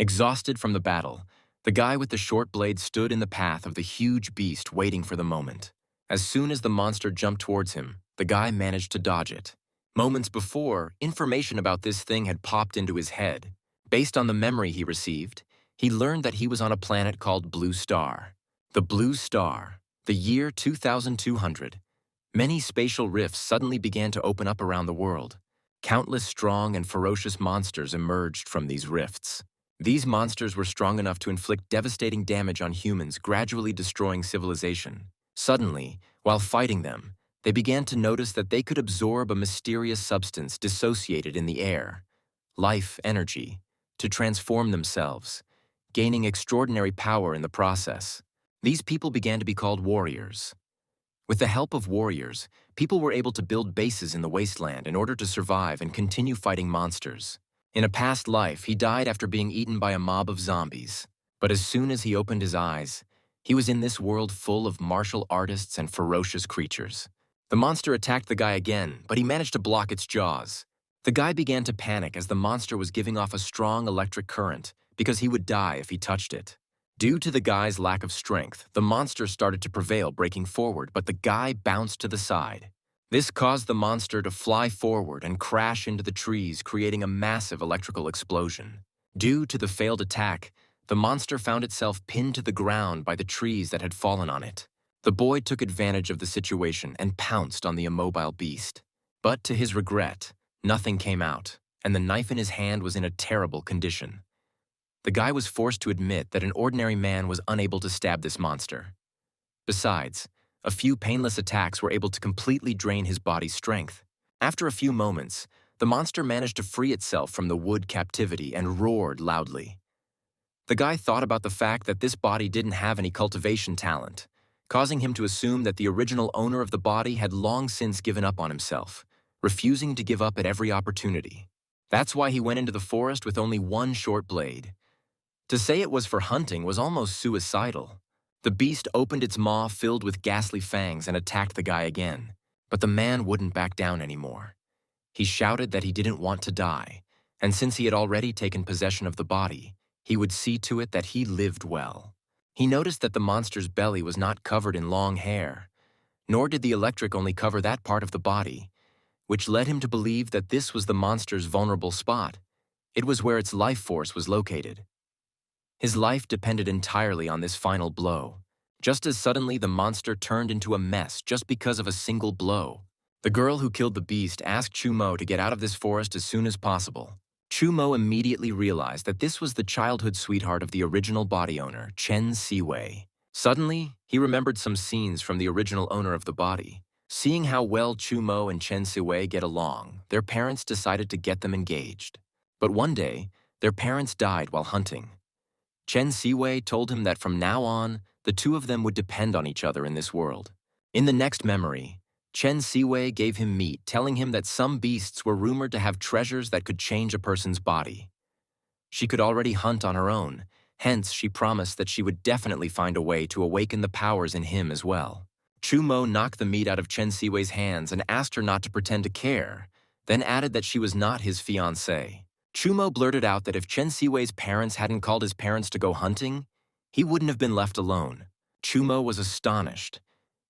Exhausted from the battle, the guy with the short blade stood in the path of the huge beast waiting for the moment. As soon as the monster jumped towards him, the guy managed to dodge it. Moments before, information about this thing had popped into his head. Based on the memory he received, he learned that he was on a planet called Blue Star. The Blue Star, the year 2200. Many spatial rifts suddenly began to open up around the world. Countless strong and ferocious monsters emerged from these rifts. These monsters were strong enough to inflict devastating damage on humans, gradually destroying civilization. Suddenly, while fighting them, they began to notice that they could absorb a mysterious substance dissociated in the air, life energy, to transform themselves, gaining extraordinary power in the process. These people began to be called warriors. With the help of warriors, people were able to build bases in the wasteland in order to survive and continue fighting monsters. In a past life, he died after being eaten by a mob of zombies. But as soon as he opened his eyes, he was in this world full of martial artists and ferocious creatures. The monster attacked the guy again, but he managed to block its jaws. The guy began to panic as the monster was giving off a strong electric current because he would die if he touched it. Due to the guy's lack of strength, the monster started to prevail, breaking forward, but the guy bounced to the side. This caused the monster to fly forward and crash into the trees, creating a massive electrical explosion. Due to the failed attack, the monster found itself pinned to the ground by the trees that had fallen on it. The boy took advantage of the situation and pounced on the immobile beast. But to his regret, nothing came out, and the knife in his hand was in a terrible condition. The guy was forced to admit that an ordinary man was unable to stab this monster. Besides, a few painless attacks were able to completely drain his body's strength. After a few moments, the monster managed to free itself from the wood captivity and roared loudly. The guy thought about the fact that this body didn't have any cultivation talent, causing him to assume that the original owner of the body had long since given up on himself, refusing to give up at every opportunity. That's why he went into the forest with only one short blade. To say it was for hunting was almost suicidal. The beast opened its maw filled with ghastly fangs and attacked the guy again. But the man wouldn't back down anymore. He shouted that he didn't want to die, and since he had already taken possession of the body, he would see to it that he lived well. He noticed that the monster's belly was not covered in long hair, nor did the electric only cover that part of the body, which led him to believe that this was the monster's vulnerable spot. It was where its life force was located. His life depended entirely on this final blow. Just as suddenly, the monster turned into a mess just because of a single blow. The girl who killed the beast asked Chumo to get out of this forest as soon as possible. Chumo immediately realized that this was the childhood sweetheart of the original body owner, Chen Siwei. Suddenly, he remembered some scenes from the original owner of the body. Seeing how well Chumo and Chen Siwei get along, their parents decided to get them engaged. But one day, their parents died while hunting. Chen Siwei told him that from now on, the two of them would depend on each other in this world. In the next memory, Chen Siwei gave him meat, telling him that some beasts were rumored to have treasures that could change a person's body. She could already hunt on her own, hence she promised that she would definitely find a way to awaken the powers in him as well. Chumo knocked the meat out of Chen Siwei's hands and asked her not to pretend to care, then added that she was not his fiancée. Chumo blurted out that if Chen Siwei's parents hadn't called his parents to go hunting, he wouldn't have been left alone. Chumo was astonished.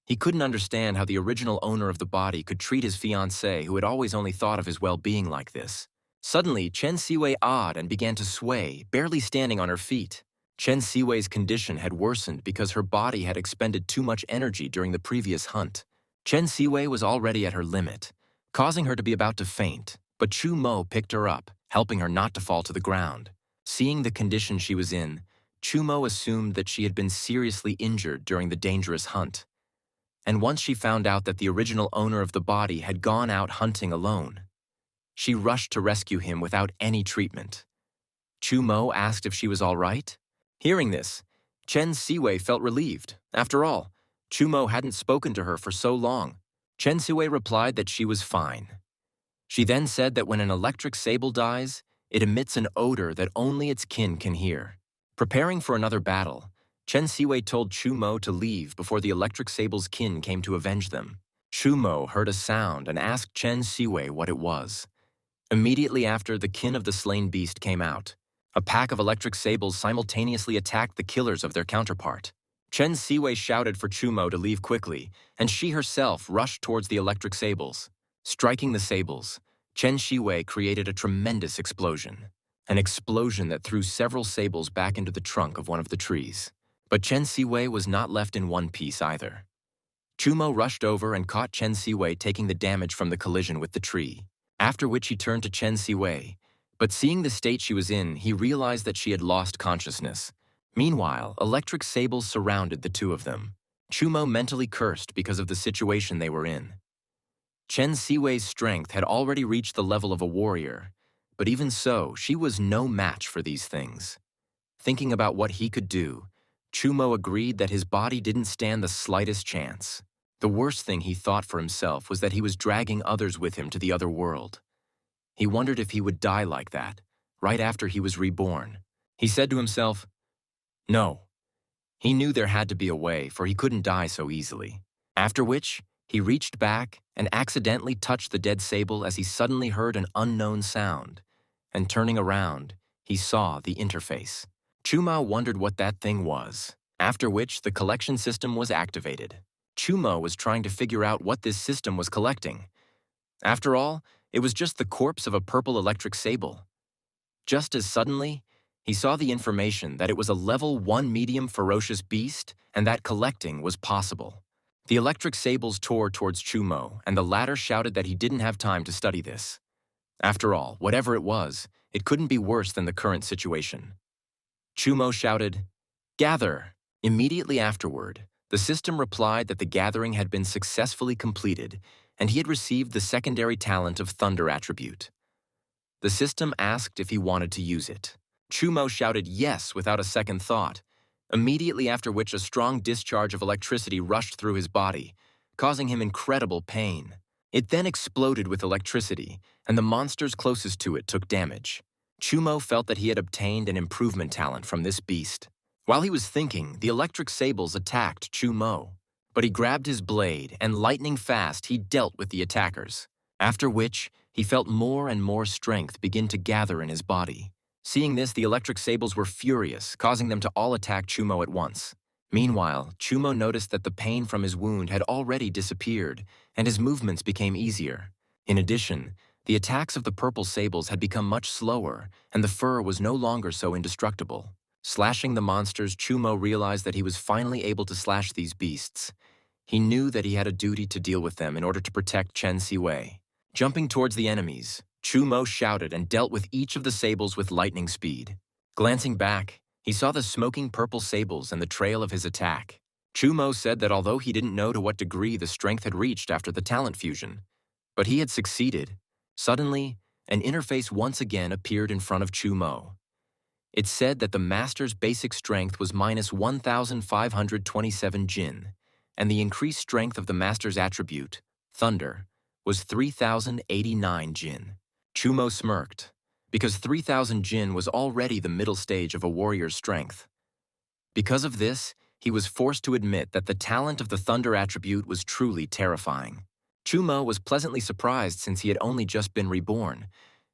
He couldn't understand how the original owner of the body could treat his fiancée, who had always only thought of his well-being, like this. Suddenly, Chen Siwei awed and began to sway, barely standing on her feet. Chen Siwei's condition had worsened because her body had expended too much energy during the previous hunt. Chen Siwei was already at her limit, causing her to be about to faint, but Chumo picked her up, helping her not to fall to the ground. Seeing the condition she was in, Chumo assumed that she had been seriously injured during the dangerous hunt. And once she found out that the original owner of the body had gone out hunting alone, she rushed to rescue him without any treatment. Chumo asked if she was all right. Hearing this, Chen Siwei felt relieved. After all, Chumo hadn't spoken to her for so long. Chen Siwei replied that she was fine. She then said that when an electric sable dies, it emits an odor that only its kin can hear. Preparing for another battle, Chen Siwei told Chumo to leave before the electric sable's kin came to avenge them. Chumo heard a sound and asked Chen Siwei what it was. Immediately after, the kin of the slain beast came out. A pack of electric sables simultaneously attacked the killers of their counterpart. Chen Siwei shouted for Chumo to leave quickly, and she herself rushed towards the electric sables. Striking the sables, Chen Siwei created a tremendous explosion. An explosion that threw several sables back into the trunk of one of the trees. But Chen Siwei was not left in one piece either. Chumo rushed over and caught Chen Siwei taking the damage from the collision with the tree, after which he turned to Chen Siwei. But seeing the state she was in, he realized that she had lost consciousness. Meanwhile, electric sables surrounded the two of them. Chumo mentally cursed because of the situation they were in. Chen Siwei's strength had already reached the level of a warrior, but even so, she was no match for these things. Thinking about what he could do, Chumo agreed that his body didn't stand the slightest chance. The worst thing he thought for himself was that he was dragging others with him to the other world. He wondered if he would die like that, right after he was reborn. He said to himself, "No." He knew there had to be a way, for he couldn't die so easily. After which, he reached back and accidentally touched the dead sable as he suddenly heard an unknown sound. And turning around, he saw the interface. Chumo wondered what that thing was, after which the collection system was activated. Chumo was trying to figure out what this system was collecting. After all, it was just the corpse of a purple electric sable. Just as suddenly, he saw the information that it was a level 1 medium ferocious beast and that collecting was possible. The electric sables tore towards Chumo, and the latter shouted that he didn't have time to study this. After all, whatever it was, it couldn't be worse than the current situation. Chumo shouted, "Gather!" Immediately afterward, the system replied that the gathering had been successfully completed, and he had received the secondary talent of Thunder attribute. The system asked if he wanted to use it. Chumo shouted yes without a second thought, immediately after which a strong discharge of electricity rushed through his body, causing him incredible pain. It then exploded with electricity, and the monsters closest to it took damage. Chumo felt that he had obtained an improvement talent from this beast. While he was thinking, the electric sables attacked Chumo, but he grabbed his blade and lightning fast he dealt with the attackers, after which he felt more and more strength begin to gather in his body. Seeing this, the electric sables were furious, causing them to all attack Chumo at once. Meanwhile, Chumo noticed that the pain from his wound had already disappeared, and his movements became easier. In addition, the attacks of the purple sables had become much slower, and the fur was no longer so indestructible. Slashing the monsters, Chumo realized that he was finally able to slash these beasts. He knew that he had a duty to deal with them in order to protect Chen Siwei. Jumping towards the enemies, Chumo shouted and dealt with each of the sables with lightning speed. Glancing back, he saw the smoking purple sables and the trail of his attack. Chumo said that although he didn't know to what degree the strength had reached after the talent fusion, but he had succeeded. Suddenly, an interface once again appeared in front of Chumo. It said that the master's basic strength was minus 1,527 Jin, and the increased strength of the master's attribute, Thunder, was 3,089 Jin. Chumo smirked, because 3,000 Jin was already the middle stage of a warrior's strength. Because of this, he was forced to admit that the talent of the Thunder attribute was truly terrifying. Chumo was pleasantly surprised since he had only just been reborn,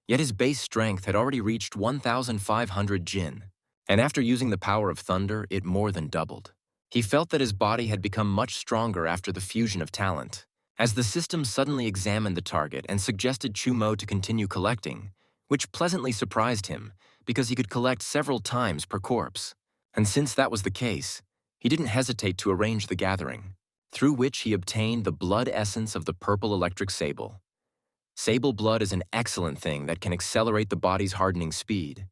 yet his base strength had already reached 1,500 Jin, and after using the power of Thunder, it more than doubled. He felt that his body had become much stronger after the fusion of talent. As the system suddenly examined the target and suggested Chumo to continue collecting, which pleasantly surprised him because he could collect several times per corpse. And since that was the case, he didn't hesitate to arrange the gathering, through which he obtained the blood essence of the purple electric sable. Sable blood is an excellent thing that can accelerate the body's hardening speed.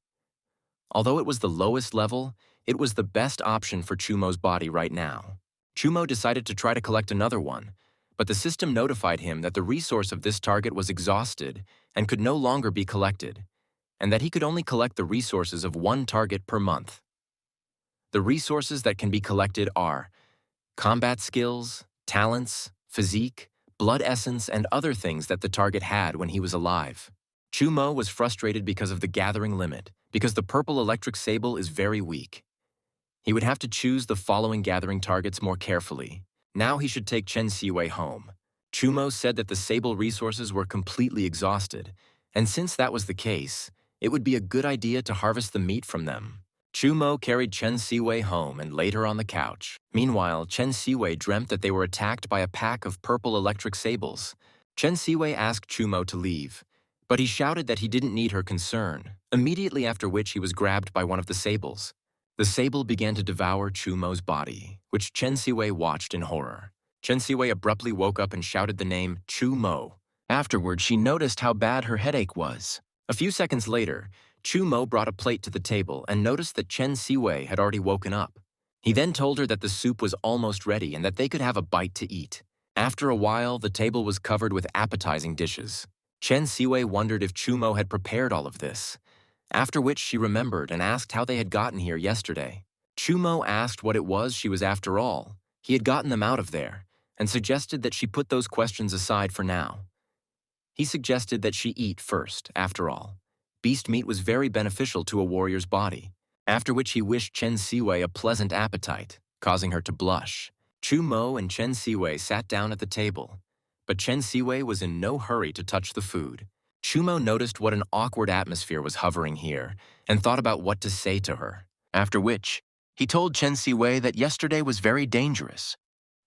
Although it was the lowest level, it was the best option for Chumo's body right now. Chumo decided to try to collect another one, but the system notified him that the resource of this target was exhausted and could no longer be collected, and that he could only collect the resources of one target per month. The resources that can be collected are combat skills, talents, physique, blood essence, and other things that the target had when he was alive. Chumo was frustrated because of the gathering limit, because the purple electric sable is very weak. He would have to choose the following gathering targets more carefully. Now he should take Chen Siwei home. Chumo said that the sable resources were completely exhausted, and since that was the case, it would be a good idea to harvest the meat from them. Chumo carried Chen Siwei home and laid her on the couch. Meanwhile, Chen Siwei dreamt that they were attacked by a pack of purple electric sables. Chen Siwei asked Chumo to leave, but he shouted that he didn't need her concern, immediately after which he was grabbed by one of the sables. The sable began to devour Chumo's body, which Chen Siwei watched in horror. Chen Siwei abruptly woke up and shouted the name Chumo. Afterward, she noticed how bad her headache was. A few seconds later, Chumo brought a plate to the table and noticed that Chen Siwei had already woken up. He then told her that the soup was almost ready and that they could have a bite to eat. After a while, the table was covered with appetizing dishes. Chen Siwei wondered if Chumo had prepared all of this, after which she remembered and asked how they had gotten here yesterday. Chumo asked what it was she was after all. He had gotten them out of there, and suggested that she put those questions aside for now. He suggested that she eat first, after all. Beast meat was very beneficial to a warrior's body, after which he wished Chen Siwei a pleasant appetite, causing her to blush. Chumo and Chen Siwei sat down at the table, but Chen Siwei was in no hurry to touch the food. Chumo noticed what an awkward atmosphere was hovering here and thought about what to say to her. After which, he told Chen Siwei that yesterday was very dangerous,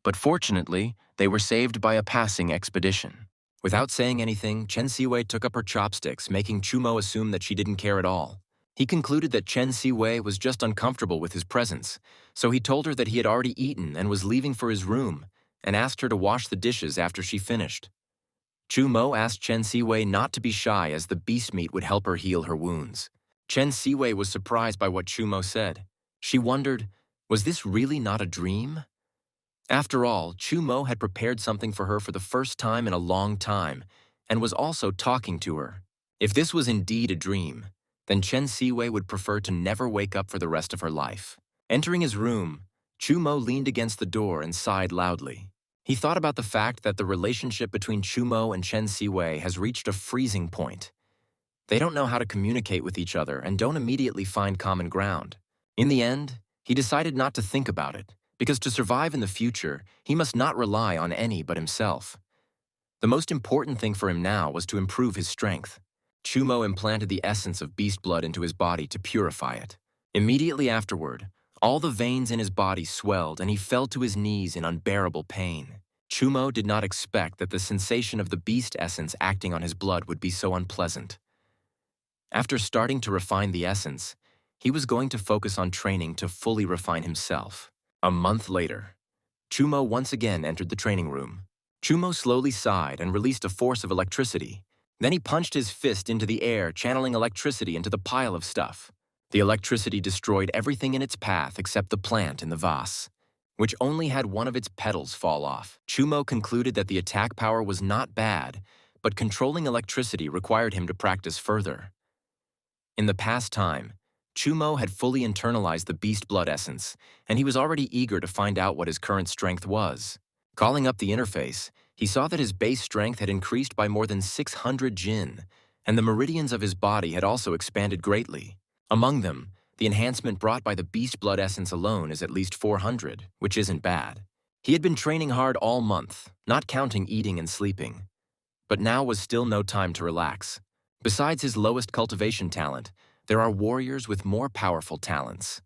but fortunately, they were saved by a passing expedition. Without saying anything, Chen Siwei took up her chopsticks, making Chumo assume that she didn't care at all. He concluded that Chen Siwei was just uncomfortable with his presence, so he told her that he had already eaten and was leaving for his room, and asked her to wash the dishes after she finished. Chumo asked Chen Siwei not to be shy as the beast meat would help her heal her wounds. Chen Siwei was surprised by what Chumo said. She wondered, was this really not a dream? After all, Chumo had prepared something for her for the first time in a long time, and was also talking to her. If this was indeed a dream, then Chen Siwei would prefer to never wake up for the rest of her life. Entering his room, Chumo leaned against the door and sighed loudly. He thought about the fact that the relationship between Chumo and Chen Siwei has reached a freezing point. They don't know how to communicate with each other and don't immediately find common ground. In the end, he decided not to think about it, because to survive in the future, he must not rely on any but himself. The most important thing for him now was to improve his strength. Chumo implanted the essence of beast blood into his body to purify it. Immediately afterward, all the veins in his body swelled and he fell to his knees in unbearable pain. Chumo did not expect that the sensation of the beast essence acting on his blood would be so unpleasant. After starting to refine the essence, he was going to focus on training to fully refine himself. A month later, Chumo once again entered the training room. Chumo slowly sighed and released a force of electricity. Then he punched his fist into the air, channeling electricity into the pile of stuff. The electricity destroyed everything in its path except the plant in the vase, which only had one of its petals fall off. Chumo concluded that the attack power was not bad, but controlling electricity required him to practice further. In the past time, Chumo had fully internalized the beast blood essence, and he was already eager to find out what his current strength was. Calling up the interface, he saw that his base strength had increased by more than 600 jin, and the meridians of his body had also expanded greatly. Among them, the enhancement brought by the beast blood essence alone is at least 400, which isn't bad. He had been training hard all month, not counting eating and sleeping. But now was still no time to relax. Besides his lowest cultivation talent, there are warriors with more powerful talents,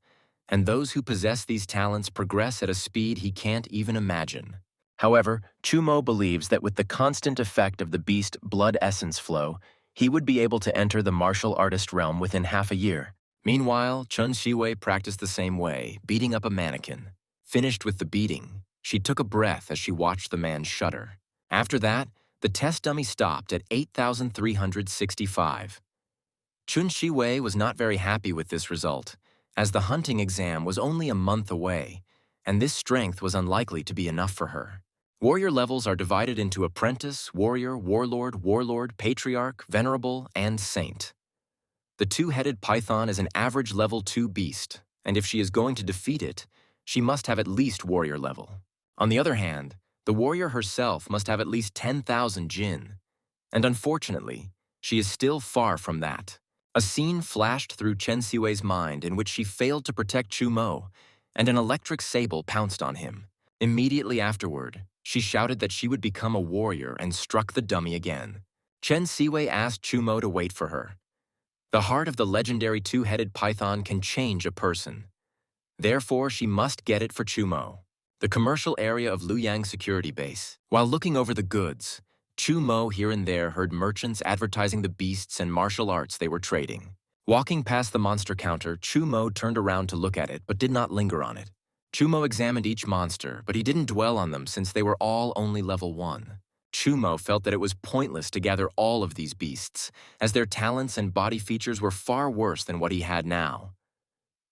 and those who possess these talents progress at a speed he can't even imagine. However, Chumo believes that with the constant effect of the beast blood essence flow, he would be able to enter the martial artist realm within half a year. Meanwhile, Chen Siwei practiced the same way, beating up a mannequin. Finished with the beating, she took a breath as she watched the man shudder. After that, the test dummy stopped at 8,365. Chen Siwei was not very happy with this result, as the hunting exam was only a month away, and this strength was unlikely to be enough for her. Warrior levels are divided into apprentice, warrior, warlord, patriarch, venerable, and saint. The two-headed python is an average level 2 beast, and if she is going to defeat it, she must have at least warrior level. On the other hand, the warrior herself must have at least 10,000 jin, and unfortunately, she is still far from that. A scene flashed through Chen Siwei's mind in which she failed to protect Chumo, and an electric sable pounced on him. Immediately afterward, she shouted that she would become a warrior and struck the dummy again. Chen Siwei asked Chumo to wait for her. The heart of the legendary two-headed python can change a person. Therefore, she must get it for Chumo, the commercial area of Luyang security base. While looking over the goods, Chumo here and there heard merchants advertising the beasts and martial arts they were trading. Walking past the monster counter, Chumo turned around to look at it but did not linger on it. Chumo examined each monster, but he didn't dwell on them since they were all only level 1. Chumo felt that it was pointless to gather all of these beasts, as their talents and body features were far worse than what he had now,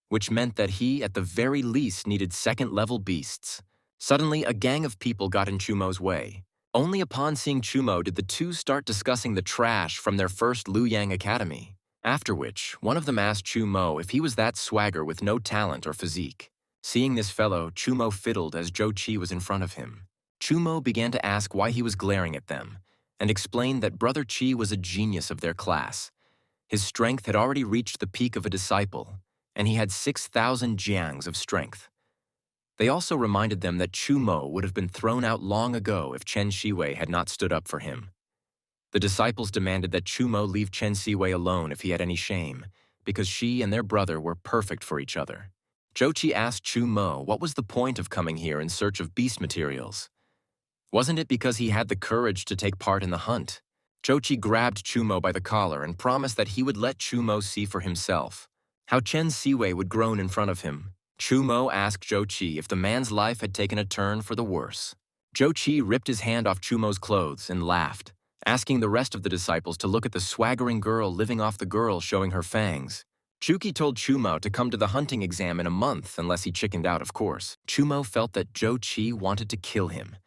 which meant that he, at the very least, needed second-level beasts. Suddenly, a gang of people got in Chumo's way. Only upon seeing Chumo did the two start discussing the trash from their first Luyang Academy, after which, one of them asked Chumo if he was that swagger with no talent or physique. Seeing this fellow, Chumo fiddled as Zhou Qi was in front of him. Chumo began to ask why he was glaring at them, and explained that Brother Qi was a genius of their class. His strength had already reached the peak of a disciple, and he had 6,000 jiangs of strength. They also reminded them that Chumo would have been thrown out long ago if Chen Shiwei had not stood up for him. The disciples demanded that Chumo leave Chen Shiwei alone if he had any shame, because she and their brother were perfect for each other. Zhou Qi asked Chumo what was the point of coming here in search of beast materials. Wasn't it because he had the courage to take part in the hunt? Zhou Qi grabbed Chumo by the collar and promised that he would let Chumo see for himself how Chen Shiwei would groan in front of him. Chumo asked Zhou Qi if the man's life had taken a turn for the worse. Zhou Qi ripped his hand off Chumo's clothes and laughed, asking the rest of the disciples to look at the swaggering girl living off the girl showing her fangs. Chuki told Chumo to come to the hunting exam in a month unless he chickened out, of course. Chumo felt that Zhou Qi wanted to kill him,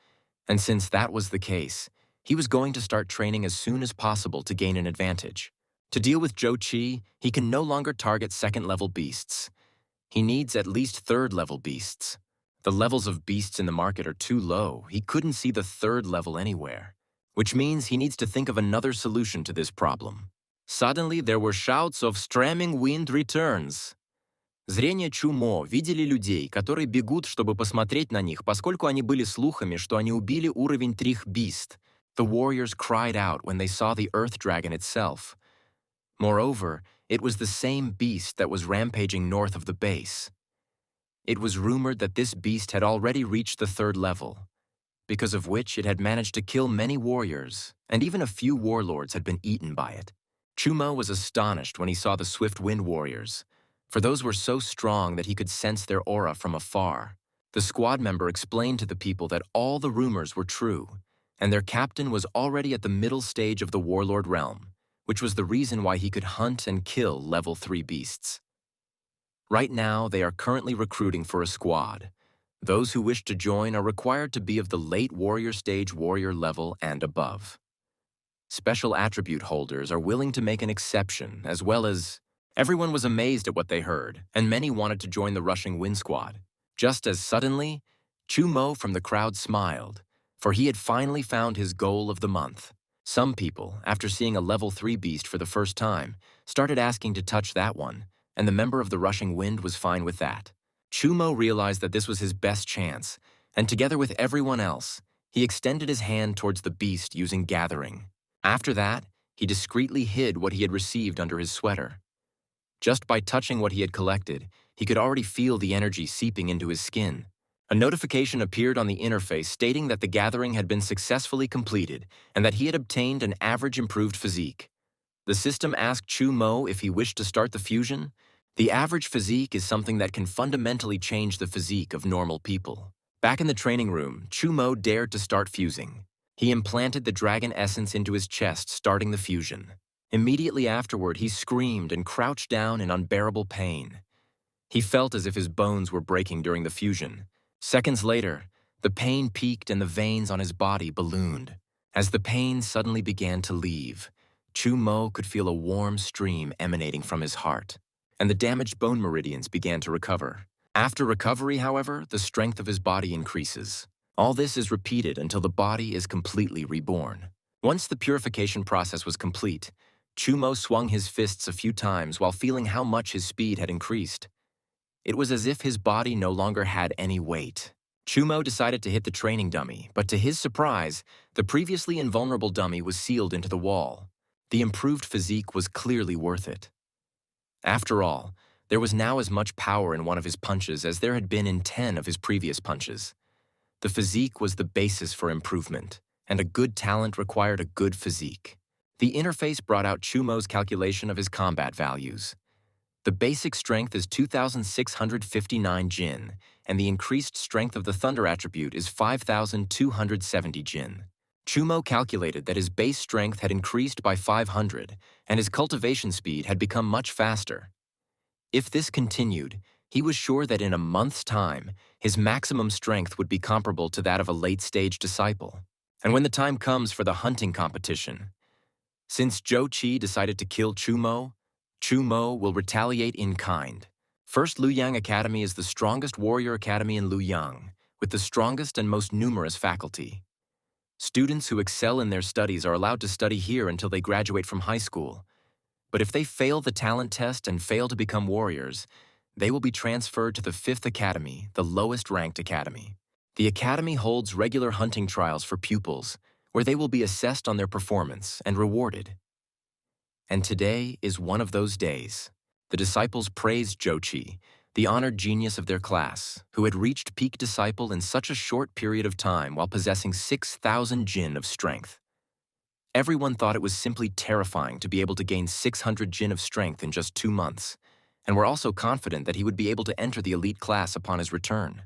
and since that was the case, he was going to start training as soon as possible to gain an advantage. To deal with Zhou Qi, he can no longer target second-level beasts. He needs at least third-level beasts. The levels of beasts in the market are too low. He couldn't see the third level anywhere, which means he needs to think of another solution to this problem. Suddenly, there were shouts of "Streaming wind returns!" Зрение Чумо видели людей, которые бегут, чтобы посмотреть на них, поскольку они были слухами, что они убили уровень 3 beast. The warriors cried out when they saw the earth dragon itself. Moreover, it was the same beast that was rampaging north of the base. It was rumored that this beast had already reached the 3rd level, because of which it had managed to kill many warriors, and even a few warlords had been eaten by it. Chumo was astonished when he saw the swift wind warriors, for those were so strong that he could sense their aura from afar. The squad member explained to the people that all the rumors were true, and their captain was already at the middle stage of the warlord realm, which was the reason why he could hunt and kill level 3 beasts. Right now, they are currently recruiting for a squad. Those who wish to join are required to be of the late warrior stage warrior level and above. Special attribute holders are willing to make an exception, as well as... Everyone was amazed at what they heard, and many wanted to join the rushing wind squad. Just as suddenly, Chumo from the crowd smiled, for he had finally found his goal of the month. Some people, after seeing a level 3 beast for the first time, started asking to touch that one, and the member of the rushing wind was fine with that. Chumo realized that this was his best chance, and together with everyone else, he extended his hand towards the beast using gathering. After that, he discreetly hid what he had received under his sweater. Just by touching what he had collected, he could already feel the energy seeping into his skin. A notification appeared on the interface stating that the gathering had been successfully completed and that he had obtained an average improved physique. The system asked Chumo if he wished to start the fusion. The average physique is something that can fundamentally change the physique of normal people. Back in the training room, Chumo dared to start fusing. He implanted the dragon essence into his chest, starting the fusion. Immediately afterward, he screamed and crouched down in unbearable pain. He felt as if his bones were breaking during the fusion. Seconds later, the pain peaked and the veins on his body ballooned. As the pain suddenly began to leave, Chumo could feel a warm stream emanating from his heart, and the damaged bone meridians began to recover. After recovery, however, the strength of his body increases. All this is repeated until the body is completely reborn. Once the purification process was complete, Chumo swung his fists a few times while feeling how much his speed had increased. It was as if his body no longer had any weight. Chumo decided to hit the training dummy, but to his surprise, the previously invulnerable dummy was sealed into the wall. The improved physique was clearly worth it. After all, there was now as much power in one of his punches as there had been in 10 of his previous punches. The physique was the basis for improvement, and a good talent required a good physique. The interface brought out Chumo's calculation of his combat values. The basic strength is 2,659 Jin, and the increased strength of the Thunder attribute is 5,270 Jin. Chumo calculated that his base strength had increased by 500, and his cultivation speed had become much faster. If this continued, he was sure that in a month's time, his maximum strength would be comparable to that of a late-stage disciple. And when the time comes for the hunting competition, since Zhou Qi decided to kill Chumo, Chumo will retaliate in kind. First, Luoyang Academy is the strongest warrior academy in Luoyang, with the strongest and most numerous faculty. Students who excel in their studies are allowed to study here until they graduate from high school. But if they fail the talent test and fail to become warriors, they will be transferred to the 5th Academy, the lowest-ranked academy. The academy holds regular hunting trials for pupils, where they will be assessed on their performance and rewarded. And today is one of those days. The disciples praised Zhou Qi, the honored genius of their class, who had reached peak disciple in such a short period of time while possessing 6,000 Jin of strength. Everyone thought it was simply terrifying to be able to gain 600 Jin of strength in just 2 months, and were also confident that he would be able to enter the elite class upon his return.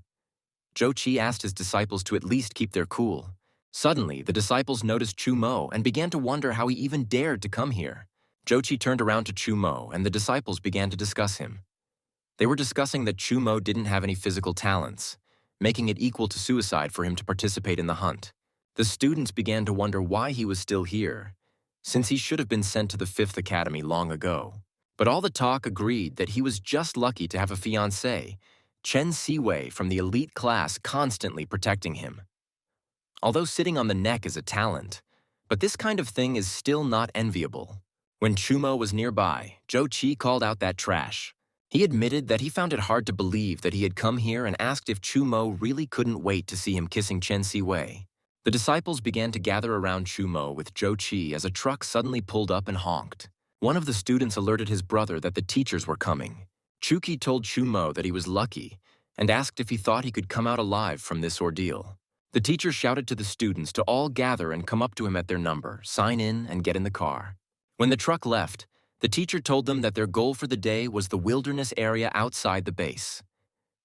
Zhou Qi asked his disciples to at least keep their cool. Suddenly, the disciples noticed Chumo and began to wonder how he even dared to come here. Zhou Qi turned around to Chumo, and the disciples began to discuss him. They were discussing that Chumo didn't have any physical talents, making it equal to suicide for him to participate in the hunt. The students began to wonder why he was still here, since he should have been sent to the 5th Academy long ago. But all the talk agreed that he was just lucky to have a fiancée, Chen Siwei from the elite class, constantly protecting him. Although sitting on the neck is a talent, but this kind of thing is still not enviable. When Chumo was nearby, Zhou Qi called out that trash. He admitted that he found it hard to believe that he had come here and asked if Chumo really couldn't wait to see him kissing Chen Siwei. The disciples began to gather around Chumo with Zhou Qi as a truck suddenly pulled up and honked. One of the students alerted his brother that the teachers were coming. Chuki told Chumo that he was lucky and asked if he thought he could come out alive from this ordeal. The teacher shouted to the students to all gather and come up to him at their number, sign in, and get in the car. When the truck left, the teacher told them that their goal for the day was the wilderness area outside the base.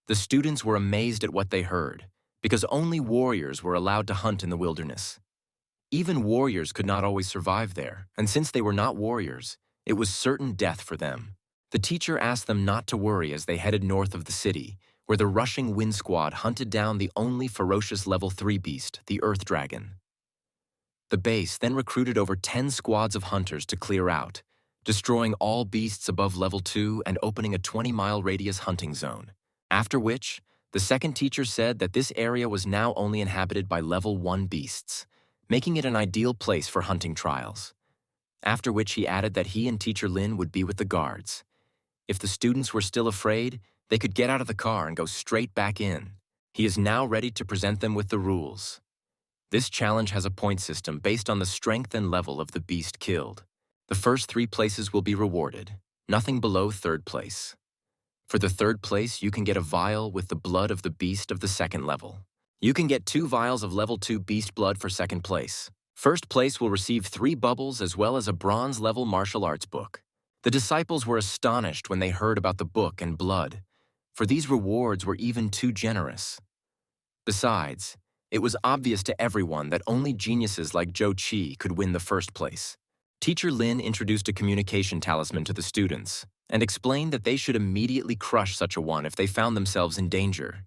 The students were amazed at what they heard, because only warriors were allowed to hunt in the wilderness. Even warriors could not always survive there, and since they were not warriors, it was certain death for them. The teacher asked them not to worry as they headed north of the city, where the rushing wind squad hunted down the only ferocious level 3 beast, the Earth Dragon. The base then recruited over 10 squads of hunters to clear out, destroying all beasts above level 2 and opening a 20-mile radius hunting zone. After which, the second teacher said that this area was now only inhabited by level 1 beasts, making it an ideal place for hunting trials. After which he added that he and Teacher Lin would be with the guards. If the students were still afraid, they could get out of the car and go straight back in. He is now ready to present them with the rules. This challenge has a point system based on the strength and level of the beast killed. The first 3 places will be rewarded, nothing below 3rd place. For the 3rd place, you can get a vial with the blood of the beast of the 2nd level. You can get 2 vials of level 2 beast blood for 2nd place. 1st place will receive 3 bubbles as well as a bronze level martial arts book. The disciples were astonished when they heard about the book and blood, for these rewards were even too generous. Besides, it was obvious to everyone that only geniuses like Zhou Qi could win the 1st place. Teacher Lin introduced a communication talisman to the students and explained that they should immediately crush such a one if they found themselves in danger,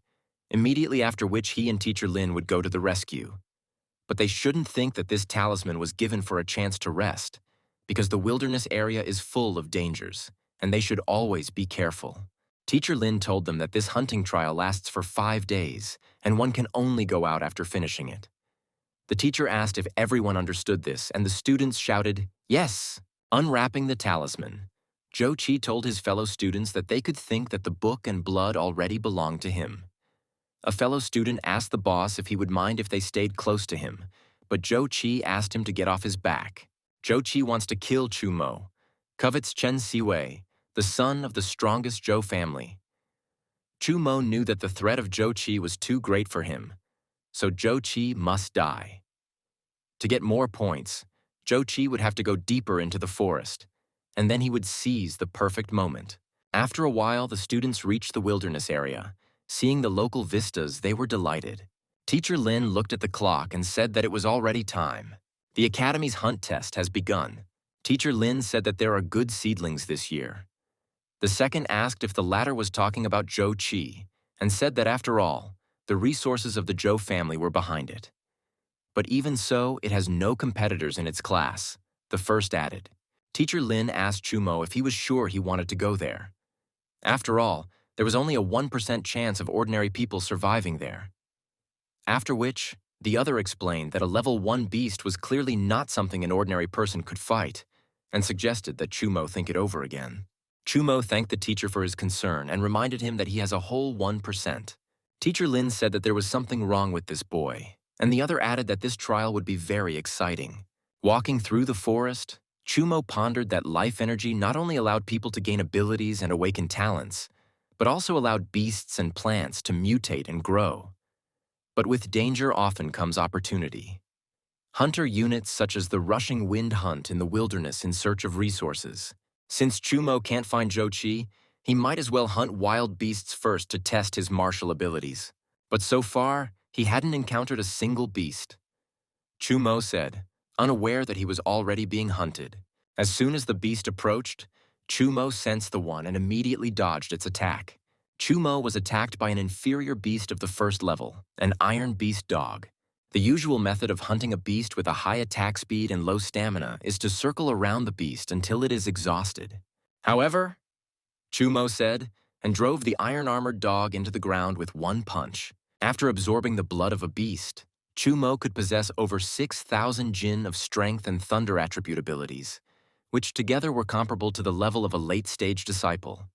immediately after which he and Teacher Lin would go to the rescue. But they shouldn't think that this talisman was given for a chance to rest, because the wilderness area is full of dangers, and they should always be careful. Teacher Lin told them that this hunting trial lasts for 5 days, and one can only go out after finishing it. The teacher asked if everyone understood this, and the students shouted, "Yes!" Unwrapping the talisman, Zhou Qi told his fellow students that they could think that the book and blood already belonged to him. A fellow student asked the boss if he would mind if they stayed close to him, but Zhou Qi asked him to get off his back. Zhou Qi wants to kill Chumo, covets Chen Siwei, the son of the strongest Zhou family. Chumo knew that the threat of Zhou Qi was too great for him, so Zhou Qi must die. To get more points, Zhou Qi would have to go deeper into the forest, and then he would seize the perfect moment. After a while, the students reached the wilderness area. Seeing the local vistas, they were delighted. Teacher Lin looked at the clock and said that it was already time. The Academy's hunt test has begun. Teacher Lin said that there are good seedlings this year. The second asked if the latter was talking about Zhou Qi, and said that after all, the resources of the Zhou family were behind it. But even so, it has no competitors in its class, the first added. Teacher Lin asked Chumo if he was sure he wanted to go there. After all, there was only a 1% chance of ordinary people surviving there. After which, the other explained that a level 1 beast was clearly not something an ordinary person could fight, and suggested that Chumo think it over again. Chumo thanked the teacher for his concern and reminded him that he has a whole 1%. Teacher Lin said that there was something wrong with this boy, and the other added that this trial would be very exciting. Walking through the forest, Chumo pondered that life energy not only allowed people to gain abilities and awaken talents, but also allowed beasts and plants to mutate and grow. But with danger often comes opportunity. Hunter units such as the rushing wind hunt in the wilderness in search of resources. Since Chumo can't find Zhou Qi, he might as well hunt wild beasts first to test his martial abilities. But so far, he hadn't encountered a single beast. Chumo said, unaware that he was already being hunted. As soon as the beast approached, Chumo sensed the one and immediately dodged its attack. Chumo was attacked by an inferior beast of the first level, an iron beast dog. The usual method of hunting a beast with a high attack speed and low stamina is to circle around the beast until it is exhausted. However, Chumo said, and drove the iron-armored dog into the ground with one punch. After absorbing the blood of a beast, Chumo could possess over 6,000 jin of strength and thunder attribute abilities, which together were comparable to the level of a late-stage disciple.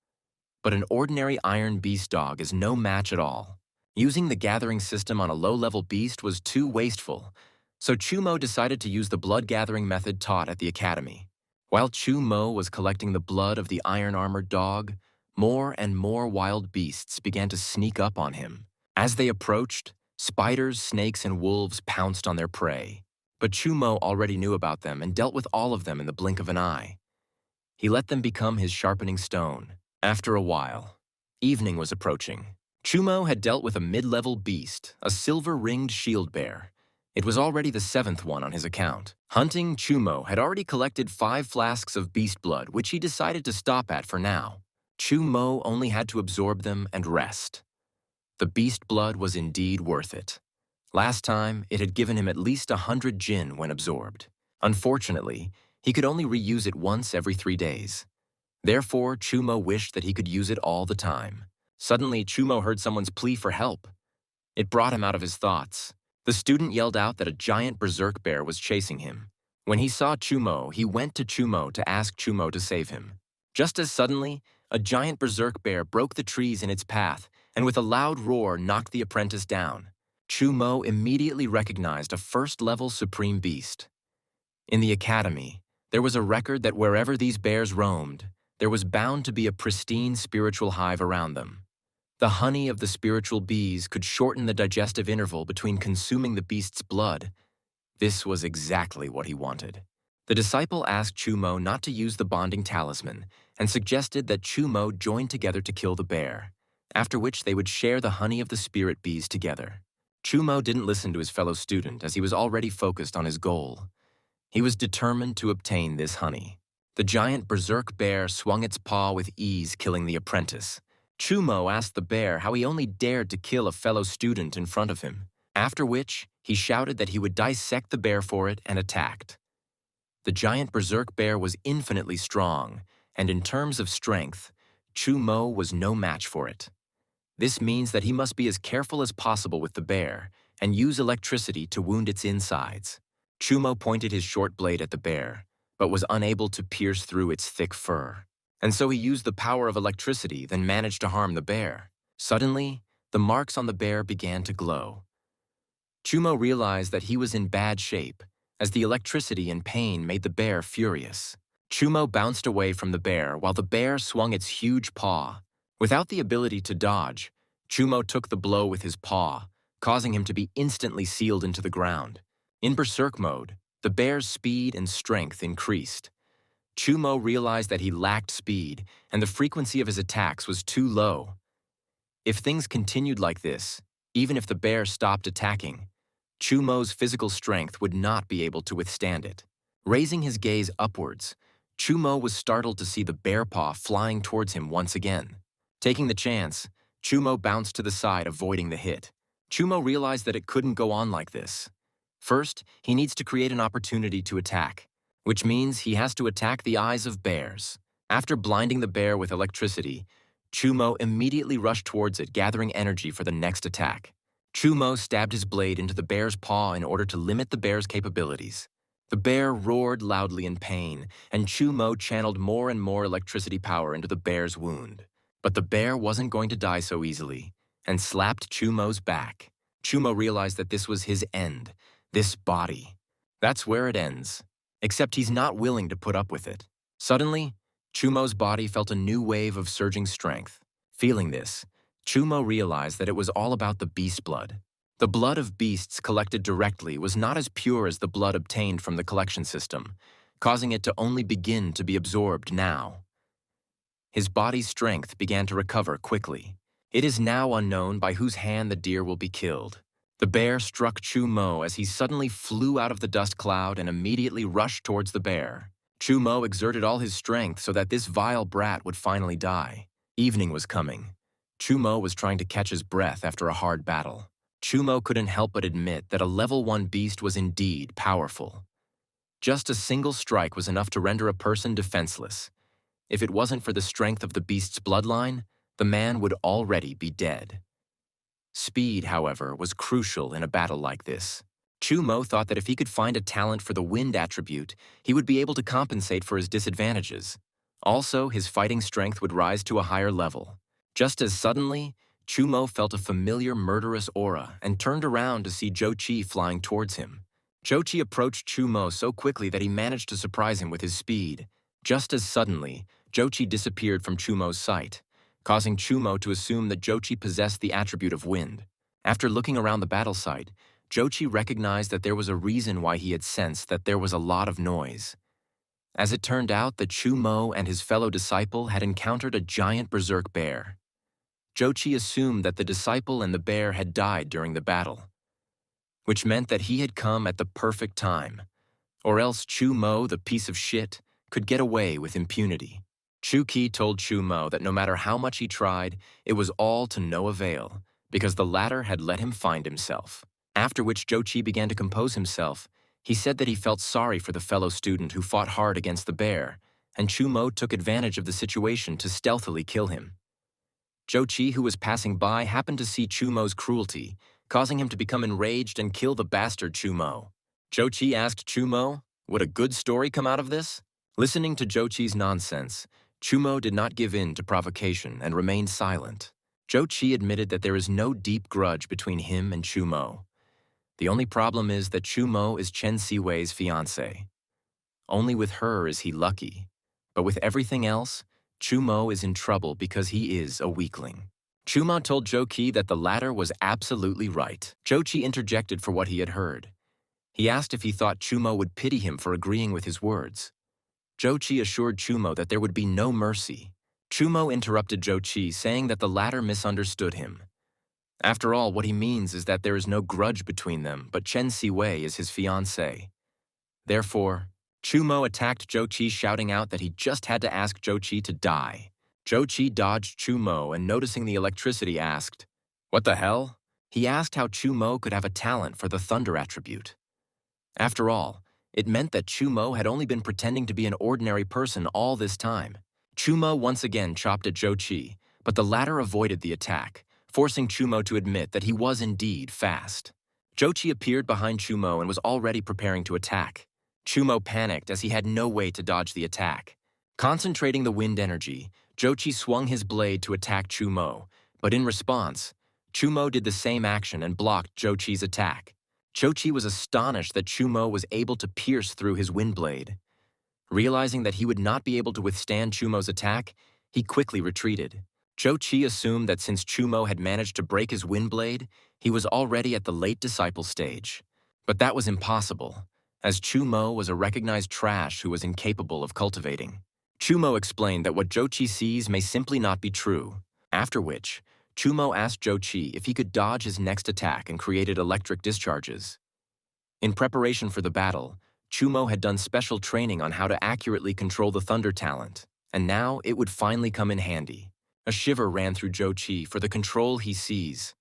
But an ordinary iron beast dog is no match at all. Using the gathering system on a low-level beast was too wasteful, so Chumo decided to use the blood-gathering method taught at the academy. While Chumo was collecting the blood of the iron-armored dog, more and more wild beasts began to sneak up on him. As they approached, spiders, snakes, and wolves pounced on their prey. But Chumo already knew about them and dealt with all of them in the blink of an eye. He let them become his sharpening stone. After a while, evening was approaching. Chumo had dealt with a mid-level beast, a silver-ringed shield bear. It was already the 7th one on his account. Hunting Chumo had already collected 5 flasks of beast blood, which he decided to stop at for now. Chumo only had to absorb them and rest. The beast blood was indeed worth it. Last time, it had given him at least 100 jin when absorbed. Unfortunately, he could only reuse it once every 3 days. Therefore, Chumo wished that he could use it all the time. Suddenly, Chumo heard someone's plea for help. It brought him out of his thoughts. The student yelled out that a giant berserk bear was chasing him. When he saw Chumo, he went to Chumo to ask Chumo to save him. Just as suddenly, a giant berserk bear broke the trees in its path and with a loud roar knocked the apprentice down. Chumo immediately recognized a first-level supreme beast. In the academy, there was a record that wherever these bears roamed, there was bound to be a pristine spiritual hive around them. The honey of the spiritual bees could shorten the digestive interval between consuming the beast's blood. This was exactly what he wanted. The disciple asked Chumo not to use the bonding talisman and suggested that Chumo join together to kill the bear, after which they would share the honey of the spirit bees together. Chumo didn't listen to his fellow student as he was already focused on his goal. He was determined to obtain this honey. The giant berserk bear swung its paw with ease, killing the apprentice. Chumo asked the bear how he only dared to kill a fellow student in front of him, after which he shouted that he would dissect the bear for it and attacked. The giant berserk bear was infinitely strong, and in terms of strength, Chumo was no match for it. This means that he must be as careful as possible with the bear and use electricity to wound its insides. Chumo pointed his short blade at the bear, but was unable to pierce through its thick fur. And so he used the power of electricity, then managed to harm the bear. Suddenly, the marks on the bear began to glow. Chumo realized that he was in bad shape, as the electricity and pain made the bear furious. Chumo bounced away from the bear while the bear swung its huge paw. Without the ability to dodge, Chumo took the blow with his paw, causing him to be instantly sealed into the ground. In berserk mode, the bear's speed and strength increased. Chumo realized that he lacked speed and the frequency of his attacks was too low. If things continued like this, even if the bear stopped attacking, Chumo's physical strength would not be able to withstand it. Raising his gaze upwards, Chumo was startled to see the bear paw flying towards him once again. Taking the chance, Chumo bounced to the side, avoiding the hit. Chumo realized that it couldn't go on like this. First, he needs to create an opportunity to attack, which means he has to attack the eyes of bears. After blinding the bear with electricity, Chumo immediately rushed towards it, gathering energy for the next attack. Chumo stabbed his blade into the bear's paw in order to limit the bear's capabilities. The bear roared loudly in pain, and Chumo channeled more and more electricity power into the bear's wound. But the bear wasn't going to die so easily, and slapped Chumo's back. Chumo realized that this was his end, this body. That's where it ends. Except he's not willing to put up with it. Suddenly, Chumo's body felt a new wave of surging strength. Feeling this, Chumo realized that it was all about the beast blood. The blood of beasts collected directly was not as pure as the blood obtained from the collection system, causing it to only begin to be absorbed now. His body's strength began to recover quickly. It is now unknown by whose hand the deer will be killed. The bear struck Chumo as he suddenly flew out of the dust cloud and immediately rushed towards the bear. Chumo exerted all his strength so that this vile brat would finally die. Evening was coming. Chumo was trying to catch his breath after a hard battle. Chumo couldn't help but admit that a level 1 beast was indeed powerful. Just a single strike was enough to render a person defenseless. If it wasn't for the strength of the beast's bloodline, the man would already be dead. Speed, however, was crucial in a battle like this. Chumo thought that if he could find a talent for the wind attribute, he would be able to compensate for his disadvantages. Also, his fighting strength would rise to a higher level. Just as suddenly, Chumo felt a familiar murderous aura and turned around to see Jochi flying towards him. Jochi approached Chumo so quickly that he managed to surprise him with his speed. Just as suddenly, Jochi disappeared from Chumo's sight, causing Chumo to assume that Jochi possessed the attribute of wind. After looking around the battle site, Jochi recognized that there was a reason why he had sensed that there was a lot of noise. As it turned out, that Chumo and his fellow disciple had encountered a giant berserk bear. Jochi assumed that the disciple and the bear had died during the battle, which meant that he had come at the perfect time, or else Chumo, the piece of shit, could get away with impunity. Chuki told Chumo that no matter how much he tried, it was all to no avail, because the latter had let him find himself. After which Jochi began to compose himself, he said that he felt sorry for the fellow student who fought hard against the bear, and Chumo took advantage of the situation to stealthily kill him. Jochi, who was passing by, happened to see Chumo's cruelty, causing him to become enraged and kill the bastard Chumo. Jochi asked Chumo, would a good story come out of this? Listening to Jochi's nonsense, Chumo did not give in to provocation and remained silent. Jochi admitted that there is no deep grudge between him and Chumo. The only problem is that Chumo is Chen Siwei's fiancé. Only with her is he lucky, but with everything else, Chumo is in trouble because he is a weakling. Chumo told Jochi that the latter was absolutely right. Jochi interjected for what he had heard. He asked if he thought Chumo would pity him for agreeing with his words. Jochi assured Chumo that there would be no mercy. Chumo interrupted Jochi, saying that the latter misunderstood him. After all, what he means is that there is no grudge between them, but Chen Siwei is his fiancée. Therefore, Chumo attacked Jochi, shouting out that he just had to ask Jochi to die. Jochi dodged Chumo and, noticing the electricity, asked, "What the hell?" He asked how Chumo could have a talent for the thunder attribute. After all, it meant that Chumo had only been pretending to be an ordinary person all this time. Chumo once again chopped at Jochi, but the latter avoided the attack, forcing Chumo to admit that he was indeed fast. Jochi appeared behind Chumo and was already preparing to attack. Chumo panicked as he had no way to dodge the attack. Concentrating the wind energy, Jochi swung his blade to attack Chumo, but in response, Chumo did the same action and blocked Jochi's attack. Jochi was astonished that Chumo was able to pierce through his wind blade. Realizing that he would not be able to withstand Chumo's attack, he quickly retreated. Zhou assumed that since Chumo had managed to break his wind blade, he was already at the late disciple stage. But that was impossible, as Chumo was a recognized trash who was incapable of cultivating. Chumo explained that what Zhou sees may simply not be true, after which, Chumo asked Zhou if he could dodge his next attack and created electric discharges. In preparation for the battle, Chumo had done special training on how to accurately control the thunder talent, and now it would finally come in handy. A shiver ran through Zhou for the control he sees.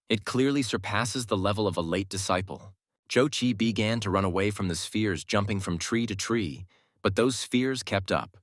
It clearly surpasses the level of a late disciple. Zhou began to run away from the spheres, jumping from tree to tree, but those spheres kept up.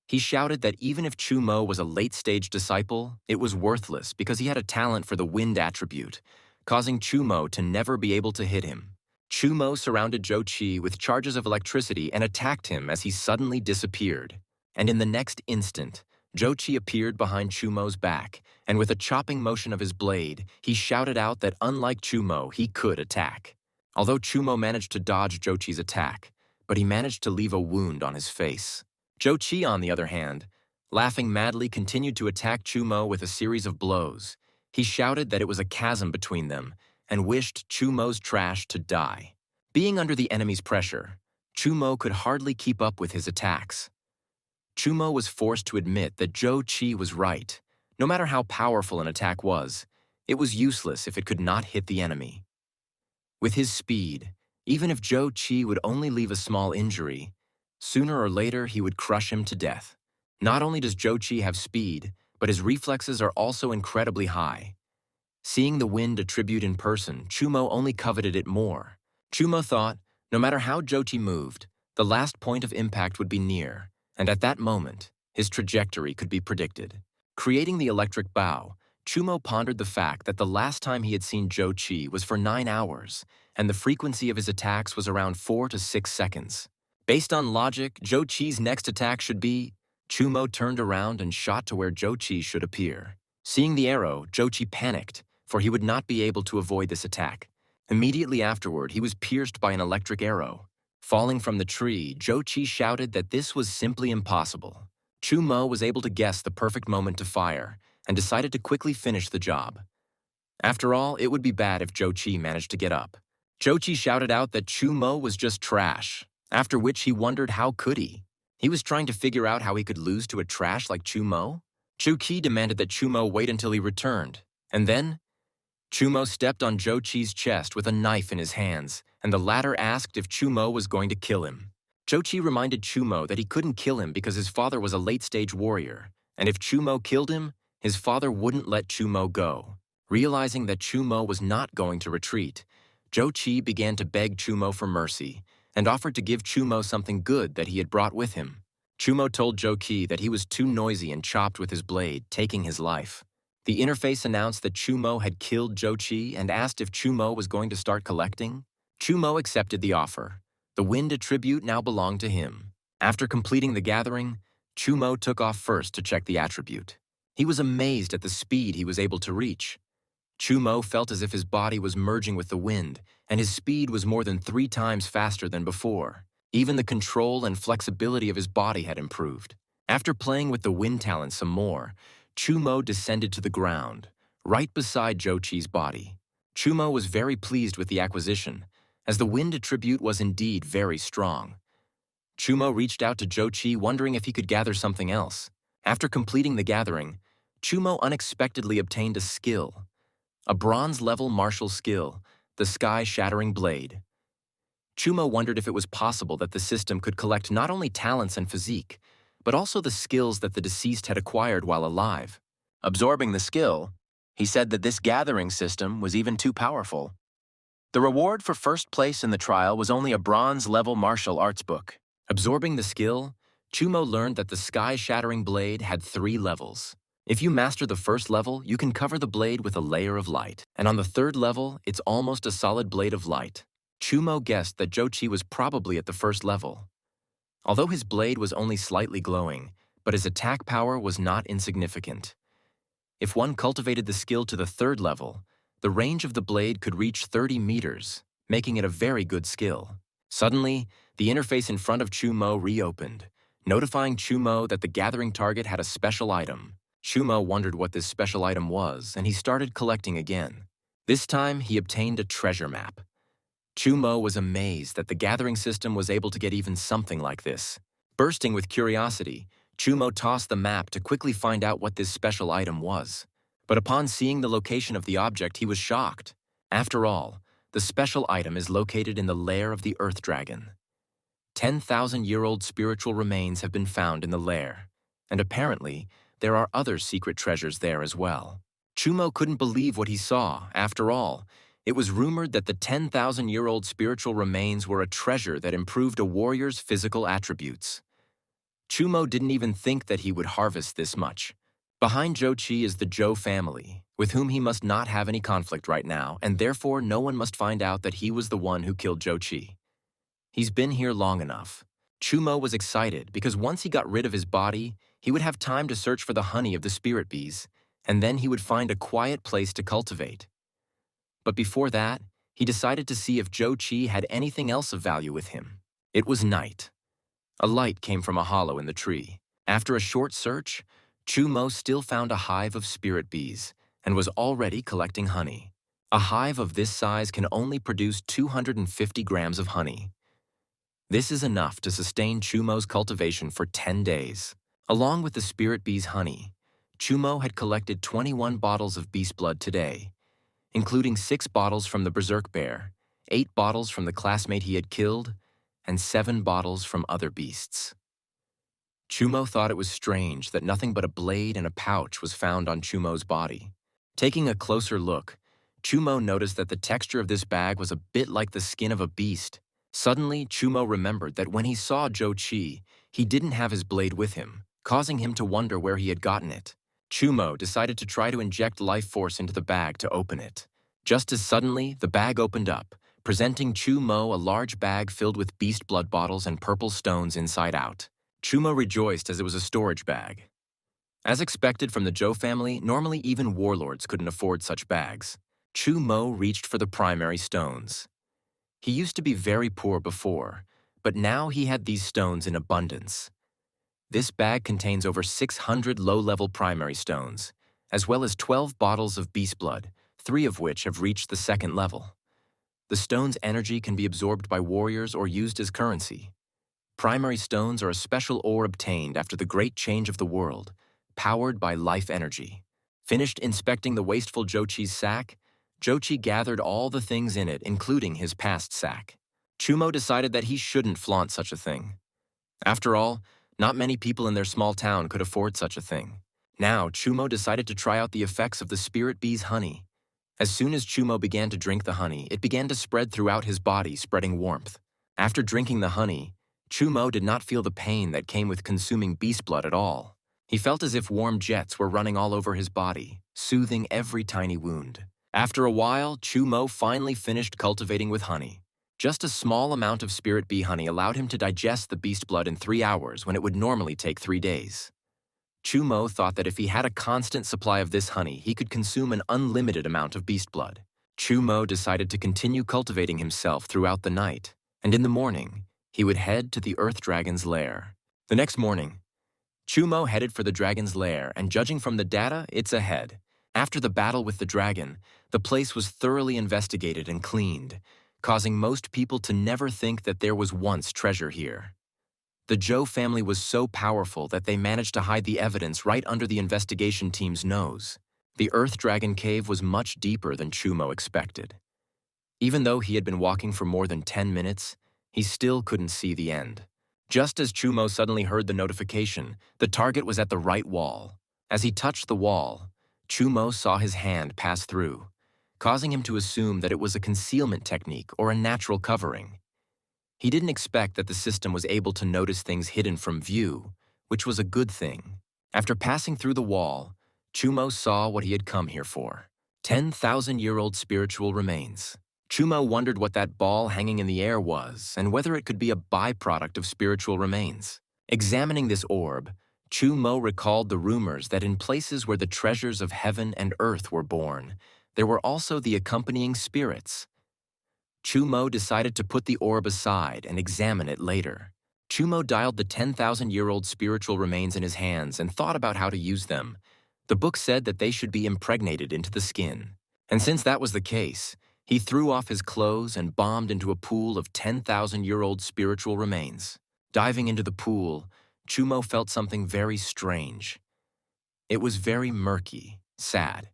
He shouted that even if Chumo was a late-stage disciple, it was worthless because he had a talent for the wind attribute, causing Chumo to never be able to hit him. Chumo surrounded Zhou with charges of electricity and attacked him as he suddenly disappeared. And in the next instant, Zhou appeared behind Chumo's back, and with a chopping motion of his blade, he shouted out that unlike Chumo, he could attack. Although Chumo managed to dodge Zhou's attack, but he managed to leave a wound on his face. Zhou, on the other hand, laughing madly, continued to attack Chumo with a series of blows. He shouted that it was a chasm between them and wished Chumo's trash to die. Being under the enemy's pressure, Chumo could hardly keep up with his attacks. Chumo was forced to admit that Zhou was right. No matter how powerful an attack was, it was useless if it could not hit the enemy. With his speed, even if Zhou would only leave a small injury, sooner or later he would crush him to death. Not only does Zhou have speed, but his reflexes are also incredibly high. Seeing the wind attribute in person, Chumo only coveted it more. Chumo thought, no matter how Zhou moved, the last point of impact would be near, and at that moment, his trajectory could be predicted. Creating the electric bow, Chumo pondered the fact that the last time he had seen Zhou was for 9 hours, and the frequency of his attacks was around 4 to 6 seconds. Based on logic, Zhou's next attack should be... Chumo turned around and shot to where Zhou should appear. Seeing the arrow, Zhou panicked, for he would not be able to avoid this attack. Immediately afterward, he was pierced by an electric arrow. Falling from the tree, Zhou shouted that this was simply impossible. Chumo was able to guess the perfect moment to fire and decided to quickly finish the job. After all, it would be bad if Zhou managed to get up. Zhou shouted out that Chumo was just trash, after which he wondered how could he. He was trying to figure out how he could lose to a trash like Chumo. Zhou demanded that Chumo wait until he returned, and then Chumo stepped on Zhou's chest with a knife in his hands, and the latter asked if Chumo was going to kill him. Zhou reminded Chumo that he couldn't kill him because his father was a late-stage warrior, and if Chumo killed him, his father wouldn't let Chumo go. Realizing that Chumo was not going to retreat, Zhou began to beg Chumo for mercy and offered to give Chumo something good that he had brought with him. Chumo told Zhou that he was too noisy and chopped with his blade, taking his life. The interface announced that Chumo had killed Zhou and asked if Chumo was going to start collecting. Chumo accepted the offer. The wind attribute now belonged to him. After completing the gathering, Chumo took off first to check the attribute. He was amazed at the speed he was able to reach. Chumo felt as if his body was merging with the wind, and his speed was more than 3 times faster than before. Even the control and flexibility of his body had improved. After playing with the wind talent some more, Chumo descended to the ground, right beside Zhou's body. Chumo was very pleased with the acquisition, as the wind attribute was indeed very strong. Chumo reached out to Zhou, wondering if he could gather something else. After completing the gathering, Chumo unexpectedly obtained a skill. A bronze-level martial skill, the Sky-Shattering Blade. Chumo wondered if it was possible that the system could collect not only talents and physique, but also the skills that the deceased had acquired while alive. Absorbing the skill, he said that this gathering system was even too powerful. The reward for first place in the trial was only a bronze-level martial arts book. Absorbing the skill, Chumo learned that the Sky-Shattering Blade had 3 levels. If you master the first level, you can cover the blade with a layer of light, and on the 3rd level, it's almost a solid blade of light. Chumo guessed that Zhou was probably at the 1st level. Although his blade was only slightly glowing, but his attack power was not insignificant. If one cultivated the skill to the 3rd level, the range of the blade could reach 30 meters, making it a very good skill. Suddenly, The interface in front of Chumo reopened, notifying Chumo that the gathering target had a special item. Chumo wondered what this special item was, and he started collecting again. This time, he obtained a treasure map. Chumo was amazed that the gathering system was able to get even something like this. Bursting with curiosity, Chumo tossed the map to quickly find out what this special item was. But upon seeing the location of the object, he was shocked. After all, the special item is located in the lair of the Earth Dragon. 10,000-year-old spiritual remains have been found in the lair, and apparently, there are other secret treasures there as well. Chumo couldn't believe what he saw. After all, it was rumored that the 10,000-year-old spiritual remains were a treasure that improved a warrior's physical attributes. Chumo didn't even think that he would harvest this much. Behind Jochi is the Zhou family, with whom he must not have any conflict right now, and therefore no one must find out that he was the one who killed Jochi. He's been here long enough. Chumo was excited because once he got rid of his body, he would have time to search for the honey of the spirit bees, and then he would find a quiet place to cultivate. But before that, he decided to see if Jochi had anything else of value with him. It was night. A light came from a hollow in the tree. After a short search, Chumo still found a hive of spirit bees and was already collecting honey. A hive of this size can only produce 250 grams of honey. This is enough to sustain Chumo's cultivation for 10 days. Along with the spirit bees' honey, Chumo had collected 21 bottles of beast blood today, including 6 bottles from the berserk bear, 8 bottles from the classmate he had killed, and 7 bottles from other beasts. Chumo thought it was strange that nothing but a blade and a pouch was found on Chumo's body. Taking a closer look, Chumo noticed that the texture of this bag was a bit like the skin of a beast. Suddenly, Chumo remembered that when he saw Jochi, he didn't have his blade with him, causing him to wonder where he had gotten it. Chumo decided to try to inject life force into the bag to open it. Just as suddenly, the bag opened up, presenting Chumo a large bag filled with beast blood bottles and purple stones inside out. Chumo rejoiced as it was a storage bag. As expected from the Zhou family, normally even warlords couldn't afford such bags. Chumo reached for the primary stones. He used to be very poor before, but now he had these stones in abundance. This bag contains over 600 low-level primary stones, as well as 12 bottles of beast blood, 3 of which have reached the 2nd level. The stone's energy can be absorbed by warriors or used as currency. Primary stones are a special ore obtained after the great change of the world, powered by life energy. Finished inspecting the wasteful Jochi's sack, Jochi gathered all the things in it, including his past sack. Chumo decided that he shouldn't flaunt such a thing. After all, not many people in their small town could afford such a thing. Now, Chumo decided to try out the effects of the spirit bee's honey. As soon as Chumo began to drink the honey, it began to spread throughout his body, spreading warmth. After drinking the honey, Chumo did not feel the pain that came with consuming beast blood at all. He felt as if warm jets were running all over his body, soothing every tiny wound. After a while, Chumo finally finished cultivating with honey. Just a small amount of spirit bee honey allowed him to digest the beast blood in 3 hours when it would normally take 3 days. Chumo thought that if he had a constant supply of this honey, he could consume an unlimited amount of beast blood. Chumo decided to continue cultivating himself throughout the night, and in the morning, he would head to the Earth Dragon's lair. The next morning, Chumo headed for the dragon's lair, and judging from the data, it's ahead. After the battle with the dragon, the place was thoroughly investigated and cleaned, causing most people to never think that there was once treasure here. The Zhou family was so powerful that they managed to hide the evidence right under the investigation team's nose. The Earth Dragon Cave was much deeper than Chumo expected. Even though he had been walking for more than 10 minutes, he still couldn't see the end. Just as Chumo suddenly heard the notification, the target was at the right wall. As he touched the wall, Chumo saw his hand pass through, causing him to assume that it was a concealment technique or a natural covering. He didn't expect that the system was able to notice things hidden from view, which was a good thing. After passing through the wall, Chumo saw what he had come here for: 10,000-year-old spiritual remains. Chumo wondered what that ball hanging in the air was and whether it could be a byproduct of spiritual remains. Examining this orb, Chumo recalled the rumors that in places where the treasures of heaven and earth were born, there were also the accompanying spirits. Chumo decided to put the orb aside and examine it later. Chumo dialed the 10,000-year-old spiritual remains in his hands and thought about how to use them. The book said that they should be impregnated into the skin. And since that was the case, he threw off his clothes and bombed into a pool of 10,000-year-old spiritual remains. Diving into the pool, Chumo felt something very strange. It was very murky, sad.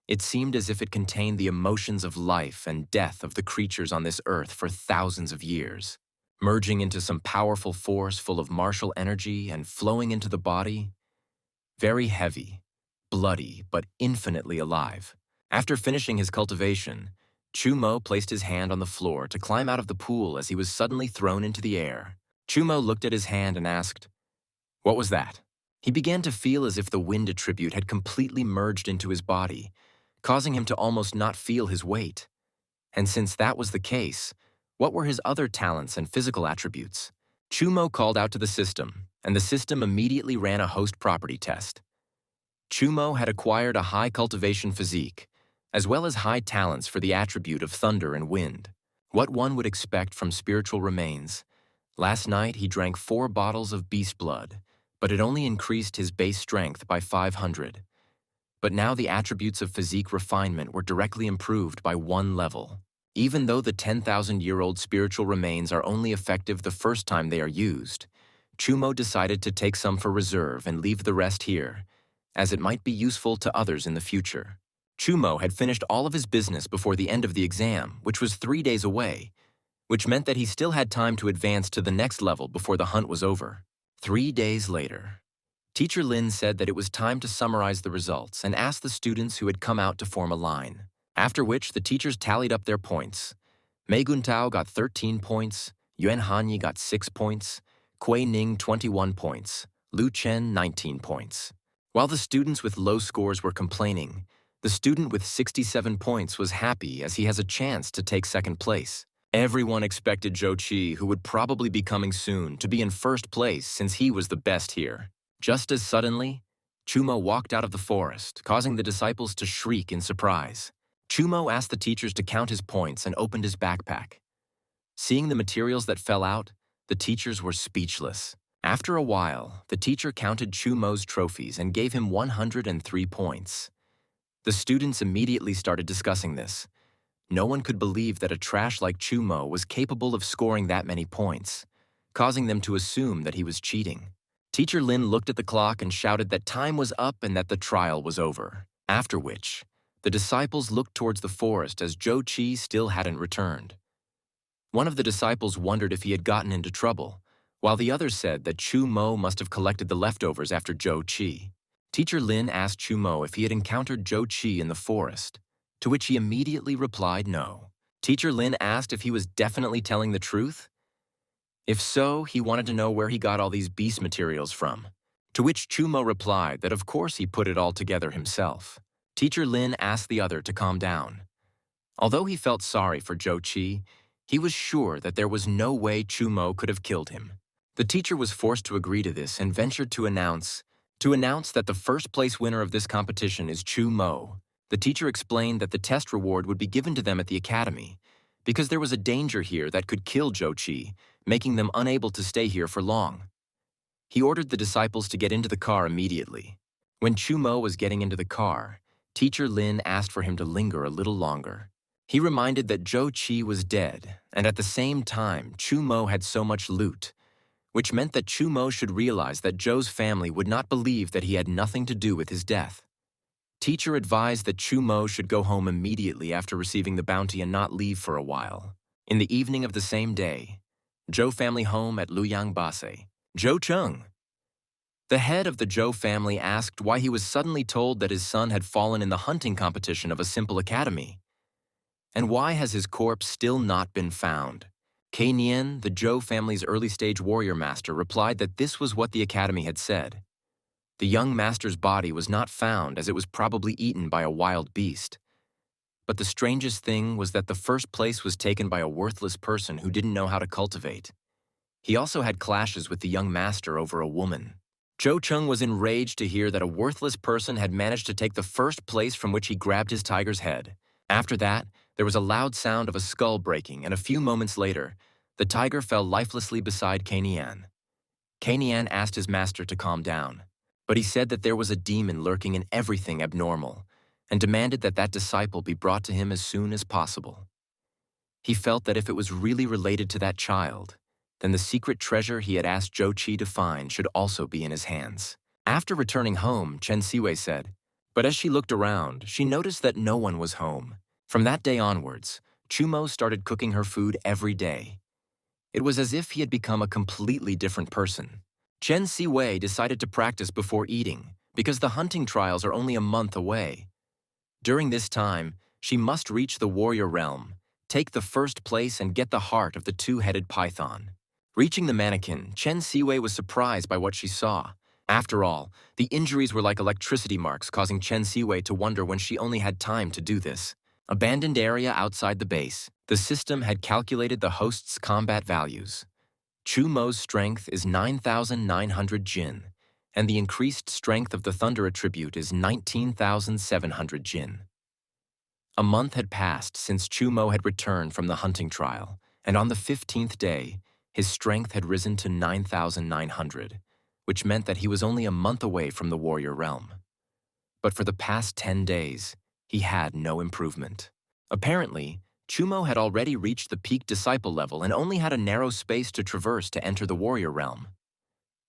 It seemed as if it contained the emotions of life and death of the creatures on this earth for thousands of years, merging into some powerful force full of martial energy and flowing into the body. Very heavy, bloody, but infinitely alive. After finishing his cultivation, Chumo placed his hand on the floor to climb out of the pool as he was suddenly thrown into the air. Chumo looked at his hand and asked, "What was that?" He began to feel as if the wind attribute had completely merged into his body, causing him to almost not feel his weight. And since that was the case, what were his other talents and physical attributes? Chumo called out to the system, and the system immediately ran a host property test. Chumo had acquired a high cultivation physique, as well as high talents for the attribute of thunder and wind. What one would expect from spiritual remains. Last night he drank 4 bottles of beast blood, but it only increased his base strength by 500. But now the attributes of physique refinement were directly improved by 1 level. Even though the 10,000-year-old spiritual remains are only effective the first time they are used, Chumo decided to take some for reserve and leave the rest here, as it might be useful to others in the future. Chumo had finished all of his business before the end of the exam, which was 3 days away, which meant that he still had time to advance to the next level before the hunt was over. 3 days later, Teacher Lin said that it was time to summarize the results and asked the students who had come out to form a line, after which the teachers tallied up their points. Mei Guntao got 13 points, Yuan Hanyi got 6 points, Kuei Ning 21 points, Lu Chen 19 points. While the students with low scores were complaining, the student with 67 points was happy as he has a chance to take second place. Everyone expected Zhou Qi, who would probably be coming soon, to be in first place since he was the best here. Just as suddenly, Chumo walked out of the forest, causing the disciples to shriek in surprise. Chumo asked the teachers to count his points and opened his backpack. Seeing the materials that fell out, the teachers were speechless. After a while, the teacher counted Chumo's trophies and gave him 103 points. The students immediately started discussing this. No one could believe that a trash like Chumo was capable of scoring that many points, causing them to assume that he was cheating. Teacher Lin looked at the clock and shouted that time was up and that the trial was over, after which the disciples looked towards the forest as Zhou Qi still hadn't returned. One of the disciples wondered if he had gotten into trouble, while the other said that Chumo must have collected the leftovers after Zhou Qi. Teacher Lin asked Chumo if he had encountered Zhou Qi in the forest, to which he immediately replied no. Teacher Lin asked if he was definitely telling the truth. If so, he wanted to know where he got all these beast materials from, to which Chumo replied that of course he put it all together himself. Teacher Lin asked the other to calm down. Although he felt sorry for Zhou Qi, he was sure that there was no way Chumo could have killed him. The teacher was forced to agree to this and ventured to announce that the first place winner of this competition is Chumo. The teacher explained that the test reward would be given to them at the academy, because there was a danger here that could kill Zhou Qi, making them unable to stay here for long. He ordered the disciples to get into the car immediately. When Chumo was getting into the car, Teacher Lin asked for him to linger a little longer. He reminded that Zhou Qi was dead, and at the same time, Chumo had so much loot, which meant that Chumo should realize that Zhou's family would not believe that he had nothing to do with his death. Teacher advised that Chumo should go home immediately after receiving the bounty and not leave for a while. In the evening of the same day, Zhou family home at Luyang Base, Zhou Cheng. The head of the Zhou family asked why he was suddenly told that his son had fallen in the hunting competition of a simple academy. And why has his corpse still not been found? Kei Nian, the Zhou family's early-stage warrior master, replied that this was what the academy had said. The young master's body was not found as it was probably eaten by a wild beast. But the strangest thing was that the first place was taken by a worthless person who didn't know how to cultivate. He also had clashes with the young master over a woman. Zhou Cheng was enraged to hear that a worthless person had managed to take the first place from which he grabbed his tiger's head. After that, there was a loud sound of a skull breaking, and a few moments later, the tiger fell lifelessly beside Kanian. Kanian asked his master to calm down, but he said that there was a demon lurking in everything abnormal, and demanded that that disciple be brought to him as soon as possible. He felt that if it was really related to that child, then the secret treasure he had asked Zhou to find should also be in his hands. After returning home, Chen Siwei said, but as she looked around, she noticed that no one was home. From that day onwards, Chumo started cooking her food every day. It was as if he had become a completely different person. Chen Siwei decided to practice before eating, because the hunting trials are only a month away. During this time, she must reach the warrior realm, take the first place, and get the heart of the two-headed python. Reaching the mannequin, Chen Siwei was surprised by what she saw. After all, the injuries were like electricity marks, causing Chen Siwei to wonder when she only had time to do this. Abandoned area outside the base. The system had calculated the host's combat values. Chu Mo's strength is 9,900 Jin, and the increased strength of the Thunder attribute is 19,700 Jin. A month had passed since Chu Mo had returned from the hunting trial, and on the 15th day, his strength had risen to 9,900, which meant that he was only a month away from the warrior realm. But for the past 10 days, he had no improvement. Apparently, Chumo had already reached the peak disciple level and only had a narrow space to traverse to enter the warrior realm.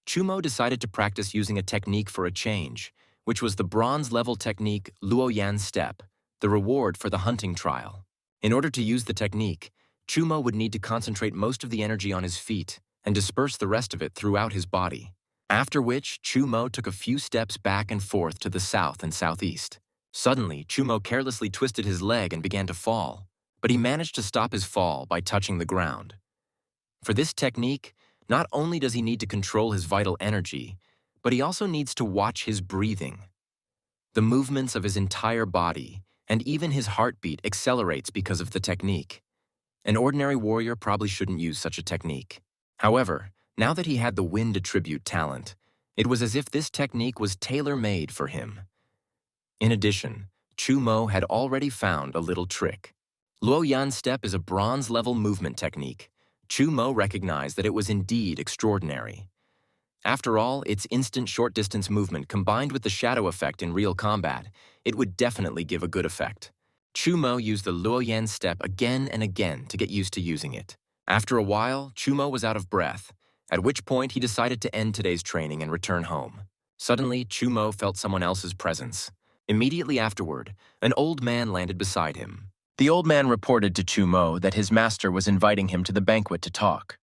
Chumo decided to practice using a technique for a change, which was the bronze-level technique Luoyan Step, the reward for the hunting trial. In order to use the technique, Chumo would need to concentrate most of the energy on his feet and disperse the rest of it throughout his body. After which, Chumo took a few steps back and forth to the south and southeast. Suddenly, Chumo carelessly twisted his leg and began to fall, but he managed to stop his fall by touching the ground. For this technique, not only does he need to control his vital energy, but he also needs to watch his breathing. The movements of his entire body, and even his heartbeat, accelerates because of the technique. An ordinary warrior probably shouldn't use such a technique. However, now that he had the wind attribute talent, it was as if this technique was tailor-made for him. In addition, Chu Mo had already found a little trick. Luoyan Step is a bronze-level movement technique. Chu Mo recognized that it was indeed extraordinary. After all, its instant short-distance movement combined with the shadow effect in real combat, it would definitely give a good effect. Chu Mo used the Luoyan Step again and again to get used to using it. After a while, Chu Mo was out of breath, at which point he decided to end today's training and return home. Suddenly, Chu Mo felt someone else's presence. Immediately afterward, an old man landed beside him. The old man reported to Chu Mo that his master was inviting him to the banquet to talk.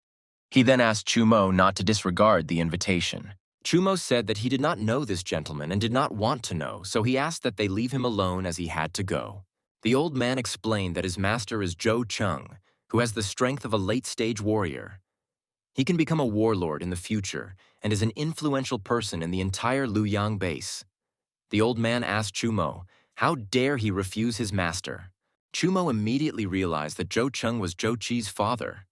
He then asked Chu Mo not to disregard the invitation. Chu Mo said that he did not know this gentleman and did not want to know, so he asked that they leave him alone as he had to go. The old man explained that his master is Zhou Cheng, who has the strength of a late-stage warrior. He can become a warlord in the future and is an influential person in the entire Luyang base. The old man asked Chu Mo, how dare he refuse his master? Chu Mo immediately realized that Zhou Cheng was Zhou Qi's father,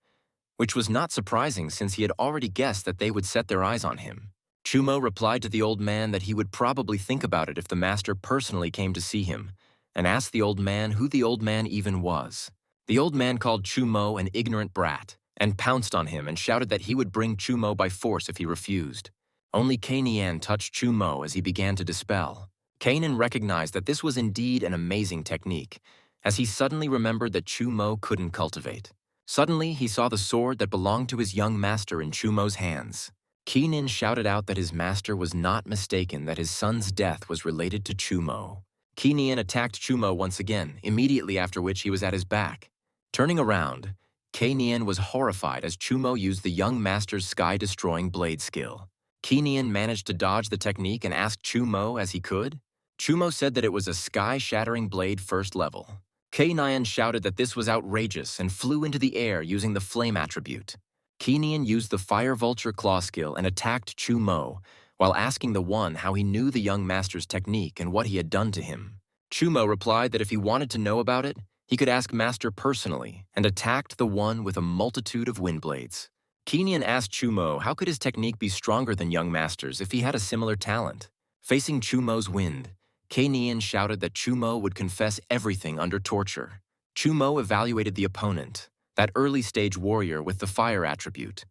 which was not surprising since he had already guessed that they would set their eyes on him. Chu Mo replied to the old man that he would probably think about it if the master personally came to see him, and asked the old man who the old man even was. The old man called Chu Mo an ignorant brat, and pounced on him and shouted that he would bring Chu Mo by force if he refused. Only Kanian touched Chu Mo as he began to dispel. Kanan recognized that this was indeed an amazing technique, as he suddenly remembered that Chu Mo couldn't cultivate. Suddenly, he saw the sword that belonged to his young master in Chu Mo's hands. Keenan shouted out that his master was not mistaken that his son's death was related to Chu Mo. Keenan attacked Chu Mo once again, immediately after which he was at his back. Turning around, Kanian was horrified as Chu Mo used the young master's sky-destroying blade skill. Kanian managed to dodge the technique and asked Chu Mo as he could. Chu Mo said that it was a sky-shattering blade first level. Kanian shouted that this was outrageous and flew into the air using the flame attribute. Kanian used the Fire Vulture claw skill and attacked Chu Mo, while asking the one how he knew the young master's technique and what he had done to him. Chu Mo replied that if he wanted to know about it, he could ask Master personally, and attacked the one with a multitude of wind blades. Kanian asked Chu Mo how could his technique be stronger than young master's if he had a similar talent. Facing Chu Mo's wind, Kanian shouted that Chu Mo would confess everything under torture. Chumo evaluated the opponent, that early-stage warrior with the fire attribute.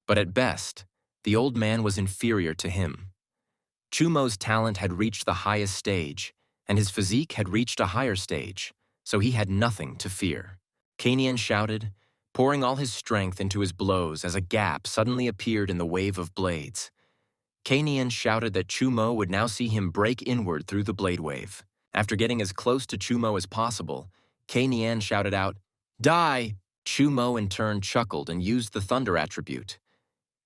But at best, the old man was inferior to him. Chumo's talent had reached the highest stage, and his physique had reached a higher stage, so he had nothing to fear. Kanian shouted, pouring all his strength into his blows as a gap suddenly appeared in the wave of blades. Kanian shouted that Chumo would now see him break inward through the blade wave. After getting as close to Chumo as possible, Kanian shouted out, "Die!" Chumo in turn chuckled and used the thunder attribute.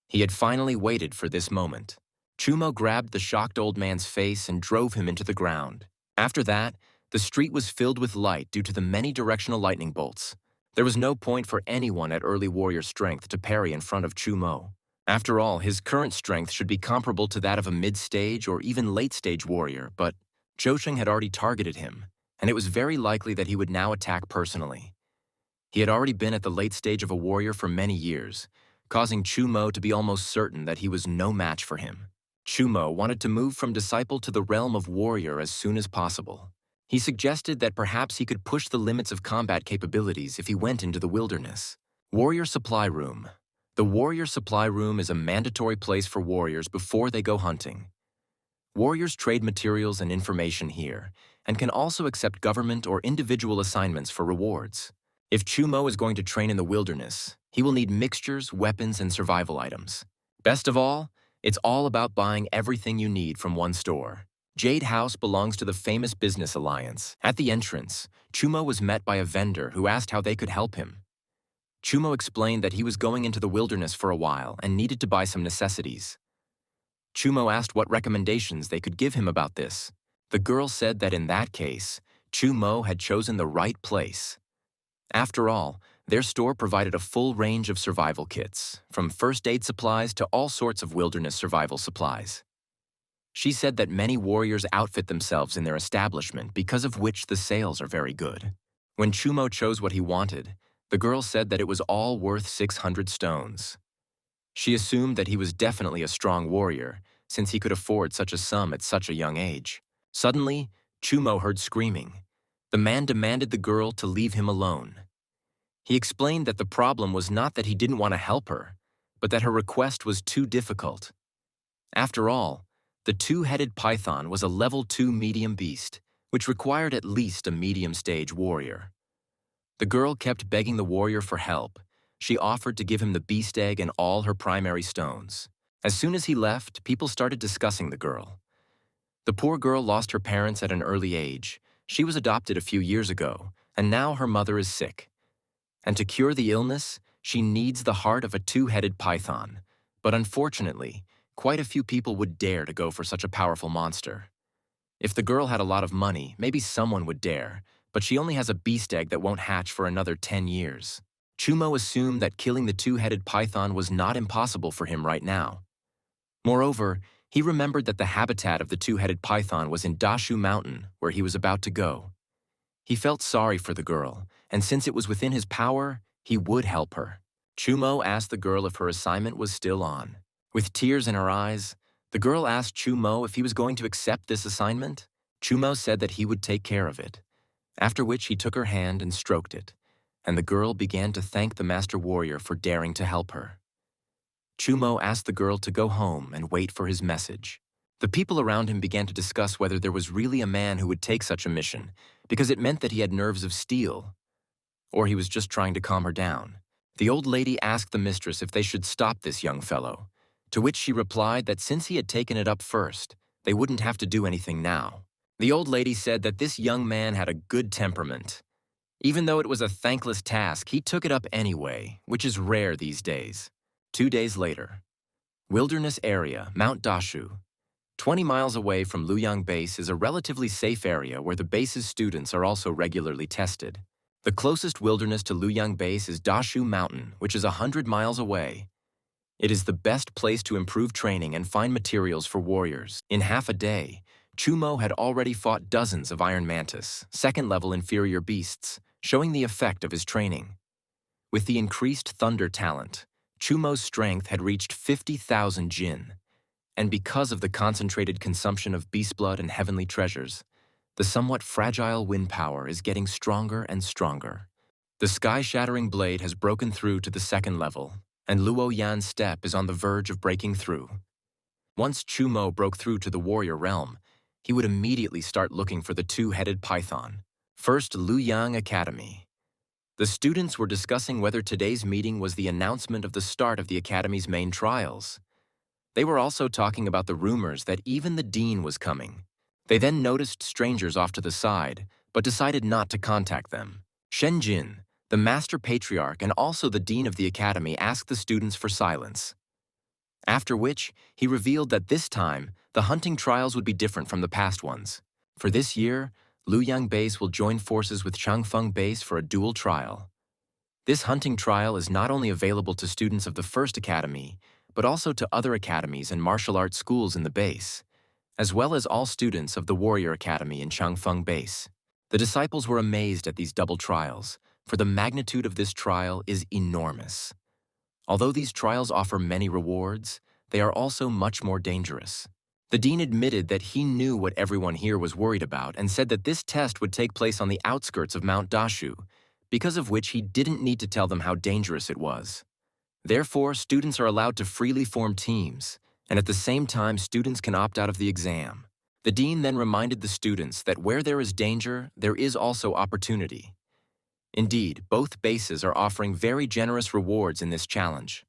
He had finally waited for this moment. Chumo grabbed the shocked old man's face and drove him into the ground. After that, the street was filled with light due to the many directional lightning bolts. There was no point for anyone at early warrior strength to parry in front of Chumo. After all, his current strength should be comparable to that of a mid-stage or even late-stage warrior, but Zhousheng had already targeted him, and it was very likely that he would now attack personally. He had already been at the late stage of a warrior for many years, causing Chumo to be almost certain that he was no match for him. Chumo wanted to move from disciple to the realm of warrior as soon as possible. He suggested that perhaps he could push the limits of combat capabilities if he went into the wilderness. Warrior Supply Room. The Warrior Supply Room is a mandatory place for warriors before they go hunting. Warriors trade materials and information here, and can also accept government or individual assignments for rewards. If Chumo is going to train in the wilderness, he will need mixtures, weapons, and survival items. Best of all, it's all about buying everything you need from one store. Jade House belongs to the famous business alliance. At the entrance, Chumo was met by a vendor who asked how they could help him. Chumo explained that he was going into the wilderness for a while and needed to buy some necessities. Chumo asked what recommendations they could give him about this. The girl said that in that case, Chumo had chosen the right place. After all, their store provided a full range of survival kits, from first aid supplies to all sorts of wilderness survival supplies. She said that many warriors outfit themselves in their establishment, because of which the sales are very good. When Chumo chose what he wanted, the girl said that it was all worth 600 stones. She assumed that he was definitely a strong warrior, since he could afford such a sum at such a young age. Suddenly, Chumo heard screaming. The man demanded the girl to leave him alone. He explained that the problem was not that he didn't want to help her, but that her request was too difficult. After all, the two-headed python was a level 2 medium beast, which required at least a medium-stage warrior. The girl kept begging the warrior for help. She offered to give him the beast egg and all her primary stones. As soon as he left, people started discussing the girl. The poor girl lost her parents at an early age. She was adopted a few years ago, and now her mother is sick. And to cure the illness, she needs the heart of a two-headed python. But unfortunately, quite a few people would dare to go for such a powerful monster. If the girl had a lot of money, maybe someone would dare, but she only has a beast egg that won't hatch for another 10 years. Chumo assumed that killing the two-headed python was not impossible for him right now. Moreover, he remembered that the habitat of the two-headed python was in Dashu Mountain, where he was about to go. He felt sorry for the girl, and since it was within his power, he would help her. Chumo asked the girl if her assignment was still on. With tears in her eyes, the girl asked Chumo if he was going to accept this assignment. Chumo said that he would take care of it, after which he took her hand and stroked it, and the girl began to thank the master warrior for daring to help her. Chumo asked the girl to go home and wait for his message. The people around him began to discuss whether there was really a man who would take such a mission, because it meant that he had nerves of steel, or he was just trying to calm her down. The old lady asked the mistress if they should stop this young fellow, to which she replied that since he had taken it up first, they wouldn't have to do anything now. The old lady said that this young man had a good temperament. Even though it was a thankless task, he took it up anyway, which is rare these days. 2 days later. Wilderness area, Mount Dashu. 20 miles away from Luoyang Base is a relatively safe area where the base's students are also regularly tested. The closest wilderness to Luoyang Base is Dashu Mountain, which is 100 miles away. It is the best place to improve training and find materials for warriors. In half a day, Chumo had already fought dozens of Iron Mantis, second-level inferior beasts, showing the effect of his training. With the increased thunder talent, Chumo's strength had reached 50,000 jin, and because of the concentrated consumption of beast blood and heavenly treasures, The somewhat fragile wind power is getting stronger and stronger. The sky-shattering blade has broken through to the second level, and Luo Yan's step is on the verge of breaking through. Once Chumo broke through to the warrior realm, he would immediately start looking for the two-headed python. First, Luyang Academy. The students were discussing whether today's meeting was the announcement of the start of the academy's main trials. They were also talking about the rumors that even the dean was coming. They then noticed strangers off to the side, but decided not to contact them. Shen Jin, the master patriarch and also the dean of the academy, asked the students for silence. After which, he revealed that this time, the hunting trials would be different from the past ones. For this year, Luyang Base will join forces with Changfeng Base for a dual trial. This hunting trial is not only available to students of the first academy, but also to other academies and martial arts schools in the base, as well as all students of the Warrior Academy in Changfeng Base. The disciples were amazed at these double trials, for the magnitude of this trial is enormous. Although these trials offer many rewards, they are also much more dangerous. The dean admitted that he knew what everyone here was worried about and said that this test would take place on the outskirts of Mount Dashu, because of which he didn't need to tell them how dangerous it was. Therefore, students are allowed to freely form teams, and at the same time, students can opt out of the exam. The dean then reminded the students that where there is danger, there is also opportunity. Indeed, both bases are offering very generous rewards in this challenge.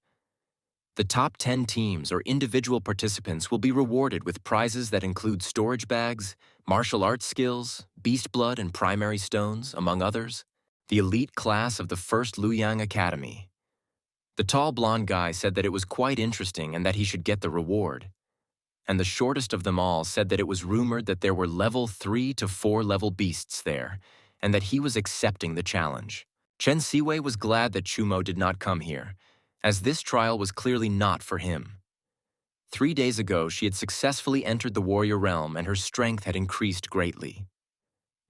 The top 10 teams or individual participants will be rewarded with prizes that include storage bags, martial arts skills, beast blood and primary stones, among others. The elite class of the first Luyang Academy. The tall blonde guy said that it was quite interesting and that he should get the reward. And the shortest of them all said that it was rumored that there were level 3 to 4 level beasts there, and that he was accepting the challenge. Chen Siwei was glad that Chumo did not come here, as this trial was clearly not for him. 3 days ago, she had successfully entered the warrior realm and her strength had increased greatly.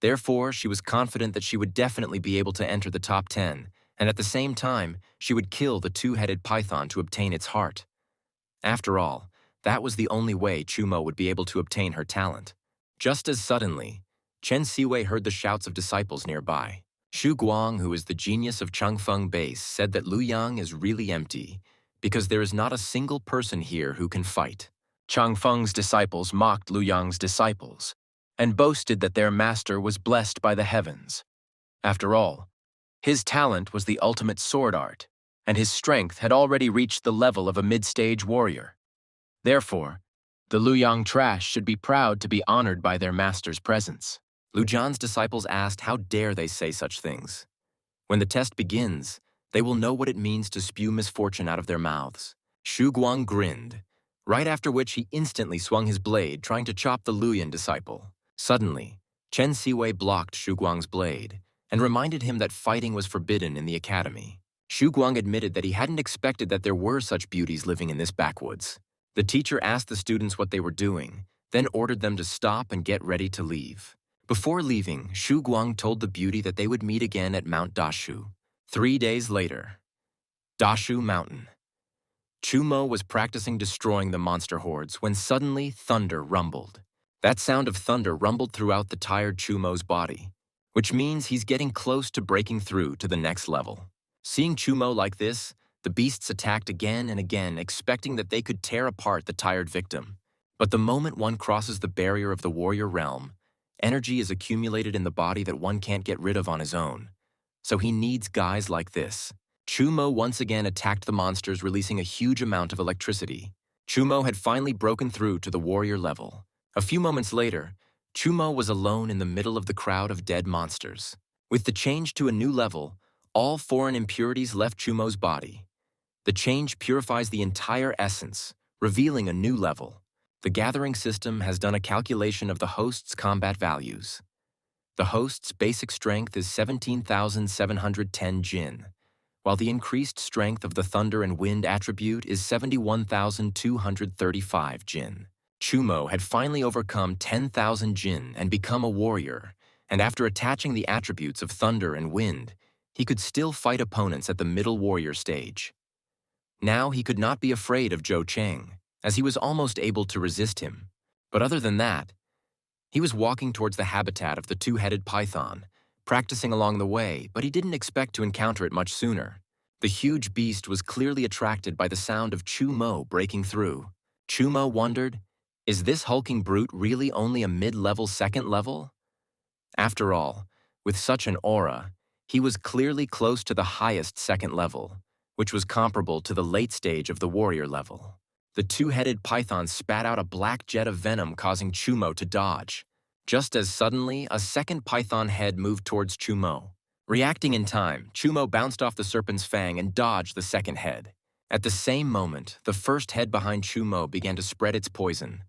Therefore, she was confident that she would definitely be able to enter the top 10, and at the same time, she would kill the two-headed python to obtain its heart. After all, that was the only way Chumo would be able to obtain her talent. Just as suddenly, Chen Siwei heard the shouts of disciples nearby. Xu Guang, who is the genius of Changfeng Base, said that Luyang is really empty, because there is not a single person here who can fight. Changfeng's disciples mocked Luyang's disciples, and boasted that their master was blessed by the heavens. After all, his talent was the ultimate sword art, and his strength had already reached the level of a mid-stage warrior. Therefore, the Luyang trash should be proud to be honored by their master's presence. Lu Zhan's disciples asked how dare they say such things. When the test begins, they will know what it means to spew misfortune out of their mouths. Xu Guang grinned, right after which he instantly swung his blade, trying to chop the Luyan disciple. Suddenly, Chen Siwei blocked Xu Guang's blade and reminded him that fighting was forbidden in the academy. Xu Guang admitted that he hadn't expected that there were such beauties living in this backwoods. The teacher asked the students what they were doing, then ordered them to stop and get ready to leave. Before leaving, Xu Guang told the beauty that they would meet again at Mount Dashu. 3 days later, Dashu Mountain. Chumo was practicing destroying the monster hordes when suddenly thunder rumbled. That sound of thunder rumbled throughout the tired Chumo's body, which means he's getting close to breaking through to the next level. Seeing Chumo like this, the beasts attacked again and again, expecting that they could tear apart the tired victim. But the moment one crosses the barrier of the warrior realm, energy is accumulated in the body that one can't get rid of on his own. So he needs guys like this. Chumo once again attacked the monsters, releasing a huge amount of electricity. Chumo had finally broken through to the warrior level. A few moments later, Chumo was alone in the middle of the crowd of dead monsters. With the change to a new level, all foreign impurities left Chumo's body. The change purifies the entire essence, revealing a new level. The gathering system has done a calculation of the host's combat values. The host's basic strength is 17,710 Jin, while the increased strength of the thunder and wind attribute is 71,235 Jin. Chumo had finally overcome 10,000 Jin and become a warrior, and after attaching the attributes of thunder and wind, he could still fight opponents at the middle warrior stage. Now he could not be afraid of Zhou Cheng, as he was almost able to resist him. But other than that, He was walking towards the habitat of the two-headed python, practicing along the way, but he didn't expect to encounter it much sooner. The huge beast was clearly attracted by the sound of Chu-mo breaking through. Chu-mo wondered, is this hulking brute really only a mid-level second level? After all, with such an aura, he was clearly close to the highest second level, which was comparable to the late stage of the warrior level. The two-headed python spat out a black jet of venom, causing Chu-mo to dodge. Just as suddenly, a second python head moved towards Chu-mo. Reacting in time, Chu-mo bounced off the serpent's fang and dodged the second head. At the same moment, the first head behind Chu-mo began to spread its poison.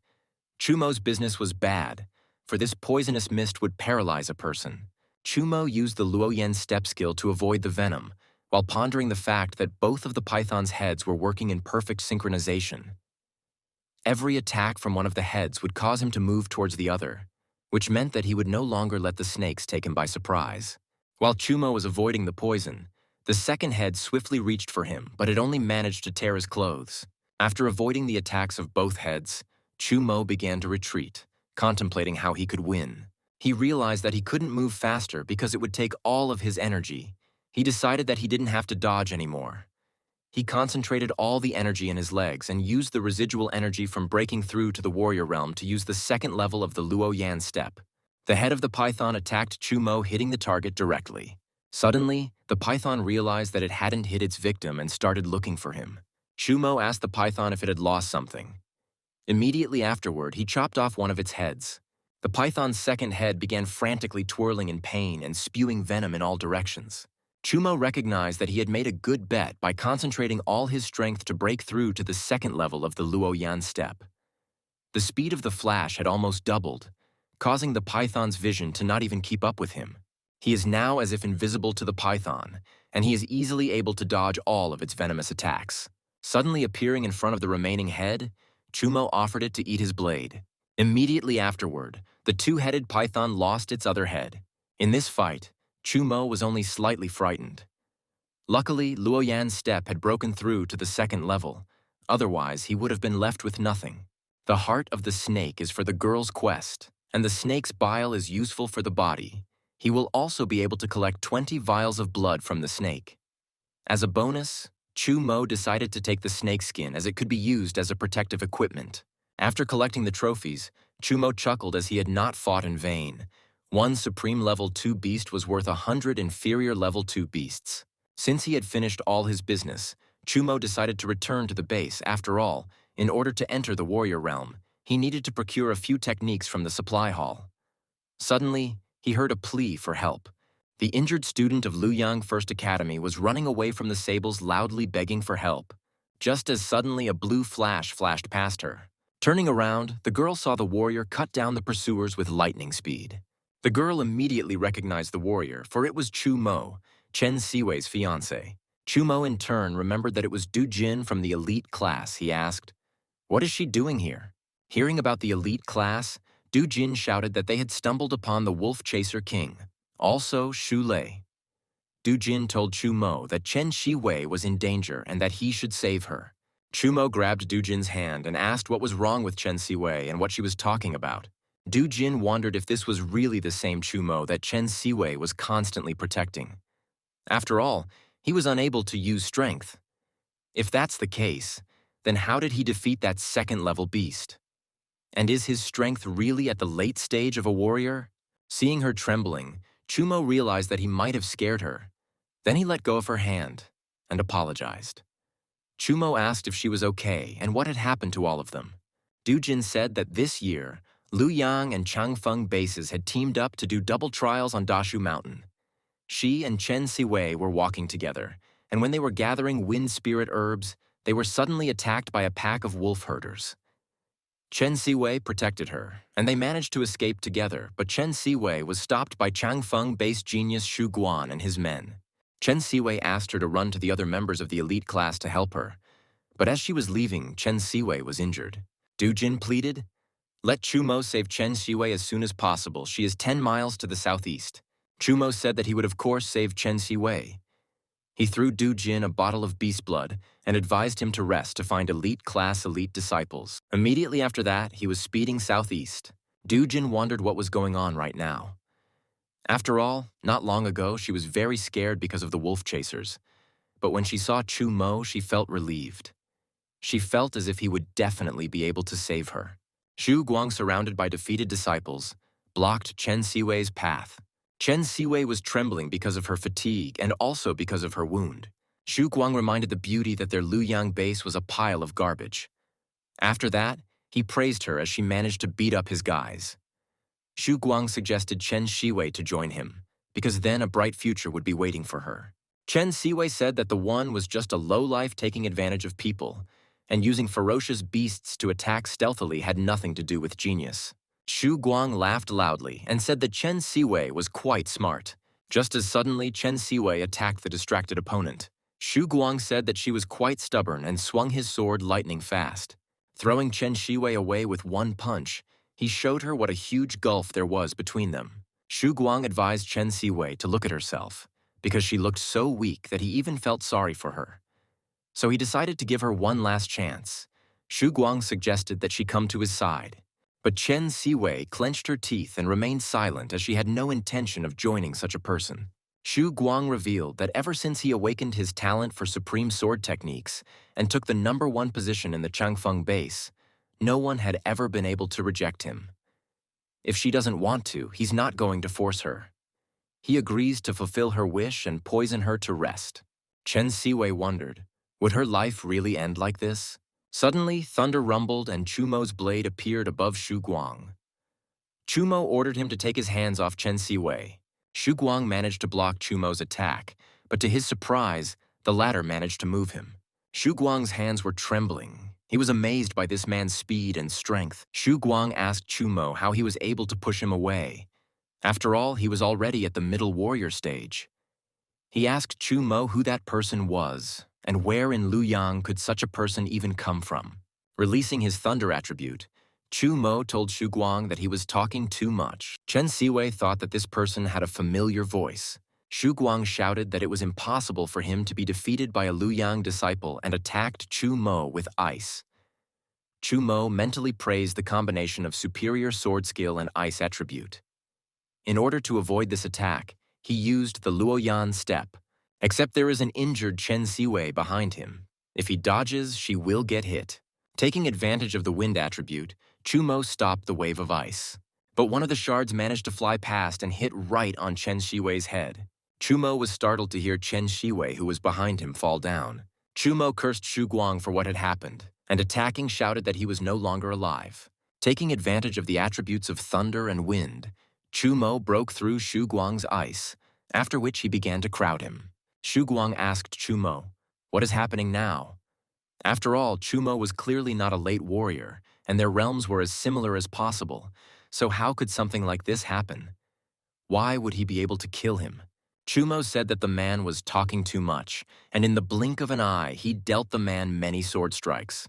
Chu-mo's business was bad, for this poisonous mist would paralyze a person. Chu-mo used the Luoyan step skill to avoid the venom, while pondering the fact that both of the python's heads were working in perfect synchronization. Every attack from one of the heads would cause him to move towards the other, which meant that he would no longer let the snakes take him by surprise. While Chu-mo was avoiding the poison, the second head swiftly reached for him, but it only managed to tear his clothes. After avoiding the attacks of both heads, Chu-mo began to retreat, contemplating how he could win. He realized that he couldn't move faster because it would take all of his energy. He decided that he didn't have to dodge anymore. He concentrated all the energy in his legs and used the residual energy from breaking through to the warrior realm to use the second level of the Luoyan step. The head of the python attacked Chu-mo, hitting the target directly. Suddenly, the python realized that it hadn't hit its victim and started looking for him. Chu-mo asked the python if it had lost something. Immediately afterward, he chopped off one of its heads. The python's second head began frantically twirling in pain and spewing venom in all directions. Chu-mo recognized that he had made a good bet by concentrating all his strength to break through to the second level of the Luoyan step. The speed of the flash had almost doubled, causing the python's vision to not even keep up with him. He is now as if invisible to the python, and he is easily able to dodge all of its venomous attacks. Suddenly appearing in front of the remaining head, Chu-mo offered it to eat his blade. Immediately afterward, the two-headed python lost its other head. In this fight, Chu-mo was only slightly frightened. Luckily, Luoyan's step had broken through to the second level. Otherwise, he would have been left with nothing. The heart of the snake is for the girl's quest, and the snake's bile is useful for the body. He will also be able to collect 20 vials of blood from the snake. As a bonus, Chu-mo decided to take the snake skin as it could be used as a protective equipment. After collecting the trophies, Chu-mo chuckled as he had not fought in vain. One Supreme Level 2 beast was worth 100 inferior Level 2 beasts. Since he had finished all his business, Chu-mo decided to return to the base. After all, in order to enter the warrior realm, he needed to procure a few techniques from the supply hall. Suddenly, he heard a plea for help. The injured student of Luoyang First Academy was running away from the sables, loudly begging for help. Just as suddenly a blue flash flashed past her. Turning around, the girl saw the warrior cut down the pursuers with lightning speed. The girl immediately recognized the warrior, for it was Chu-mo, Chen Siwei's fiancé. Chu-mo in turn remembered that it was Du Jin from the elite class. He asked, "What is she doing here?" Hearing about the elite class, Du Jin shouted that they had stumbled upon the wolf chaser king, also Shu Lei. Du Jin told Chu-mo that Chen Siwei was in danger and that he should save her. Chu-mo grabbed Du Jin's hand and asked what was wrong with Chen Siwei and what she was talking about. Du Jin wondered if this was really the same Chu-mo that Chen Siwei was constantly protecting. After all, he was unable to use strength. If that's the case, then how did he defeat that second-level beast? And is his strength really at the late stage of a warrior? Seeing her trembling, Chu-mo realized that he might have scared her. Then he let go of her hand and apologized. Chu-mo asked if she was okay and what had happened to all of them. Du Jin said that this year, Luoyang and Changfeng bases had teamed up to do double trials on Dashu Mountain. She and Chen Siwei were walking together, and when they were gathering wind spirit herbs, they were suddenly attacked by a pack of wolf herders. Chen Siwei protected her, and they managed to escape together, but Chen Siwei was stopped by Changfeng base genius Xu Guan and his men. Chen Siwei asked her to run to the other members of the elite class to help her, but as she was leaving, Chen Siwei was injured. Du Jin pleaded, "Let Chu-mo save Chen Siwei as soon as possible. She is 10 miles to the southeast." Chu-mo said that he would of course save Chen Siwei. He threw Du Jin a bottle of beast blood and advised him to rest to find elite class elite disciples. Immediately after that, he was speeding southeast. Dujin wondered what was going on right now. After all, not long ago, she was very scared because of the wolf chasers. But when she saw Chu Mo, she felt relieved. She felt as if he would definitely be able to save her. Xu Guang, surrounded by defeated disciples, blocked Chen Siwei's path. Chen Siwei was trembling because of her fatigue and also because of her wound. Xu Guang reminded the beauty that their Luyang base was a pile of garbage. After that, he praised her as she managed to beat up his guys. Xu Guang suggested Chen Siwei to join him, because then a bright future would be waiting for her. Chen Siwei said that the one was just a lowlife taking advantage of people, and using ferocious beasts to attack stealthily had nothing to do with genius. Xu Guang laughed loudly and said that Chen Siwei was quite smart. Just as suddenly, Chen Siwei attacked the distracted opponent. Xu Guang said that she was quite stubborn and swung his sword lightning fast. Throwing Chen Siwei away with one punch, he showed her what a huge gulf there was between them. Xu Guang advised Chen Siwei to look at herself, because she looked so weak that he even felt sorry for her. So he decided to give her one last chance. Xu Guang suggested that she come to his side. But Chen Siwei clenched her teeth and remained silent as she had no intention of joining such a person. Xu Guang revealed that ever since he awakened his talent for supreme sword techniques and took the #1 position in the Changfeng base, no one had ever been able to reject him. If she doesn't want to, he's not going to force her. He agrees to fulfill her wish and poison her to rest. Chen Siwei wondered, would her life really end like this? Suddenly, thunder rumbled and Chu Mo's blade appeared above Xu Guang. Chu Mo ordered him to take his hands off Chen Siwei. Xu Guang managed to block Chu Mo's attack, but to his surprise, the latter managed to move him. Xu Guang's hands were trembling. He was amazed by this man's speed and strength. Xu Guang asked Chu Mo how he was able to push him away. After all, he was already at the middle warrior stage. He asked Chu Mo who that person was, and where in Luyang could such a person even come from. Releasing his thunder attribute, Chu Mo told Xu Guang that he was talking too much. Chen Siwei thought that this person had a familiar voice. Xu Guang shouted that it was impossible for him to be defeated by a Luyang disciple and attacked Chu Mo with ice. Chu Mo mentally praised the combination of superior sword skill and ice attribute. In order to avoid this attack, he used the Luoyan step, except there is an injured Chen Siwei behind him. If he dodges, she will get hit. Taking advantage of the wind attribute, Chu Mo stopped the wave of ice. But one of the shards managed to fly past and hit right on Chen Siwei's head. Chu Mo was startled to hear Chen Siwei, who was behind him, fall down. Chu Mo cursed Xu Guang for what had happened, and attacking shouted that he was no longer alive. Taking advantage of the attributes of thunder and wind, Chu Mo broke through Xu Guang's ice, after which he began to crowd him. Xu Guang asked Chu Mo, "What is happening now?" After all, Chu Mo was clearly not a late warrior, and their realms were as similar as possible, so how could something like this happen? Why would he be able to kill him? Chu Mo said that the man was talking too much, and in the blink of an eye, he dealt the man many sword strikes.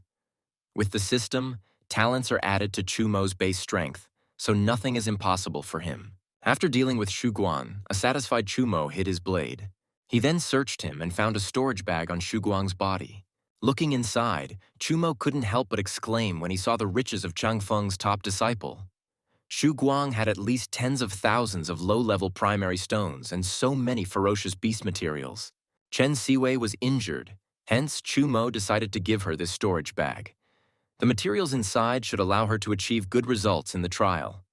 With the system, talents are added to Chu Mo's base strength, so nothing is impossible for him. After dealing with Xu Guang, a satisfied Chu Mo hid his blade. He then searched him and found a storage bag on Xu Guang's body. Looking inside, Chu Mo couldn't help but exclaim when he saw the riches of Changfeng's top disciple. Xu Guang had at least tens of thousands of low-level primary stones and so many ferocious beast materials. Chen Siwei was injured, hence Chu Mo decided to give her this storage bag. The materials inside should allow her to achieve good results in the trial.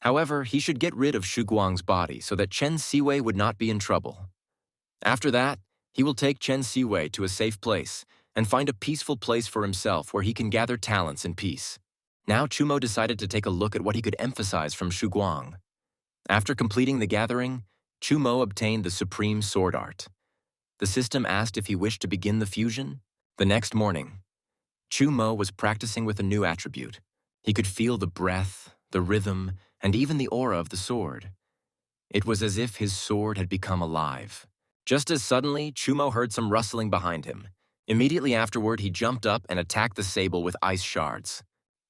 However, he should get rid of Xu Guang's body so that Chen Siwei would not be in trouble. After that, he will take Chen Siwei to a safe place and find a peaceful place for himself where he can gather talents in peace. Now Chu Mo decided to take a look at what he could emphasize from Xu Guang. After completing the gathering, Chu Mo obtained the supreme sword art. The system asked if he wished to begin the fusion. The next morning, Chu Mo was practicing with a new attribute. He could feel the breath, the rhythm, and even the aura of the sword. It was as if his sword had become alive. Just as suddenly, Chu Mo heard some rustling behind him. Immediately afterward, he jumped up and attacked the sable with ice shards.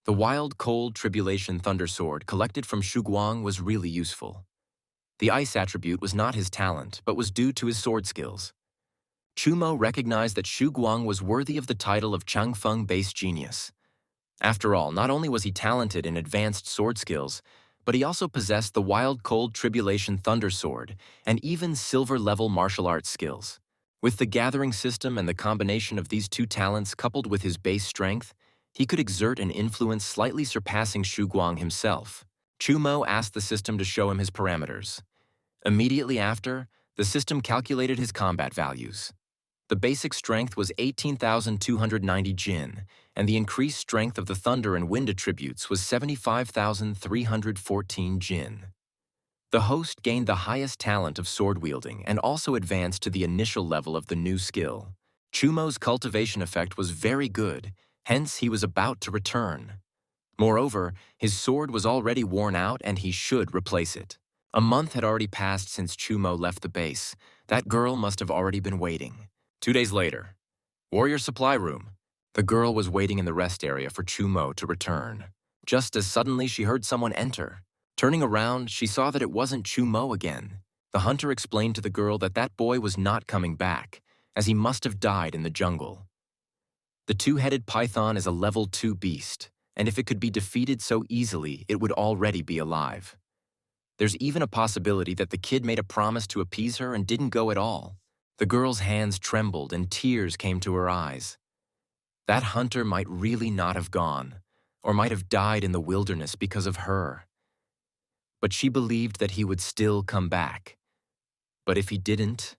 The wild, cold Tribulation Thunder Sword collected from Xu Guang was really useful. The ice attribute was not his talent, but was due to his sword skills. Chu Mo recognized that Xu Guang was worthy of the title of Changfeng Base Genius. After all, not only was he talented in advanced sword skills, but he also possessed the wild cold tribulation thunder sword and even silver-level martial arts skills. With the gathering system and the combination of these two talents coupled with his base strength, he could exert an influence slightly surpassing Xu Guang himself. Chumo asked the system to show him his parameters. Immediately after, the system calculated his combat values. The basic strength was 18,290 Jin, and the increased strength of the thunder and wind attributes was 75,314 Jin. The host gained the highest talent of sword-wielding and also advanced to the initial level of the new skill. Chumo's cultivation effect was very good, hence he was about to return. Moreover, his sword was already worn out and he should replace it. A month had already passed since Chumo left the base. That girl must have already been waiting. 2 days later, Warrior Supply Room. The girl was waiting in the rest area for Chumo to return. Just as suddenly she heard someone enter. Turning around, she saw that it wasn't Chumo again. The hunter explained to the girl that that boy was not coming back, as he must have died in the jungle. The two-headed python is a level 2 beast, and if it could be defeated so easily, it would already be alive. There's even a possibility that the kid made a promise to appease her and didn't go at all. The girl's hands trembled and tears came to her eyes. That hunter might really not have gone, or might have died in the wilderness because of her. But she believed that he would still come back. But if he didn't,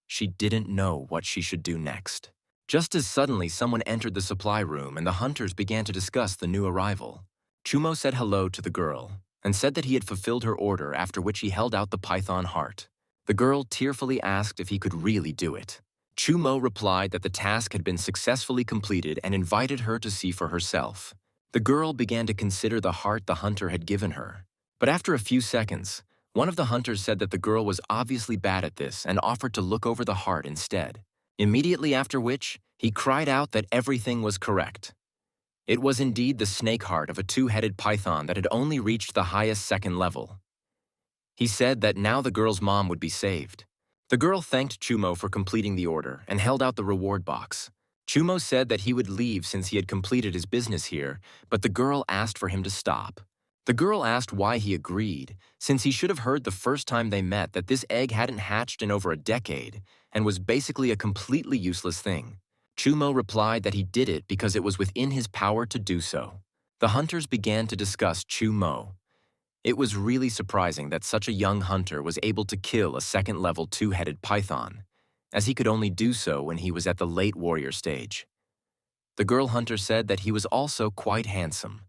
she didn't know what she should do next. Just as suddenly someone entered the supply room and the hunters began to discuss the new arrival. Chumo said hello to the girl and said that he had fulfilled her order, after which he held out the python heart. The girl tearfully asked if he could really do it. Chumo replied that the task had been successfully completed and invited her to see for herself. The girl began to consider the heart the hunter had given her. But after a few seconds, one of the hunters said that the girl was obviously bad at this and offered to look over the heart instead. Immediately after which, he cried out that everything was correct. It was indeed the snake heart of a two-headed python that had only reached the highest second level. He said that now the girl's mom would be saved. The girl thanked Chumo for completing the order and held out the reward box. Chumo said that he would leave since he had completed his business here, but the girl asked for him to stop. The girl asked why he agreed, since he should have heard the first time they met that this egg hadn't hatched in over a decade and was basically a completely useless thing. Chumo replied that he did it because it was within his power to do so. The hunters began to discuss Chumo. It was really surprising that such a young hunter was able to kill a second-level two-headed python, as he could only do so when he was at the late warrior stage. The girl hunter said that he was also quite handsome.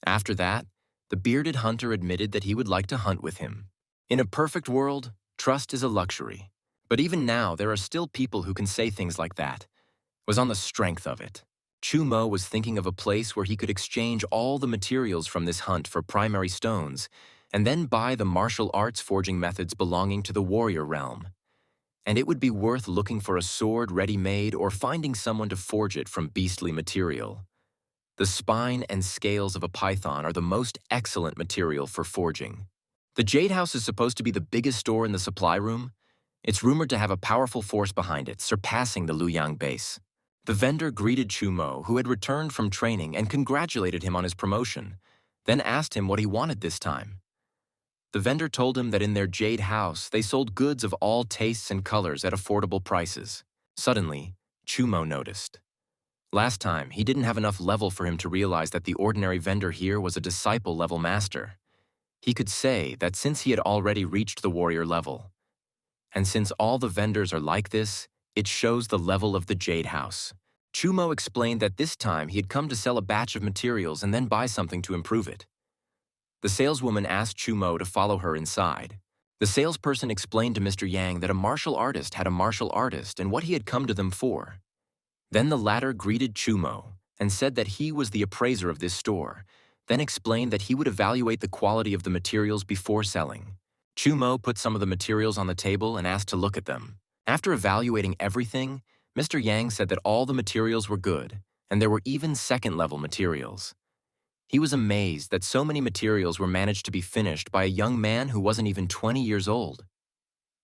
After that, the bearded hunter admitted that he would like to hunt with him. In a perfect world, trust is a luxury. But even now, there are still people who can say things like that. Was on the strength of it. Chumo was thinking of a place where he could exchange all the materials from this hunt for primary stones, and then buy the martial arts forging methods belonging to the warrior realm. And it would be worth looking for a sword ready-made or finding someone to forge it from beastly material. The spine and scales of a python are the most excellent material for forging. The Jade House is supposed to be the biggest store in the supply room. It's rumored to have a powerful force behind it, surpassing the Luoyang base. The vendor greeted Chumo, who had returned from training, and congratulated him on his promotion, then asked him what he wanted this time. The vendor told him that in their Jade House, they sold goods of all tastes and colors at affordable prices. Suddenly, Chumo noticed. Last time, he didn't have enough level for him to realize that the ordinary vendor here was a disciple-level master. He could say that since he had already reached the warrior level, and since all the vendors are like this, it shows the level of the Jade House. Chumo explained that this time he had come to sell a batch of materials and then buy something to improve it. The saleswoman asked Chumo to follow her inside. The salesperson explained to Mr. Yang that a martial artist had a martial artist and what he had come to them for. Then the latter greeted Chumo and said that he was the appraiser of this store, then explained that he would evaluate the quality of the materials before selling. Chumo put some of the materials on the table and asked to look at them. After evaluating everything, Mr. Yang said that all the materials were good, and there were even second-level materials. He was amazed that so many materials were managed to be finished by a young man who wasn't even 20 years old.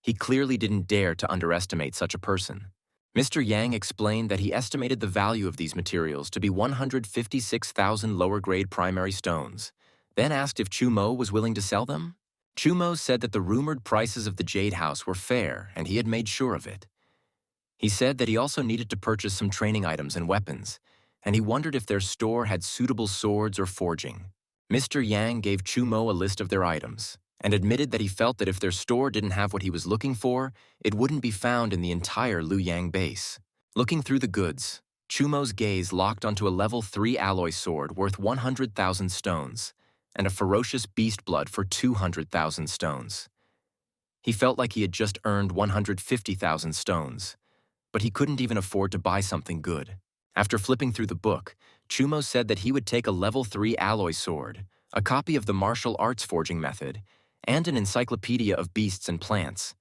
He clearly didn't dare to underestimate such a person. Mr. Yang explained that he estimated the value of these materials to be 156,000 lower-grade primary stones, then asked if Chumo was willing to sell them. Chumo said that the rumored prices of the Jade House were fair, and he had made sure of it. He said that he also needed to purchase some training items and weapons, and he wondered if their store had suitable swords or forging. Mr. Yang gave Chumo a list of their items, and admitted that he felt that if their store didn't have what he was looking for, it wouldn't be found in the entire Luoyang base. Looking through the goods, Chumo's gaze locked onto a level 3 alloy sword worth 100,000 stones, and a ferocious beast blood for 200,000 stones. He felt like he had just earned 150,000 stones, but he couldn't even afford to buy something good. After flipping through the book, Chumo said that he would take a level 3 alloy sword, a copy of the martial arts forging method, and an encyclopedia of beasts and plants.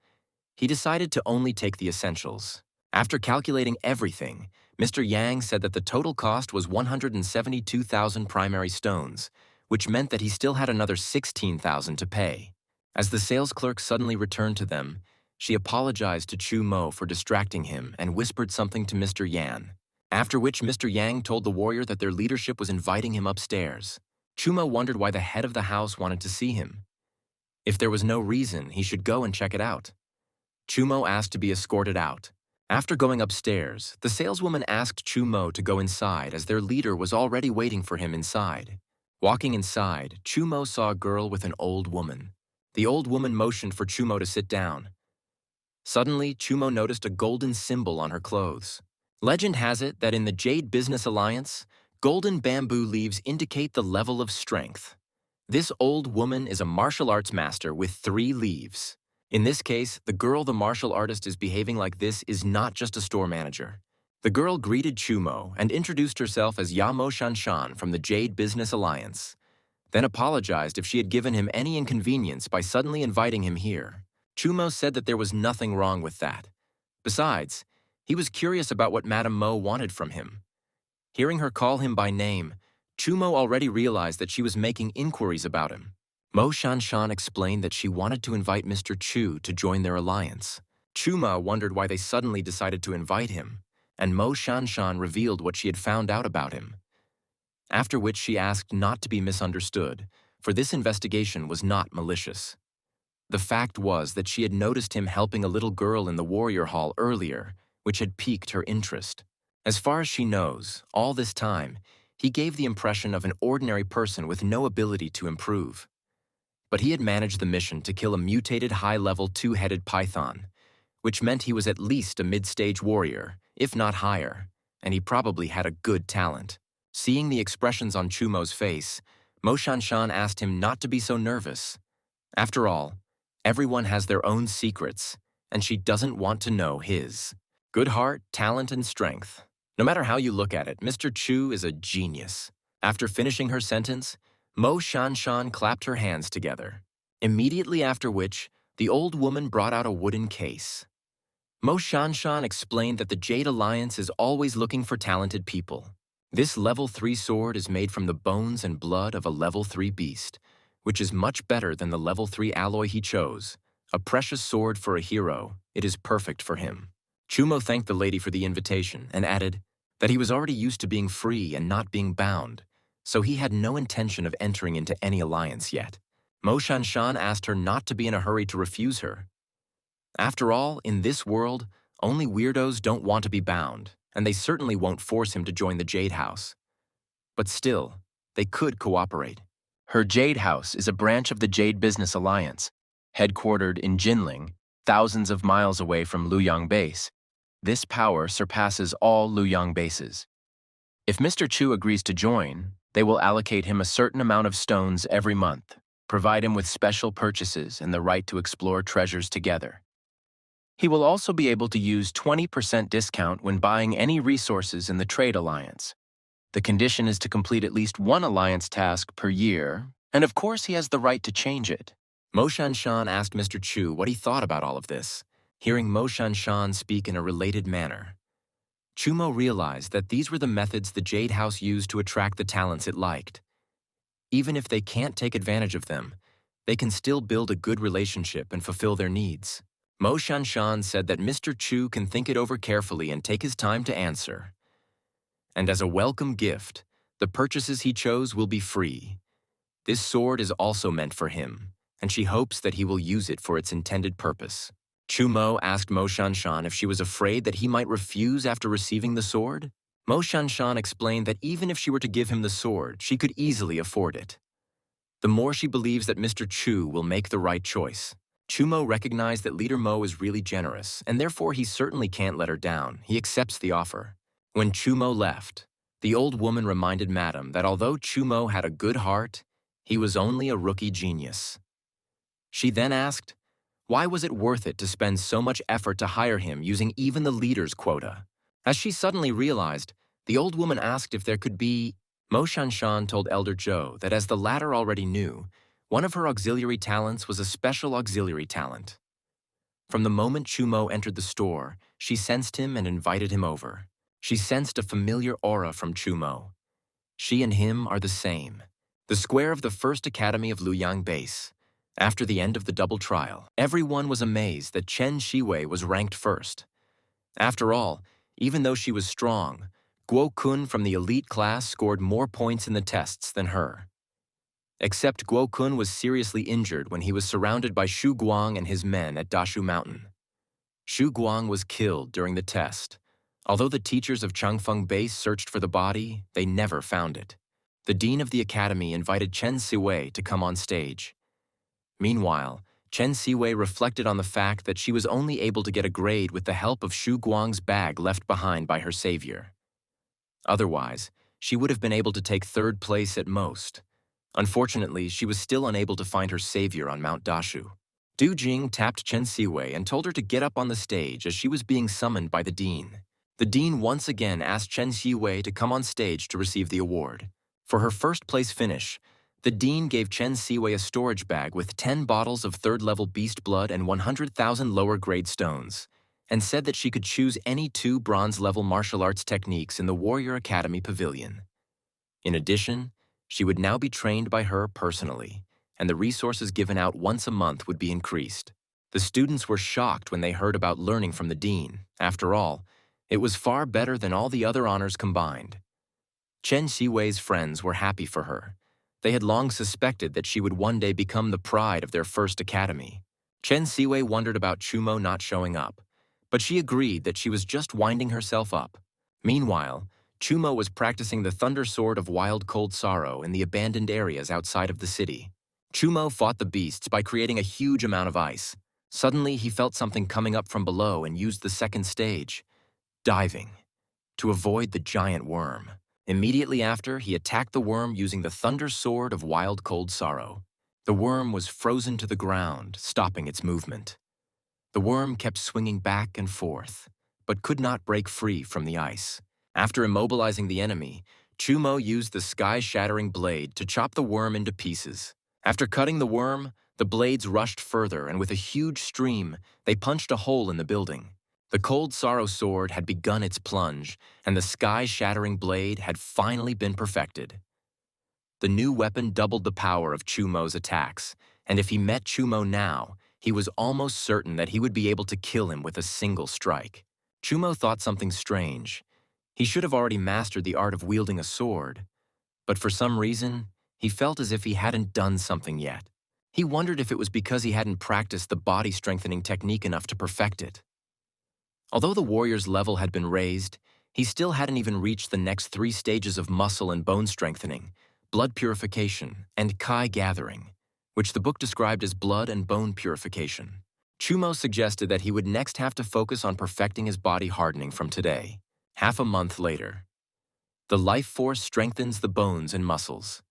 He decided to only take the essentials. After calculating everything, Mr. Yang said that the total cost was 172,000 primary stones, which meant that he still had another 16,000 to pay. As the sales clerk suddenly returned to them, she apologized to Chu Mo for distracting him and whispered something to Mr. Yan, after which Mr. Yang told the warrior that their leadership was inviting him upstairs. Chu Mo wondered why the head of the house wanted to see him. If there was no reason, he should go and check it out. Chumo asked to be escorted out. After going upstairs, the saleswoman asked Chumo to go inside as their leader was already waiting for him inside. Walking inside, Chumo saw a girl with an old woman. The old woman motioned for Chumo to sit down. Suddenly, Chumo noticed a golden symbol on her clothes. Legend has it that in the Jade Business Alliance, golden bamboo leaves indicate the level of strength. This old woman is a martial arts master with 3 leaves. In this case, the girl the martial artist is behaving like this is not just a store manager. The girl greeted Chumo and introduced herself as Yamo Shanshan from the Jade Business Alliance, then apologized if she had given him any inconvenience by suddenly inviting him here. Chumo said that there was nothing wrong with that. Besides, he was curious about what Madame Mo wanted from him. Hearing her call him by name, Chumo already realized that she was making inquiries about him. Mo Shanshan explained that she wanted to invite Mr. Chu to join their alliance. Chuma wondered why they suddenly decided to invite him, and Mo Shanshan revealed what she had found out about him. After which she asked not to be misunderstood, for this investigation was not malicious. The fact was that she had noticed him helping a little girl in the warrior hall earlier, which had piqued her interest. As far as she knows, all this time, he gave the impression of an ordinary person with no ability to improve. But he had managed the mission to kill a mutated high-level 2-headed python, which meant he was at least a mid-stage warrior, if not higher, and he probably had a good talent. Seeing the expressions on Chumo's face, Mo Shanshan asked him not to be so nervous. After all, everyone has their own secrets, and she doesn't want to know his. Good heart, talent, and strength. No matter how you look at it, Mr. Chu is a genius. After finishing her sentence, Mo Shanshan clapped her hands together, immediately after which the old woman brought out a wooden case. Mo Shanshan explained that the Jade Alliance is always looking for talented people. This level 3 sword is made from the bones and blood of a level 3 beast, which is much better than the level 3 alloy he chose. A precious sword for a hero, it is perfect for him. Chumo thanked the lady for the invitation and added that he was already used to being free and not being bound, so he had no intention of entering into any alliance yet. Mo Shanshan asked her not to be in a hurry to refuse her. After all, in this world, only weirdos don't want to be bound, and they certainly won't force him to join the Jade House. But still, they could cooperate. Her Jade House is a branch of the Jade Business Alliance, headquartered in Jinling, thousands of miles away from Luoyang Base. This power surpasses all Luoyang bases. If Mr. Chu agrees to join, they will allocate him a certain amount of stones every month, provide him with special purchases and the right to explore treasures together. He will also be able to use 20% discount when buying any resources in the Trade Alliance. The condition is to complete at least one alliance task per year, and of course he has the right to change it. Mo Shanshan asked Mr. Chu what he thought about all of this, hearing Mo Shanshan speak in a related manner. Chumo realized that these were the methods the Jade House used to attract the talents it liked. Even if they can't take advantage of them, they can still build a good relationship and fulfill their needs. Mo Shanshan said that Mr. Chu can think it over carefully and take his time to answer. And as a welcome gift, the purchases he chose will be free. This sword is also meant for him, and she hopes that he will use it for its intended purpose. Chu Mo asked Mo Shanshan if she was afraid that he might refuse after receiving the sword. Mo Shanshan explained that even if she were to give him the sword, she could easily afford it. The more she believes that Mr. Chu will make the right choice. Chu Mo recognized that Leader Mo is really generous, and therefore he certainly can't let her down. He accepts the offer. When Chu Mo left, the old woman reminded Madam that although Chu Mo had a good heart, he was only a rookie genius. She then asked, why was it worth it to spend so much effort to hire him using even the leader's quota? As she suddenly realized, the old woman asked if there could be. Mo Shanshan told Elder Zhou that as the latter already knew, one of her auxiliary talents was a special auxiliary talent. From the moment Chu Mo entered the store, she sensed him and invited him over. She sensed a familiar aura from Chu Mo. She and him are the same. The square of the first academy of Luoyang Base. After the end of the double trial, everyone was amazed that Chen Shiwei was ranked first. After all, even though she was strong, Guo Kun from the elite class scored more points in the tests than her. Except Guo Kun was seriously injured when he was surrounded by Xu Guang and his men at Dashu Mountain. Xu Guang was killed during the test. Although the teachers of Changfeng Base searched for the body, they never found it. The dean of the academy invited Chen Siwei to come on stage. Meanwhile, Chen Siwei reflected on the fact that she was only able to get a grade with the help of Xu Guang's bag left behind by her savior. Otherwise, she would have been able to take third place at most. Unfortunately, she was still unable to find her savior on Mount Dashu. Du Jing tapped Chen Siwei and told her to get up on the stage as she was being summoned by the dean. The dean once again asked Chen Siwei to come on stage to receive the award. For her first-place finish, the dean gave Chen Siwei a storage bag with 10 bottles of third-level beast blood and 100,000 lower-grade stones, and said that she could choose any 2 bronze-level martial arts techniques in the Warrior Academy Pavilion. In addition, she would now be trained by her personally, and the resources given out once a month would be increased. The students were shocked when they heard about learning from the dean. After all, it was far better than all the other honors combined. Chen Siwei's friends were happy for her. They had long suspected that she would one day become the pride of their first academy. Chen Siwei wondered about Chu Mo not showing up, but she agreed that she was just winding herself up. Meanwhile, Chu Mo was practicing the Thunder Sword of Wild Cold Sorrow in the abandoned areas outside of the city. Chu Mo fought the beasts by creating a huge amount of ice. Suddenly, he felt something coming up from below and used the second stage, diving, to avoid the giant worm. Immediately after, he attacked the worm using the Thunder Sword of Wild Cold Sorrow. The worm was frozen to the ground, stopping its movement. The worm kept swinging back and forth, but could not break free from the ice. After immobilizing the enemy, Chu Mo used the sky-shattering blade to chop the worm into pieces. After cutting the worm, the blades rushed further, and with a huge stream, they punched a hole in the building. The Cold Sorrow sword had begun its plunge, and the sky-shattering blade had finally been perfected. The new weapon doubled the power of Chu Mo's attacks, and if he met Chu Mo now, he was almost certain that he would be able to kill him with a single strike. Chu Mo thought something strange. He should have already mastered the art of wielding a sword, but for some reason, he felt as if he hadn't done something yet. He wondered if it was because he hadn't practiced the body-strengthening technique enough to perfect it. Although the warrior's level had been raised, he still hadn't even reached the next 3 stages of muscle and bone strengthening, blood purification, and Kai gathering, which the book described as blood and bone purification. Chu Mo suggested that he would next have to focus on perfecting his body hardening from today. Half a month later, the life force strengthens the bones and muscles.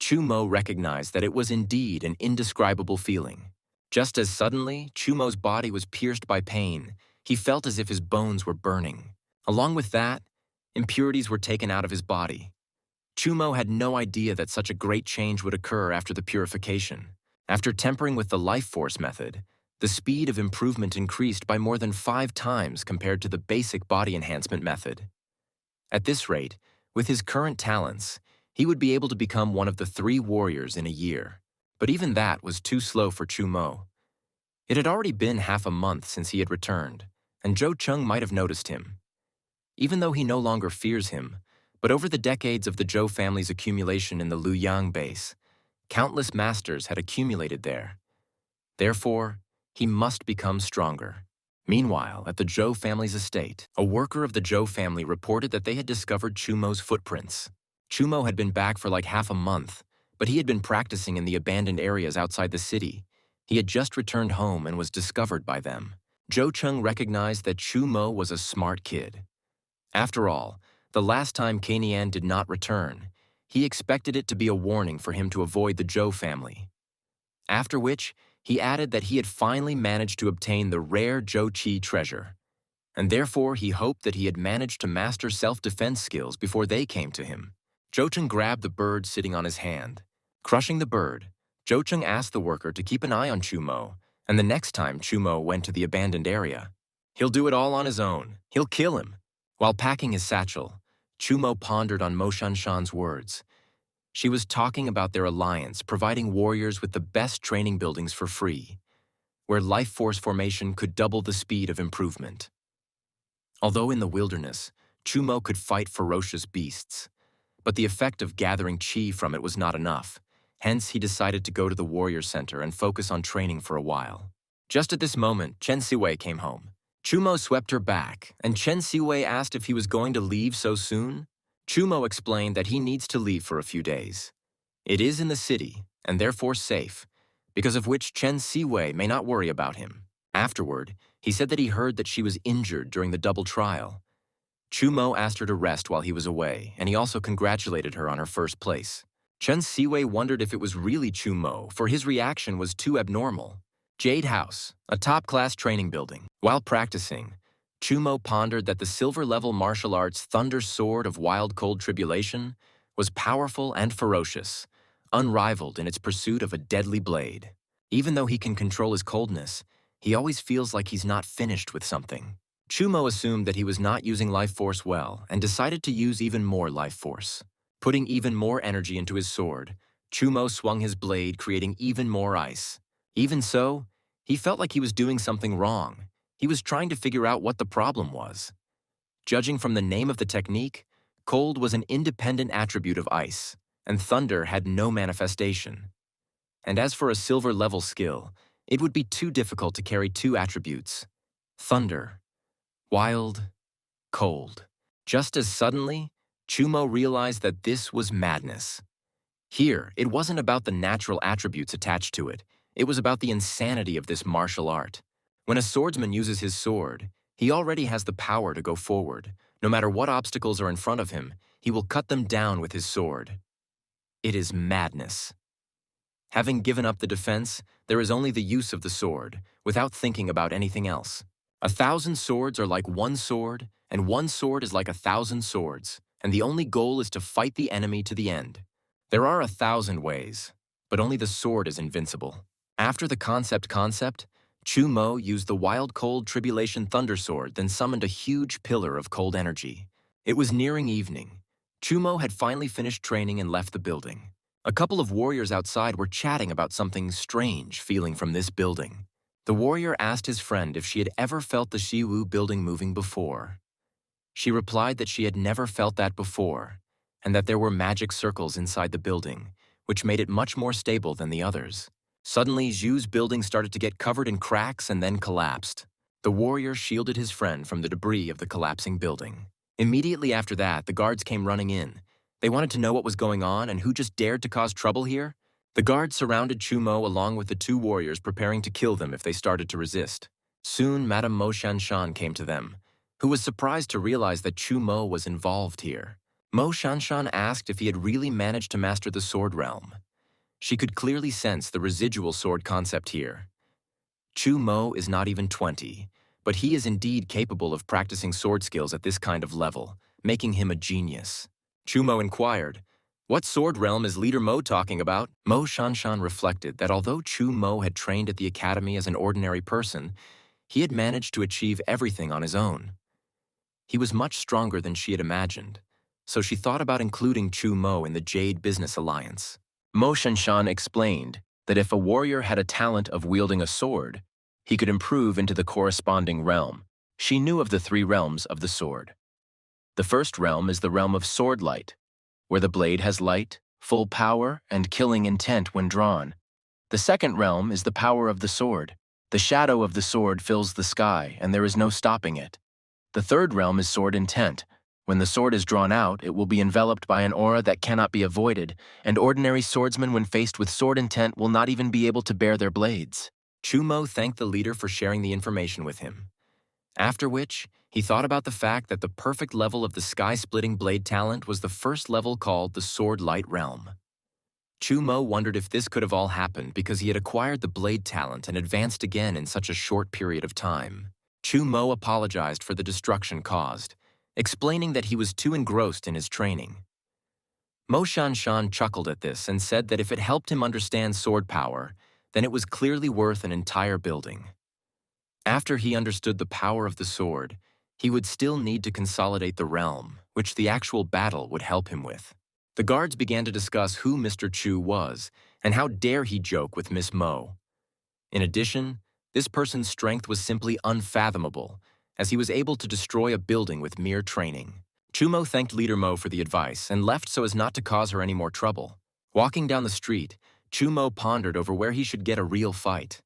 Chu Mo recognized that it was indeed an indescribable feeling. Just as suddenly, Chu Mo's body was pierced by pain. He felt as if his bones were burning. Along with that, impurities were taken out of his body. Chu Mo had no idea that such a great change would occur after the purification. After tempering with the life force method, the speed of improvement increased by more than 5 times compared to the basic body enhancement method. At this rate, with his current talents, he would be able to become one of the 3 warriors in a year. But even that was too slow for Chu Mo. It had already been half a month since he had returned, and Zhou Cheng might have noticed him, even though he no longer fears him. But over the decades of the Zhou family's accumulation in the Luoyang base, countless masters had accumulated there. Therefore, he must become stronger. Meanwhile, at the Zhou family's estate, a worker of the Zhou family reported that they had discovered Chumo's footprints. Chumo had been back for like half a month, but he had been practicing in the abandoned areas outside the city. He had just returned home and was discovered by them. Zhou Cheng recognized that Chumo was a smart kid. After all, the last time Kanian did not return, he expected it to be a warning for him to avoid the Zhou family. After which, he added that he had finally managed to obtain the rare Zhou Qi treasure, and therefore he hoped that he had managed to master self-defense skills before they came to him. Zhou Cheng grabbed the bird sitting on his hand. Crushing the bird, Zhou Cheng asked the worker to keep an eye on Chumo, and the next time Chumo went to the abandoned area, he'll do it all on his own. He'll kill him. While packing his satchel, Chumo pondered on Mo Shanshan's words. She was talking about their alliance, providing warriors with the best training buildings for free, where life force formation could double the speed of improvement. Although in the wilderness, Chumo could fight ferocious beasts, but the effect of gathering chi from it was not enough. Hence, he decided to go to the warrior center and focus on training for a while. Just at this moment, Chen Siwei came home. Chumo swept her back, and Chen Siwei asked if he was going to leave so soon. Chumo explained that he needs to leave for a few days. It is in the city, and therefore safe, because of which Chen Siwei may not worry about him. Afterward, he said that he heard that she was injured during the double trial. Chumo asked her to rest while he was away, and he also congratulated her on her first place. Chen Siwei wondered if it was really Chumo, for his reaction was too abnormal. Jade House, a top-class training building. While practicing, Chumo pondered that the silver-level martial arts Thunder Sword of Wild Cold Tribulation was powerful and ferocious, unrivaled in its pursuit of a deadly blade. Even though he can control his coldness, he always feels like he's not finished with something. Chumo assumed that he was not using life force well and decided to use even more life force. Putting even more energy into his sword, Chumo swung his blade, creating even more ice. Even so, he felt like he was doing something wrong. He was trying to figure out what the problem was. Judging from the name of the technique, cold was an independent attribute of ice, and thunder had no manifestation. And as for a silver-level skill, it would be too difficult to carry two attributes: thunder, wild, cold. Just as suddenly, Chumo realized that this was madness. Here, it wasn't about the natural attributes attached to it was about the insanity of this martial art. When a swordsman uses his sword, he already has the power to go forward. No matter what obstacles are in front of him, he will cut them down with his sword. It is madness. Having given up the defense, there is only the use of the sword, without thinking about anything else. 1,000 swords are like one sword, and one sword is like 1,000 swords, and the only goal is to fight the enemy to the end. There are 1,000 ways, but only the sword is invincible. After the concept, Chumo used the Wild Cold Tribulation Thunder Sword, then summoned a huge pillar of cold energy. It was nearing evening. Chumo had finally finished training and left the building. A couple of warriors outside were chatting about something strange feeling from this building. The warrior asked his friend if she had ever felt the Shiwu building moving before. She replied that she had never felt that before, and that there were magic circles inside the building, which made it much more stable than the others. Suddenly, Zhu's building started to get covered in cracks and then collapsed. The warrior shielded his friend from the debris of the collapsing building. Immediately after that, the guards came running in. They wanted to know what was going on and who just dared to cause trouble here. The guards surrounded Chumo along with the two warriors, preparing to kill them if they started to resist. Soon, Madame Mo Shanshan came to them, who was surprised to realize that Chumo was involved here. Mo Shanshan asked if he had really managed to master the sword realm. She could clearly sense the residual sword concept here. Chumo is not even 20, but he is indeed capable of practicing sword skills at this kind of level, making him a genius. Chumo inquired, "What sword realm is Leader Mo talking about?" Mo Shanshan reflected that although Chumo had trained at the academy as an ordinary person, he had managed to achieve everything on his own. He was much stronger than she had imagined, so she thought about including Chumo in the Jade Business Alliance. Mo Shanshan explained that if a warrior had a talent of wielding a sword, he could improve into the corresponding realm. She knew of the three realms of the sword. The first realm is the realm of sword light, where the blade has light, full power, and killing intent when drawn. The second realm is the power of the sword. The shadow of the sword fills the sky, and there is no stopping it. The third realm is sword intent. When the sword is drawn out, it will be enveloped by an aura that cannot be avoided, and ordinary swordsmen when faced with sword intent will not even be able to bear their blades. Chumo thanked the leader for sharing the information with him. After which, he thought about the fact that the perfect level of the sky-splitting blade talent was the first level called the Sword Light Realm. Chumo wondered if this could have all happened because he had acquired the blade talent and advanced again in such a short period of time. Chumo apologized for the destruction caused, explaining that he was too engrossed in his training. Mo Shanshan chuckled at this and said that if it helped him understand sword power, then it was clearly worth an entire building. After he understood the power of the sword, he would still need to consolidate the realm, which the actual battle would help him with. The guards began to discuss who Mr. Chu was and how dare he joke with Miss Mo. In addition, this person's strength was simply unfathomable, as he was able to destroy a building with mere training. Chumo thanked Leader Mo for the advice and left so as not to cause her any more trouble. Walking down the street, Chumo pondered over where he should get a real fight.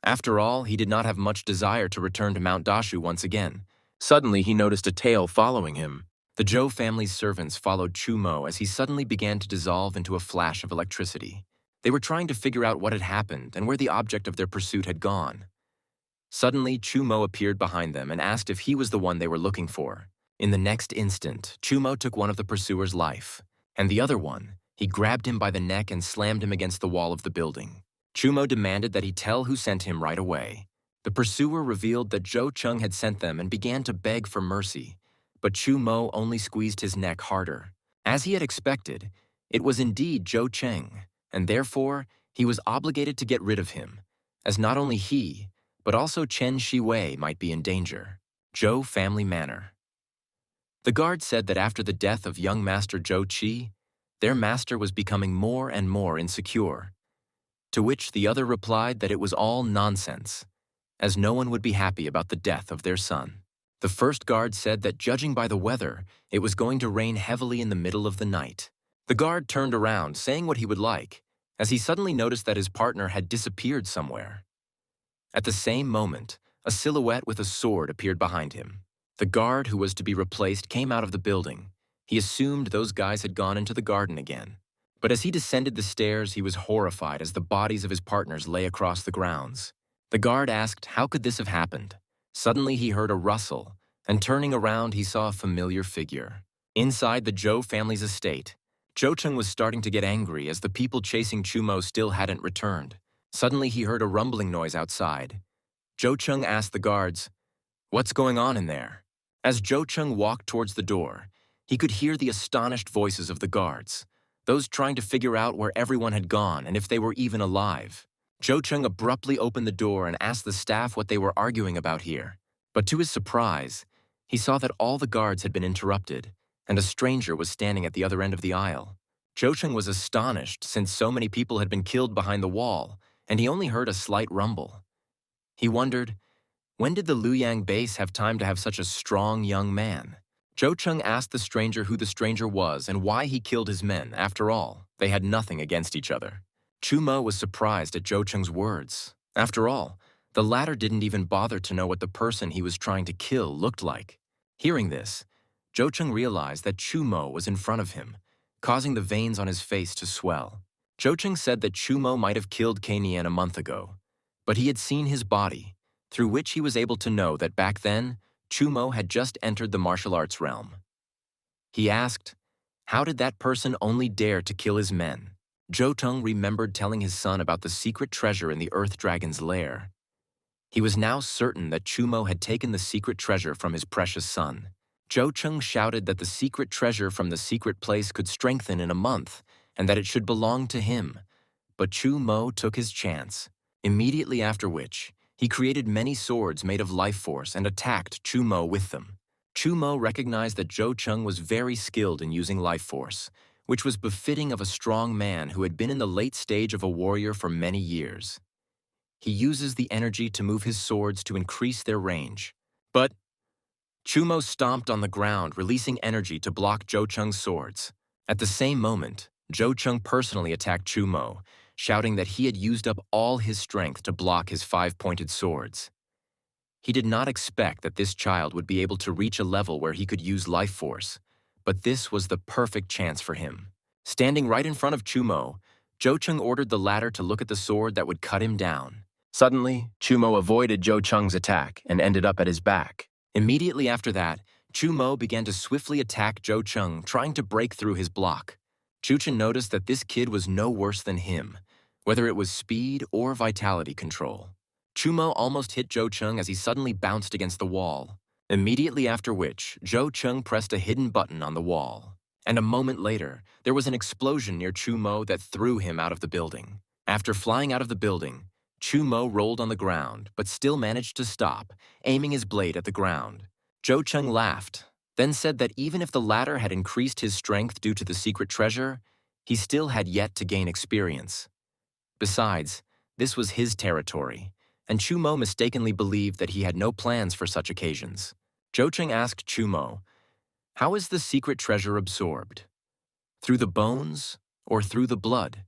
After all, he did not have much desire to return to Mount Dashu once again. Suddenly, he noticed a tail following him. The Zhou family's servants followed Chumo as he suddenly began to dissolve into a flash of electricity. They were trying to figure out what had happened and where the object of their pursuit had gone. Suddenly, Chumo appeared behind them and asked if he was the one they were looking for. In the next instant, Chumo took one of the pursuers' life, and the other one, he grabbed him by the neck and slammed him against the wall of the building. Chumo demanded that he tell who sent him right away. The pursuer revealed that Zhou Cheng had sent them and began to beg for mercy, but Chumo only squeezed his neck harder. As he had expected, it was indeed Zhou Cheng, and therefore he was obligated to get rid of him, as not only he, but also Chen Shiwei might be in danger. Zhou family manor. The guard said that after the death of young Master Zhou Qi, their master was becoming more and more insecure. To which the other replied that it was all nonsense, as no one would be happy about the death of their son. The first guard said that judging by the weather, it was going to rain heavily in the middle of the night. The guard turned around, saying what he would like, as he suddenly noticed that his partner had disappeared somewhere. At the same moment, a silhouette with a sword appeared behind him. The guard who was to be replaced came out of the building. He assumed those guys had gone into the garden again. But as he descended the stairs, he was horrified as the bodies of his partners lay across the grounds. The guard asked how could this have happened. Suddenly he heard a rustle, and turning around he saw a familiar figure. Inside the Zhou family's estate, Zhou Cheng was starting to get angry as the people chasing Chumo still hadn't returned. Suddenly he heard a rumbling noise outside. Zhou Cheng asked the guards, "What's going on in there?" As Zhou Cheng walked towards the door, he could hear the astonished voices of the guards, those trying to figure out where everyone had gone and if they were even alive. Zhou Cheng abruptly opened the door and asked the staff what they were arguing about here. But to his surprise, he saw that all the guards had been interrupted, and a stranger was standing at the other end of the aisle. Zhou Cheng was astonished since so many people had been killed behind the wall, and he only heard a slight rumble. He wondered, when did the Luyang base have time to have such a strong young man? Zhou Cheng asked the stranger who the stranger was and why he killed his men. After all, they had nothing against each other. Chumo was surprised at Zhou Cheng's words. After all, the latter didn't even bother to know what the person he was trying to kill looked like. Hearing this, Zhou Cheng realized that Chumo was in front of him, causing the veins on his face to swell. Zhou Cheng said that Chumo might have killed Kanian a month ago, but he had seen his body, through which he was able to know that back then, Chumo had just entered the martial arts realm. He asked, how did that person only dare to kill his men? Zhou Cheng remembered telling his son about the secret treasure in the Earth Dragon's lair. He was now certain that Chumo had taken the secret treasure from his precious son. Zhou Cheng shouted that the secret treasure from the secret place could strengthen in a month, and that it should belong to him. But Chumo took his chance, immediately after which, he created many swords made of life force and attacked Chumo with them. Chumo recognized that Zhou Cheng was very skilled in using life force, which was befitting of a strong man who had been in the late stage of a warrior for many years. he uses the energy to move his swords to increase their range. But Chumo stomped on the ground, releasing energy to block Jo Chung's swords. At the same moment, Jo Chung personally attacked Chumo, shouting that he had used up all his strength to block his five-pointed swords. He did not expect that this child would be able to reach a level where he could use life force, but this was the perfect chance for him. Standing right in front of Chumo, Jo Chung ordered the latter to look at the sword that would cut him down. Suddenly, Chumo avoided Jo Chung's attack and ended up at his back. Immediately after that, Chumo began to swiftly attack Jo Chung, trying to break through his block. Chuchen noticed that this kid was no worse than him, whether it was speed or vitality control. Chumo almost hit Jo Chung as he suddenly bounced against the wall, immediately after which Jo Chung pressed a hidden button on the wall. And a moment later, there was an explosion near Chumo that threw him out of the building. After flying out of the building, Chumo rolled on the ground, but still managed to stop, aiming his blade at the ground. Jo Chung laughed, then said that even if the latter had increased his strength due to the secret treasure, he still had yet to gain experience. Besides, this was his territory, and Chumo mistakenly believed that he had no plans for such occasions. Jo Chung asked Chumo, "How is the secret treasure absorbed? Through the bones or through the blood?"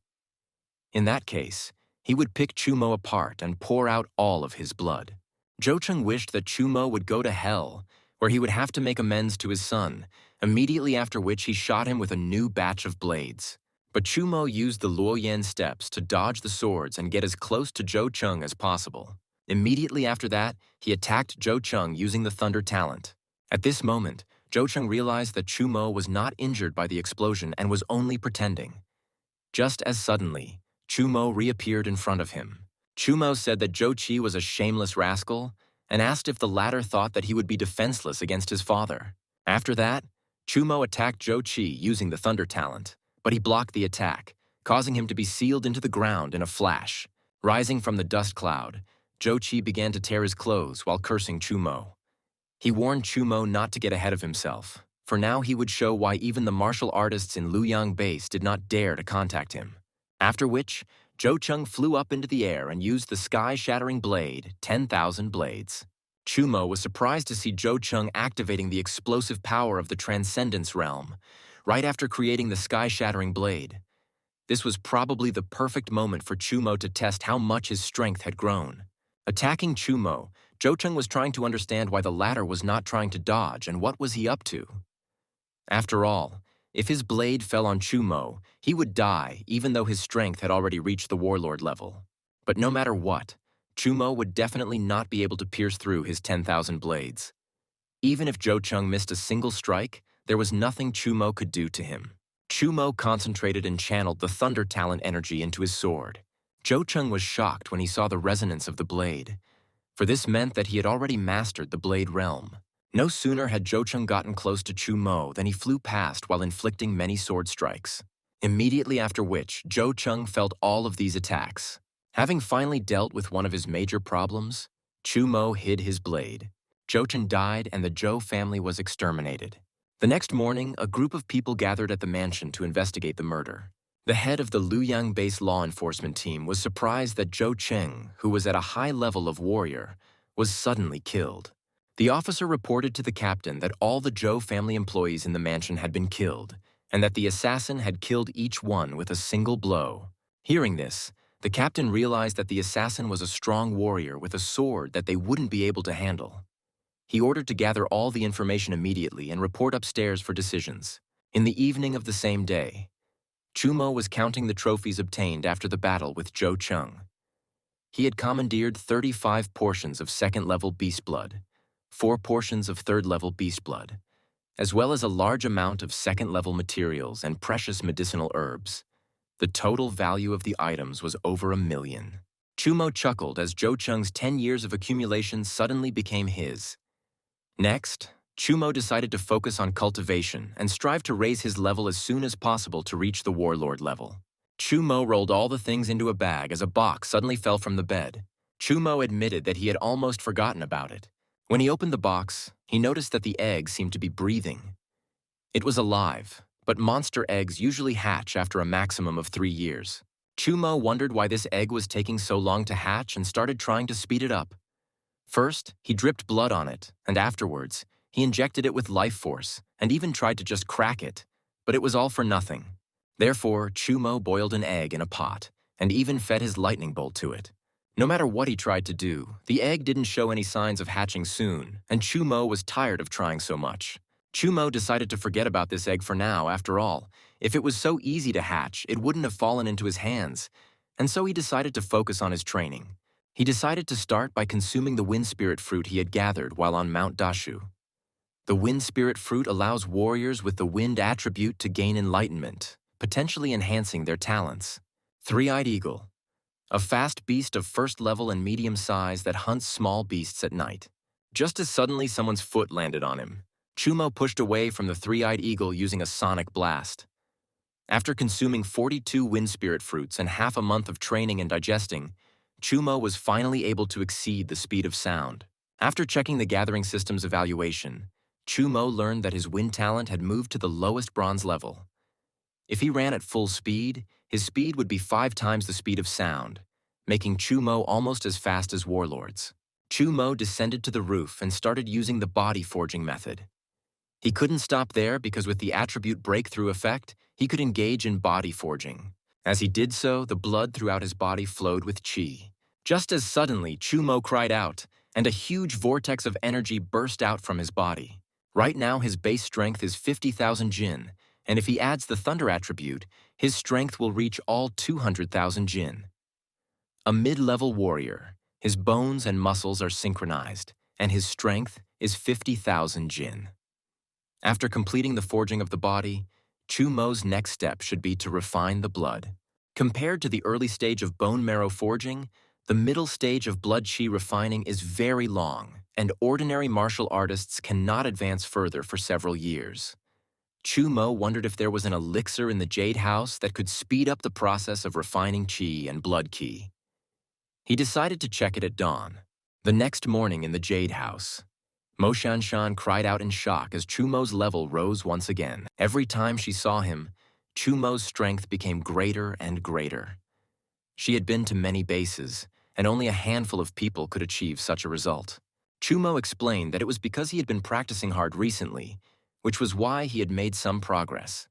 In that case, he would pick Chumo apart and pour out all of his blood. Jo Chung wished that Chumo would go to hell, where he would have to make amends to his son, immediately after which he shot him with a new batch of blades. But Chumo used the Luoyan steps to dodge the swords and get as close to Jo Chung as possible. Immediately after that, he attacked Jo Chung using the Thunder talent. At this moment, Jo Chung realized that Chumo was not injured by the explosion and was only pretending. Just as suddenly, Chumo reappeared in front of him. Chumo said that Jo Chi was a shameless rascal and asked if the latter thought that he would be defenseless against his father. After that, Chumo attacked Jo Chi using the Thunder talent, but he blocked the attack, causing him to be sealed into the ground in a flash. Rising from the dust cloud, Jo Chi began to tear his clothes while cursing Chumo. He warned Chumo not to get ahead of himself, for now he would show why even the martial artists in Luoyang base did not dare to contact him. After which, Jo Chung flew up into the air and used the sky-shattering blade, 10,000 blades. Chumo was surprised to see Jo Chung activating the explosive power of the Transcendence realm, right after creating the sky-shattering blade. This was probably the perfect moment for Chumo to test how much his strength had grown. Attacking Chumo, Jo Chung was trying to understand why the latter was not trying to dodge and what was he up to. After all, if his blade fell on Chumo, he would die even though his strength had already reached the warlord level. But no matter what, Chumo would definitely not be able to pierce through his 10,000 blades. Even if Jo Chung missed a single strike, there was nothing Chumo could do to him. Chumo concentrated and channeled the Thunder talent energy into his sword. Jo Chung was shocked when he saw the resonance of the blade, for this meant that he had already mastered the blade realm. No sooner had Jo Chung gotten close to Chumo than he flew past while inflicting many sword strikes. Immediately after which, Jo Chung felt all of these attacks. Having finally dealt with one of his major problems, Chumo hid his blade. Jo Chung died and the Jo family was exterminated. The next morning, a group of people gathered at the mansion to investigate the murder. The head of the Luoyang base law enforcement team was surprised that Jo Cheng, who was at a high level of warrior, was suddenly killed. The officer reported to the captain that all the Jo family employees in the mansion had been killed, and that the assassin had killed each one with a single blow. Hearing this, the captain realized that the assassin was a strong warrior with a sword that they wouldn't be able to handle. He ordered to gather all the information immediately and report upstairs for decisions. In the evening of the same day, Chumo was counting the trophies obtained after the battle with Jo Chung. He had commandeered 35 portions of second-level beast blood, 4 portions of third-level beast blood, as well as a large amount of second-level materials and precious medicinal herbs. The total value of the items was over 1 million. Chumo chuckled as Jo Chung's 10 years of accumulation suddenly became his. Next, Chumo decided to focus on cultivation and strive to raise his level as soon as possible to reach the warlord level. Chumo rolled all the things into a bag as a box suddenly fell from the bed. Chumo admitted that he had almost forgotten about it. When he opened the box, he noticed that the egg seemed to be breathing. It was alive, but monster eggs usually hatch after a maximum of 3 years. Chumo wondered why this egg was taking so long to hatch and started trying to speed it up. First, he dripped blood on it, and afterwards, he injected it with life force and even tried to just crack it, but it was all for nothing. Therefore, Chumo boiled an egg in a pot and even fed his lightning bolt to it. No matter what he tried to do, the egg didn't show any signs of hatching soon, and Chumo was tired of trying so much. Chumo decided to forget about this egg for now, after all. If it was so easy to hatch, it wouldn't have fallen into his hands, and so he decided to focus on his training. He decided to start by consuming the wind spirit fruit he had gathered while on Mount Dashu. The wind spirit fruit allows warriors with the wind attribute to gain enlightenment, potentially enhancing their talents. Three-eyed eagle. A fast beast of first level and medium size that hunts small beasts at night. Just as suddenly someone's foot landed on him, Chumo pushed away from the three-eyed eagle using a sonic blast. After consuming 42 wind spirit fruits and half a month of training and digesting, Chumo was finally able to exceed the speed of sound. After checking the gathering system's evaluation, Chumo learned that his wind talent had moved to the lowest bronze level. If he ran at full speed, his speed would be 5 times the speed of sound, making Chumo almost as fast as warlords. Chumo descended to the roof and started using the body forging method. He couldn't stop there because with the attribute breakthrough effect, he could engage in body forging. As he did so, the blood throughout his body flowed with chi. Just as suddenly, Chumo cried out, and a huge vortex of energy burst out from his body. Right now, his base strength is 50,000 jin, and if he adds the thunder attribute, his strength will reach all 200,000 jin. A mid-level warrior, his bones and muscles are synchronized, and his strength is 50,000 jin. After completing the forging of the body, Chumo's next step should be to refine the blood. Compared to the early stage of bone marrow forging, the middle stage of blood chi refining is very long, and ordinary martial artists cannot advance further for several years. Chumo wondered if there was an elixir in the Jade House that could speed up the process of refining chi and blood ki. He decided to check it at dawn. The next morning in the Jade House, Mo Shanshan cried out in shock as Chumo's level rose once again. Every time she saw him, Chumo's strength became greater and greater. She had been to many bases, and only a handful of people could achieve such a result. Chumo explained that it was because he had been practicing hard recently, which was why he had made some progress.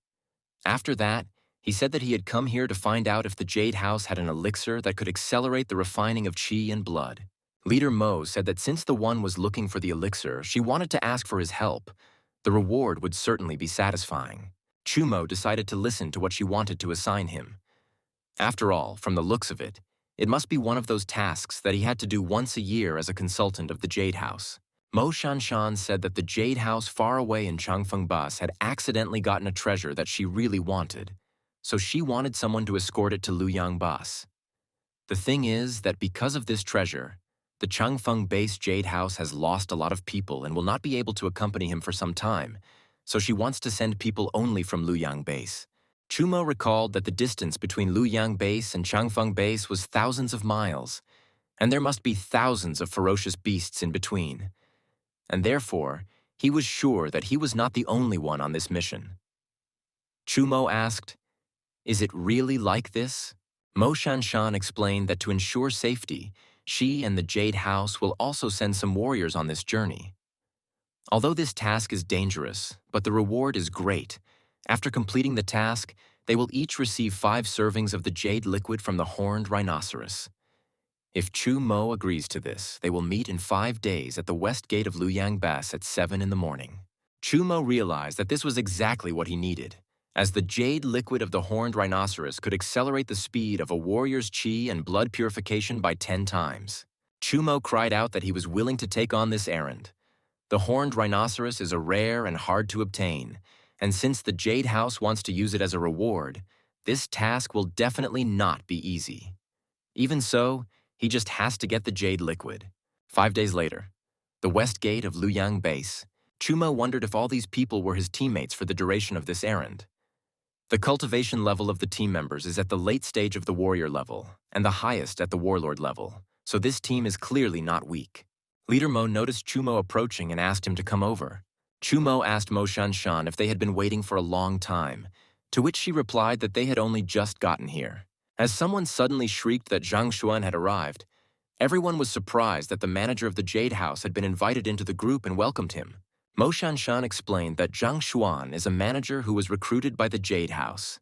After that, he said that he had come here to find out if the Jade House had an elixir that could accelerate the refining of chi and blood. Leader Mo said that since the one was looking for the elixir, she wanted to ask for his help. The reward would certainly be satisfying. Chumo decided to listen to what she wanted to assign him. After all, from the looks of it, it must be one of those tasks that he had to do once a year as a consultant of the Jade House. Mo Shanshan said that the Jade House far away in Changfeng Bus had accidentally gotten a treasure that she really wanted, so she wanted someone to escort it to Luyang Bus. The thing is that because of this treasure, the Changfeng-based Jade House has lost a lot of people and will not be able to accompany him for some time, so she wants to send people only from Luyang Base. Chumo recalled that the distance between Luyang Base and Changfeng Base was thousands of miles, and there must be thousands of ferocious beasts in between. And therefore, he was sure that he was not the only one on this mission. Chumo asked, "Is it really like this?" Mo Shanshan explained that to ensure safety, she and the Jade House will also send some warriors on this journey. Although this task is dangerous, but the reward is great. After completing the task, they will each receive 5 servings of the jade liquid from the horned rhinoceros. If Chumo agrees to this, they will meet in 5 days at the west gate of Luyang Bas at 7 in the morning. Chumo realized that this was exactly what he needed, as the jade liquid of the horned rhinoceros could accelerate the speed of a warrior's chi and blood purification by 10 times. Chumo cried out that he was willing to take on this errand. The horned rhinoceros is a rare and hard to obtain, and since the Jade House wants to use it as a reward, this task will definitely not be easy. Even so, he just has to get the jade liquid. 5 days later, the west gate of Luyang Base, Chumo wondered if all these people were his teammates for the duration of this errand. The cultivation level of the team members is at the late stage of the warrior level, and the highest at the warlord level, so this team is clearly not weak. Leader Mo noticed Chumo approaching and asked him to come over. Chumo asked Mo Shanshan if they had been waiting for a long time, to which she replied that they had only just gotten here. As someone suddenly shrieked that Zhang Xuan had arrived, everyone was surprised that the manager of the Jade House had been invited into the group and welcomed him. Mo Shanshan explained that Zhang Xuan is a manager who was recruited by the Jade House.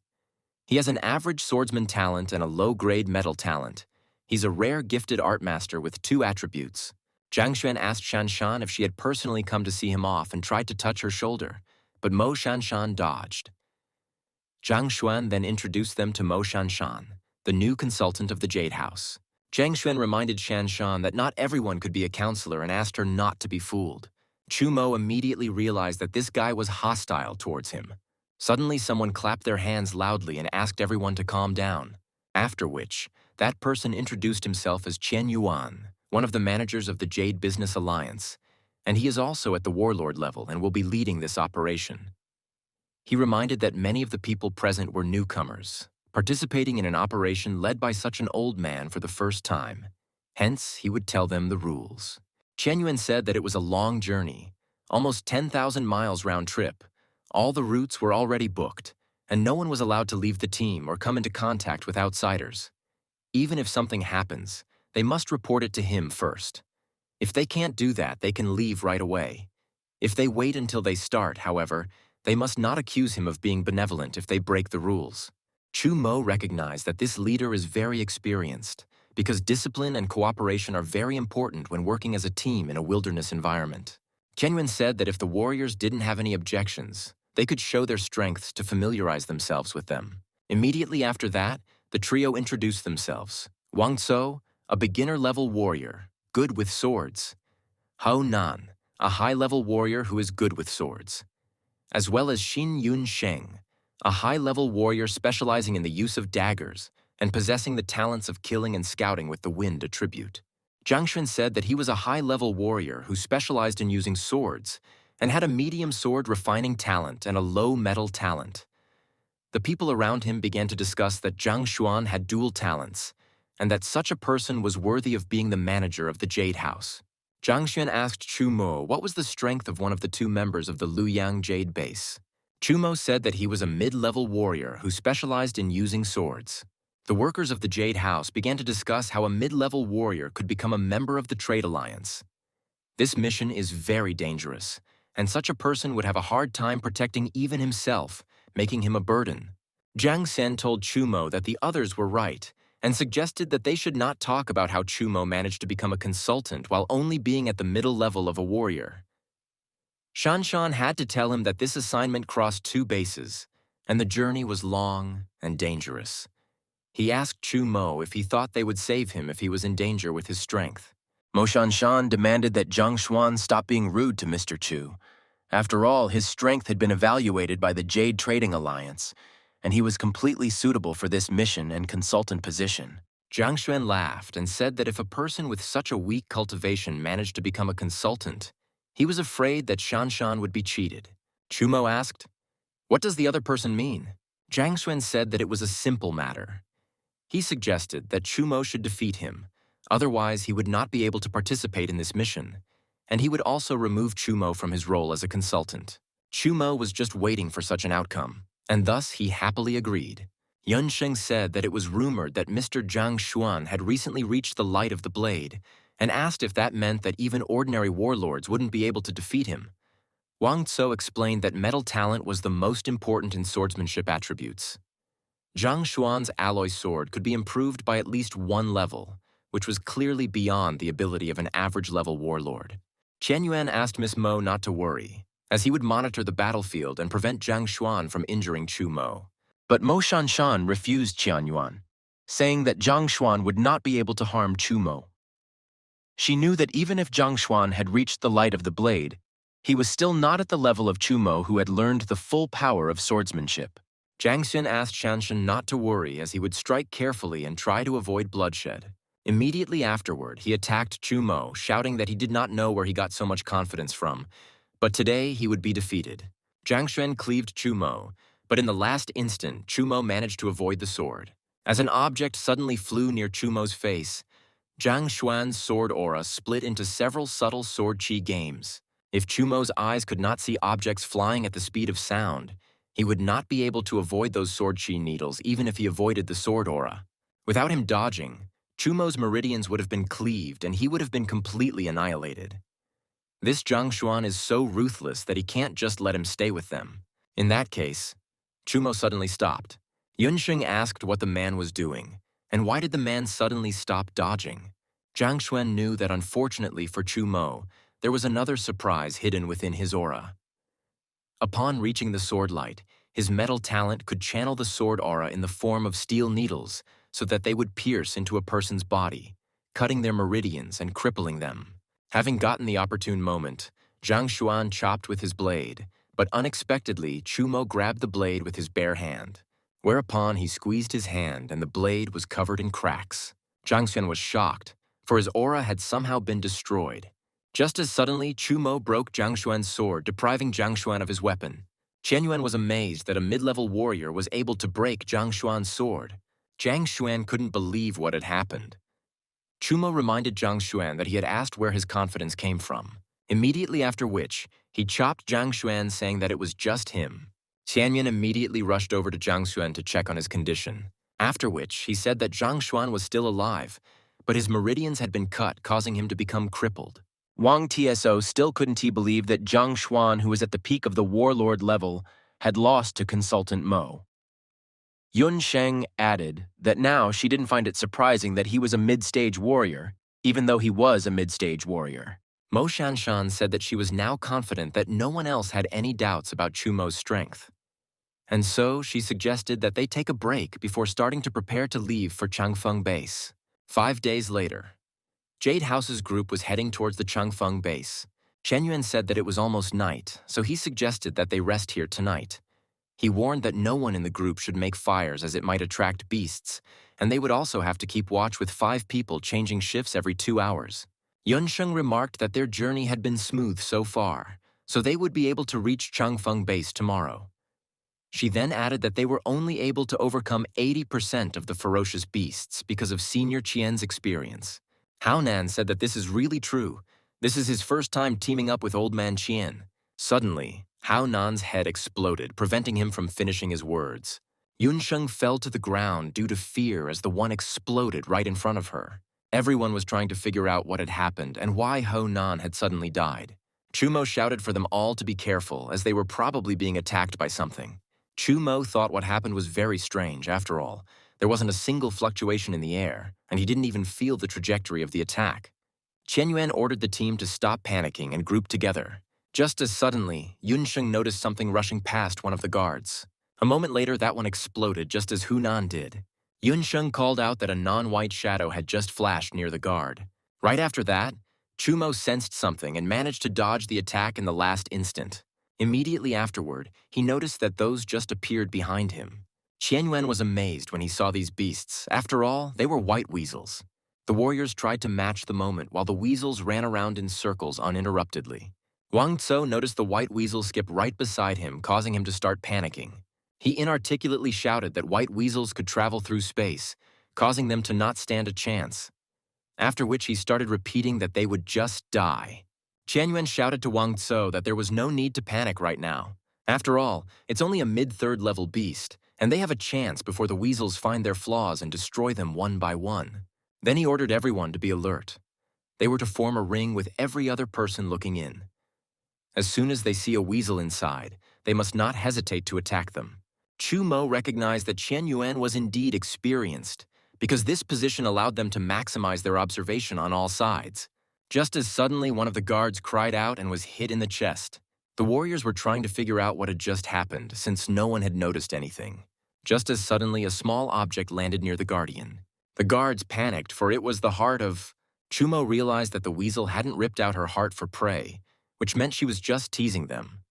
He has an average swordsman talent and a low-grade metal talent. He's a rare gifted art master with 2 attributes. Zhang Xuan asked Shanshan if she had personally come to see him off and tried to touch her shoulder, but Mo Shanshan dodged. Zhang Xuan then introduced them to Mo Shanshan, the new consultant of the Jade House. Zhang Xuan reminded Shanshan that not everyone could be a counselor and asked her not to be fooled. Chu Mo immediately realized that this guy was hostile towards him. Suddenly, someone clapped their hands loudly and asked everyone to calm down, after which, that person introduced himself as Qian Yuan, one of the managers of the Jade Business Alliance, and he is also at the warlord level and will be leading this operation. He reminded that many of the people present were newcomers, participating in an operation led by such an old man for the first time. Hence, he would tell them the rules. Qian Yuan said that it was a long journey, almost 10,000 miles round trip. All the routes were already booked, and no one was allowed to leave the team or come into contact with outsiders. Even if something happens, they must report it to him first. If they can't do that, they can leave right away. If they wait until they start, however, they must not accuse him of being benevolent if they break the rules. Chu Mo recognized that this leader is very experienced, because discipline and cooperation are very important when working as a team in a wilderness environment. Qian Yuan said that if the warriors didn't have any objections, they could show their strengths to familiarize themselves with them. Immediately after that, the trio introduced themselves. Wang Tso, a beginner-level warrior, good with swords. Hao Nan, a high-level warrior who is good with swords. As well as Xin Yun Sheng, a high-level warrior specializing in the use of daggers and possessing the talents of killing and scouting with the wind attribute. Zhang Xuan said that he was a high-level warrior who specialized in using swords and had a medium sword refining talent and a low metal talent. The people around him began to discuss that Zhang Xuan had dual talents and that such a person was worthy of being the manager of the Jade House. Zhang Xuan asked Chu Mo what was the strength of one of the 2 members of the Luyang Jade base. Chu Mo said that he was a mid-level warrior who specialized in using swords. The workers of the Jade House began to discuss how a mid-level warrior could become a member of the Trade Alliance. This mission is very dangerous, and such a person would have a hard time protecting even himself, making him a burden. Zhang Sen told Chu Mo that the others were right, and suggested that they should not talk about how Chu Mo managed to become a consultant while only being at the middle level of a warrior. Shanshan had to tell him that this assignment crossed 2 bases, and the journey was long and dangerous. He asked Chu Mo if he thought they would save him if he was in danger with his strength. Mo Shanshan demanded that Zhang Xuan stop being rude to Mr. Chu. After all, his strength had been evaluated by the Jade Trading Alliance, and he was completely suitable for this mission and consultant position. Zhang Xuan laughed and said that if a person with such a weak cultivation managed to become a consultant, he was afraid that Shanshan would be cheated. Chu Mo asked, "What does the other person mean?" Zhang Xuan said that it was a simple matter. He suggested that Chu Mo should defeat him, otherwise he would not be able to participate in this mission, and he would also remove Chu Mo from his role as a consultant. Chu Mo was just waiting for such an outcome, and thus he happily agreed. Yun Sheng said that it was rumored that Mr. Zhang Xuan had recently reached the light of the blade, and asked if that meant that even ordinary warlords wouldn't be able to defeat him. Wang Tso explained that metal talent was the most important in swordsmanship attributes. Zhang Xuan's alloy sword could be improved by at least 1 level, which was clearly beyond the ability of an average-level warlord. Qian Yuan asked Miss Mo not to worry, as he would monitor the battlefield and prevent Zhang Xuan from injuring Chu Mo. But Mo Shanshan refused Qian Yuan, saying that Zhang Xuan would not be able to harm Chu Mo. She knew that even if Zhang Xuan had reached the light of the blade, he was still not at the level of Chu Mo, who had learned the full power of swordsmanship. Zhang Xin asked Shanshan not to worry, as he would strike carefully and try to avoid bloodshed. Immediately afterward, he attacked Chu Mo, shouting that he did not know where he got so much confidence from, but today he would be defeated. Zhang Xuan cleaved Chu Mo, but in the last instant, Chu Mo managed to avoid the sword. As an object suddenly flew near Chu Mo's face, Zhang Xuan's sword aura split into several subtle sword chi games. If Chu Mo's eyes could not see objects flying at the speed of sound, he would not be able to avoid those sword chi needles even if he avoided the sword aura. Without him dodging, Chumo's meridians would have been cleaved and he would have been completely annihilated. This Zhang Xuan is so ruthless that he can't just let him stay with them. In that case, Chumo suddenly stopped. Yunsheng asked what the man was doing, and why did the man suddenly stop dodging? Zhang Xuan knew that unfortunately for Chumo, there was another surprise hidden within his aura. Upon reaching the sword light, his metal talent could channel the sword aura in the form of steel needles so that they would pierce into a person's body, cutting their meridians and crippling them. Having gotten the opportune moment, Zhang Xuan chopped with his blade, but unexpectedly Chumo grabbed the blade with his bare hand. Whereupon he squeezed his hand and the blade was covered in cracks. Zhang Xuan was shocked, for his aura had somehow been destroyed. Just as suddenly, Chumo broke Zhang Xuan's sword, depriving Zhang Xuan of his weapon. Qian Yuan was amazed that a mid-level warrior was able to break Zhang Xuan's sword. Zhang Xuan couldn't believe what had happened. Chumo reminded Zhang Xuan that he had asked where his confidence came from, immediately after which he chopped Zhang Xuan, saying that it was just him. Qian Yuan immediately rushed over to Zhang Xuan to check on his condition, after which he said that Zhang Xuan was still alive, but his meridians had been cut, causing him to become crippled. Wang Tso still couldn't believe that Zhang Xuan, who was at the peak of the warlord level, had lost to Consultant Mo. Yun Sheng added that now she didn't find it surprising that he was a mid-stage warrior, even though he was a mid-stage warrior. Mo Shanshan said that she was now confident that no one else had any doubts about Chumo's strength. And so she suggested that they take a break before starting to prepare to leave for Changfeng base. 5 days later, Jade House's group was heading towards the Changfeng base. Chen Yuan said that it was almost night, so he suggested that they rest here tonight. He warned that no one in the group should make fires as it might attract beasts, and they would also have to keep watch with 5 people changing shifts every 2 hours. Yunsheng remarked that their journey had been smooth so far, so they would be able to reach Changfeng base tomorrow. She then added that they were only able to overcome 80% of the ferocious beasts because of Senior Qian's experience. Hao Nan said that this is really true. This is his first time teaming up with Old Man Qian. Suddenly, Hao Nan's head exploded, preventing him from finishing his words. Yunsheng fell to the ground due to fear as the one exploded right in front of her. Everyone was trying to figure out what had happened and why Hao Nan had suddenly died. Chumo shouted for them all to be careful, as they were probably being attacked by something. Chumo thought what happened was very strange. After all, there wasn't a single fluctuation in the air, and he didn't even feel the trajectory of the attack. Chen Yuan ordered the team to stop panicking and group together. Just as suddenly, Yunsheng noticed something rushing past one of the guards. A moment later, that one exploded just as Hunan did. Yunsheng called out that a non-white shadow had just flashed near the guard. Right after that, Chumo sensed something and managed to dodge the attack in the last instant. Immediately afterward, he noticed that those just appeared behind him. Qian Yuan was amazed when he saw these beasts. After all, they were white weasels. The warriors tried to match the moment while the weasels ran around in circles uninterruptedly. Wang Tso noticed the white weasel skip right beside him, causing him to start panicking. He inarticulately shouted that white weasels could travel through space, causing them to not stand a chance. After which he started repeating that they would just die. Qian Yuan shouted to Wang Tso that there was no need to panic right now. After all, it's only a mid-third level beast, and they have a chance before the weasels find their flaws and destroy them one by one. Then he ordered everyone to be alert. They were to form a ring with every other person looking in. As soon as they see a weasel inside, they must not hesitate to attack them. Chumo recognized that Qian Yuan was indeed experienced, because this position allowed them to maximize their observation on all sides. Just as suddenly, one of the guards cried out and was hit in the chest. The warriors were trying to figure out what had just happened, since no one had noticed anything. Just as suddenly, a small object landed near the guardian. The guards panicked, for it was the heart of... Chumo realized that the weasel hadn't ripped out her heart for prey, which meant she was just teasing them.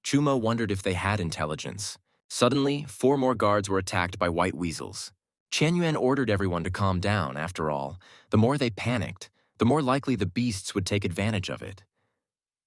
Chumo wondered if they had intelligence. Suddenly, 4 more guards were attacked by white weasels. Qian Yuan ordered everyone to calm down. After all, the more they panicked, the more likely the beasts would take advantage of it.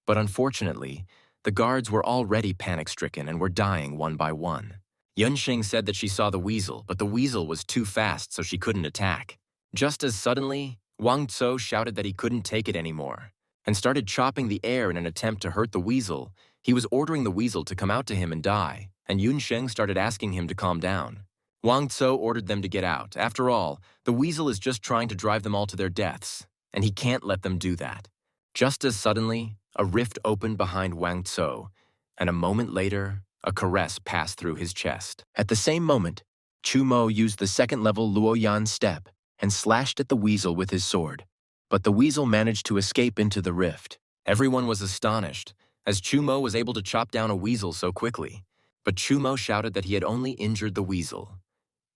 But unfortunately, the guards were already panic-stricken and were dying one by one. Yunsheng said that she saw the weasel, but the weasel was too fast, so she couldn't attack. Just as suddenly, Wang Tso shouted that he couldn't take it anymore, and started chopping the air in an attempt to hurt the weasel. He was ordering the weasel to come out to him and die, and Yunsheng started asking him to calm down. Wang Tso ordered them to get out. After all, the weasel is just trying to drive them all to their deaths, and he can't let them do that. Just as suddenly, a rift opened behind Wang Tso, and a moment later, a caress passed through his chest. At the same moment, Chu Mo used the second-level Luoyan step and slashed at the weasel with his sword. But the weasel managed to escape into the rift. Everyone was astonished, as Chu Mo was able to chop down a weasel so quickly. But Chu Mo shouted that he had only injured the weasel.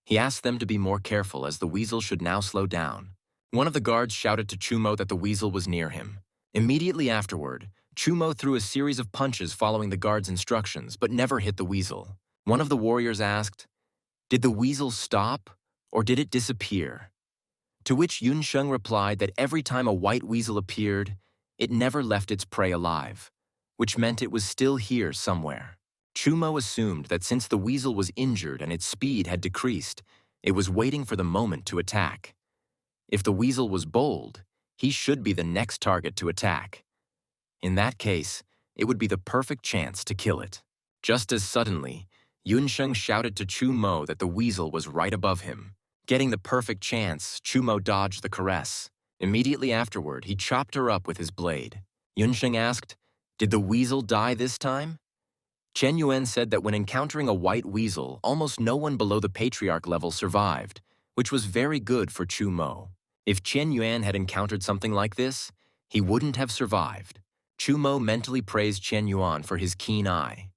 He asked them to be more careful as the weasel should now slow down. One of the guards shouted to Chu Mo that the weasel was near him. Immediately afterward, Chu Mo threw a series of punches following the guard's instructions, but never hit the weasel. One of the warriors asked, "Did the weasel stop, or did it disappear?" To which Yun Sheng replied that every time a white weasel appeared, it never left its prey alive, which meant it was still here somewhere. Chu Mo assumed that since the weasel was injured and its speed had decreased, it was waiting for the moment to attack. If the weasel was bold, he should be the next target to attack. In that case, it would be the perfect chance to kill it. Just as suddenly, Yun Sheng shouted to Chu Mo that the weasel was right above him. Getting the perfect chance, Chu Mo dodged the caress. Immediately afterward, he chopped her up with his blade. Yun Sheng asked, "Did the weasel die this time?" Chen Yuan said that when encountering a white weasel, almost no one below the patriarch level survived, which was very good for Chu Mo. If Chen Yuan had encountered something like this, he wouldn't have survived. Chu Mo mentally praised Chen Yuan for his keen eye.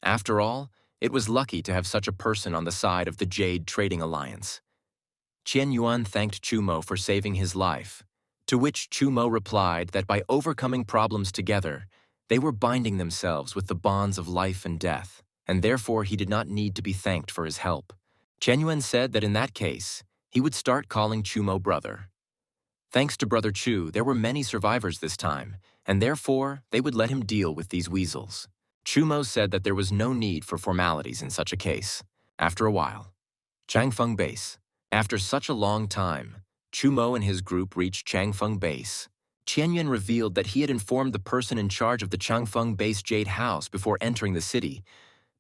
After all, it was lucky to have such a person on the side of the Jade Trading Alliance. Chen Yuan thanked Chu Mo for saving his life, to which Chu Mo replied that by overcoming problems together, they were binding themselves with the bonds of life and death, and therefore he did not need to be thanked for his help. Chen Yuan said that in that case, he would start calling Chu Mo brother. Thanks to Brother Chu, there were many survivors this time, and therefore they would let him deal with these weasels. Chu Mo said that there was no need for formalities in such a case. After a while, Changfeng Base. After such a long time, Chu Mo and his group reached Changfeng Base. Qianyuan revealed that he had informed the person in charge of the Changfeng Base Jade House before entering the city,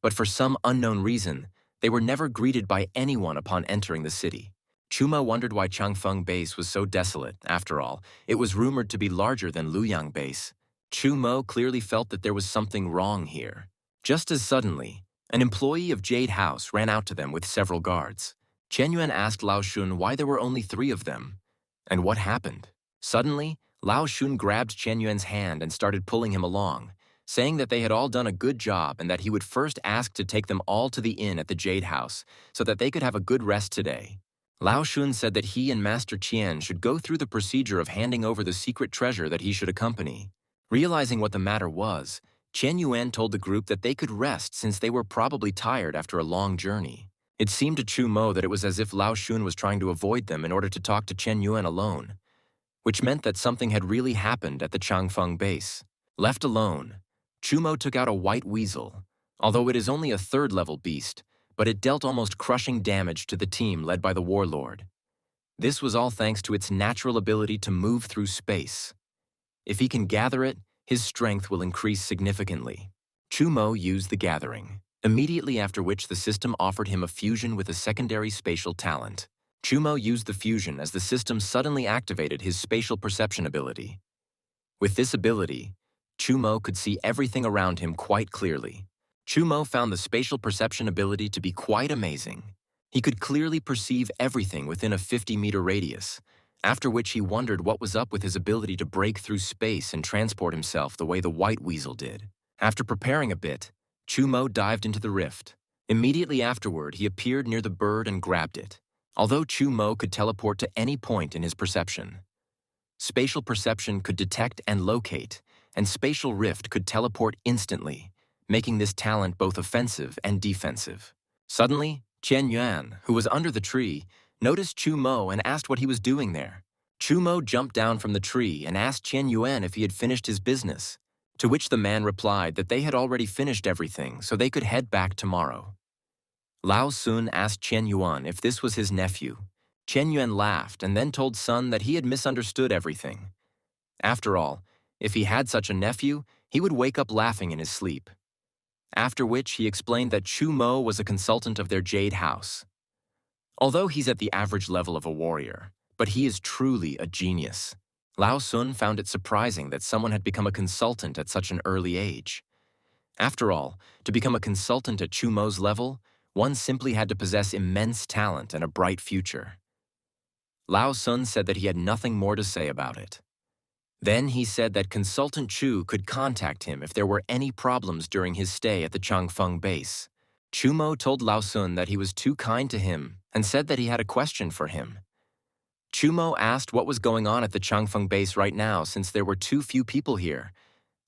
but for some unknown reason, they were never greeted by anyone upon entering the city. Chu Mo wondered why Changfeng Base was so desolate. After all, it was rumored to be larger than Luoyang Base. Chu Mo clearly felt that there was something wrong here. Just as suddenly, an employee of Jade House ran out to them with several guards. Chen Yuan asked Lao Shun why there were only 3 of them, and what happened. Suddenly, Lao Shun grabbed Chen Yuan's hand and started pulling him along, saying that they had all done a good job and that he would first ask to take them all to the inn at the Jade House so that they could have a good rest today. Lao Shun said that he and Master Qian should go through the procedure of handing over the secret treasure that he should accompany. Realizing what the matter was, Chen Yuan told the group that they could rest since they were probably tired after a long journey. It seemed to Chu Mo that it was as if Lao Shun was trying to avoid them in order to talk to Chen Yuan alone, which meant that something had really happened at the Changfeng base. Left alone, Chu Mo took out a white weasel. Although it is only a 3rd-level beast, but it dealt almost crushing damage to the team led by the warlord. This was all thanks to its natural ability to move through space. If he can gather it, his strength will increase significantly. Chu Mo used the gathering, immediately after which the system offered him a fusion with a secondary spatial talent. Chu Mo used the fusion as the system suddenly activated his spatial perception ability. With this ability, Chu Mo could see everything around him quite clearly. Chu Mo found the spatial perception ability to be quite amazing. He could clearly perceive everything within a 50-meter radius, after which he wondered what was up with his ability to break through space and transport himself the way the white weasel did. After preparing a bit, Chu Mo dived into the rift. Immediately afterward, he appeared near the bird and grabbed it, although Chu Mo could teleport to any point in his perception. Spatial perception could detect and locate, and spatial rift could teleport instantly, making this talent both offensive and defensive. Suddenly, Chen Yuan, who was under the tree, noticed Chu Mo and asked what he was doing there. Chu Mo jumped down from the tree and asked Chen Yuan if he had finished his business, to which the man replied that they had already finished everything so they could head back tomorrow. Lao Sun asked Chen Yuan if this was his nephew. Chen Yuan laughed and then told Sun that he had misunderstood everything. After all, if he had such a nephew, he would wake up laughing in his sleep. After which he explained that Chu Mo was a consultant of their Jade House. Although he's at the average level of a warrior, but he is truly a genius. Lao Sun found it surprising that someone had become a consultant at such an early age. After all, to become a consultant at Chumo's level, one simply had to possess immense talent and a bright future. Lao Sun said that he had nothing more to say about it. Then he said that Consultant Chu could contact him if there were any problems during his stay at the Changfeng base. Chumo told Lao Sun that he was too kind to him and said that he had a question for him. Chumo asked what was going on at the Changfeng base right now since there were too few people here,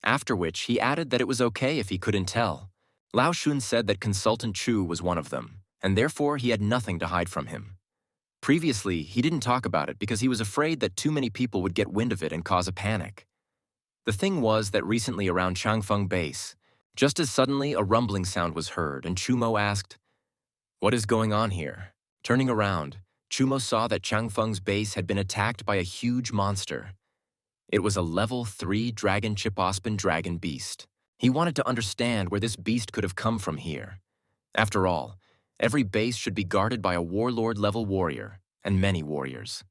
after which he added that it was okay if he couldn't tell. Lao Shun said that Consultant Chu was one of them, and therefore he had nothing to hide from him. Previously, he didn't talk about it because he was afraid that too many people would get wind of it and cause a panic. The thing was that recently around Changfeng base, just as suddenly a rumbling sound was heard and Chumo asked, "What is going on here?" Turning around, Chumo saw that Changfeng's base had been attacked by a huge monster. It was a level 3 dragon chipospin dragon beast. He wanted to understand where this beast could have come from here. After all, every base should be guarded by a warlord-level warrior, and many warriors.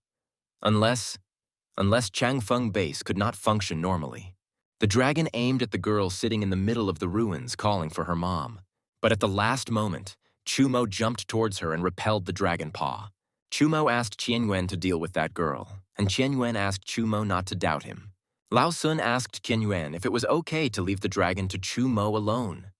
Unless Changfeng base could not function normally. The dragon aimed at the girl sitting in the middle of the ruins calling for her mom. But at the last moment, Chumo jumped towards her and repelled the dragon paw. Chumo asked Qianyuan to deal with that girl, and Qianyuan asked Chumo not to doubt him. Lao Sun asked Qianyuan if it was okay to leave the dragon to Chumo alone.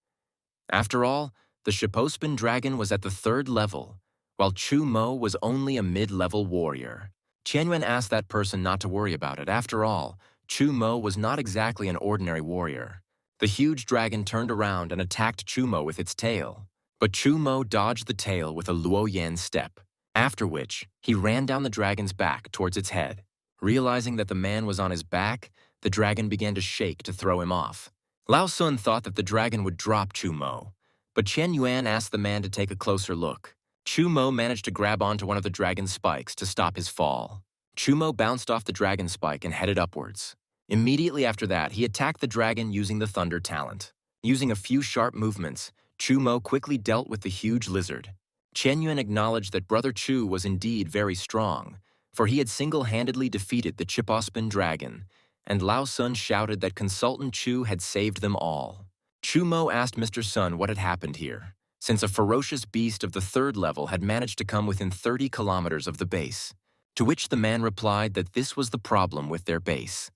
After all, the Shipospin dragon was at the 3rd level, while Chumo was only a mid-level warrior. Qianyuan asked that person not to worry about it. After all, Chumo was not exactly an ordinary warrior. The huge dragon turned around and attacked Chumo with its tail, but Chumo dodged the tail with a Luoyan step, after which he ran down the dragon's back towards its head. Realizing that the man was on his back, the dragon began to shake to throw him off. Lao Sun thought that the dragon would drop Chumo, but Qianyuan asked the man to take a closer look. Chumo managed to grab onto one of the dragon's spikes to stop his fall. Chumo bounced off the dragon spike and headed upwards. Immediately after that, he attacked the dragon using the thunder talent. Using a few sharp movements, Chumo quickly dealt with the huge lizard. Qianyuan acknowledged that Brother Chu was indeed very strong, for he had single-handedly defeated the Chipospin dragon, and Lao Sun shouted that Consultant Chu had saved them all. Chumo asked Mr. Sun what had happened here, since a ferocious beast of the 3rd level had managed to come within 30 kilometers of the base, to which the man replied that this was the problem with their base.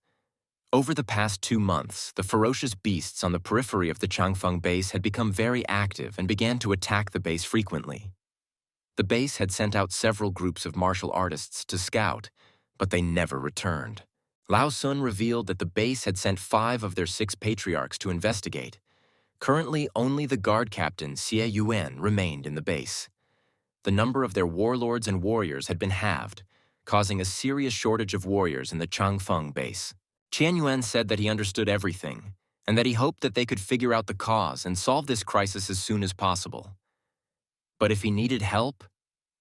Over the past 2 months, the ferocious beasts on the periphery of the Changfeng base had become very active and began to attack the base frequently. The base had sent out several groups of martial artists to scout, but they never returned. Lao Sun revealed that the base had sent 5 of their 6 patriarchs to investigate. Currently, only the guard captain, Xie Yuan, remained in the base. The number of their warlords and warriors had been halved, causing a serious shortage of warriors in the Changfeng base. Qianyuan said that he understood everything, and that he hoped that they could figure out the cause and solve this crisis as soon as possible. But if he needed help,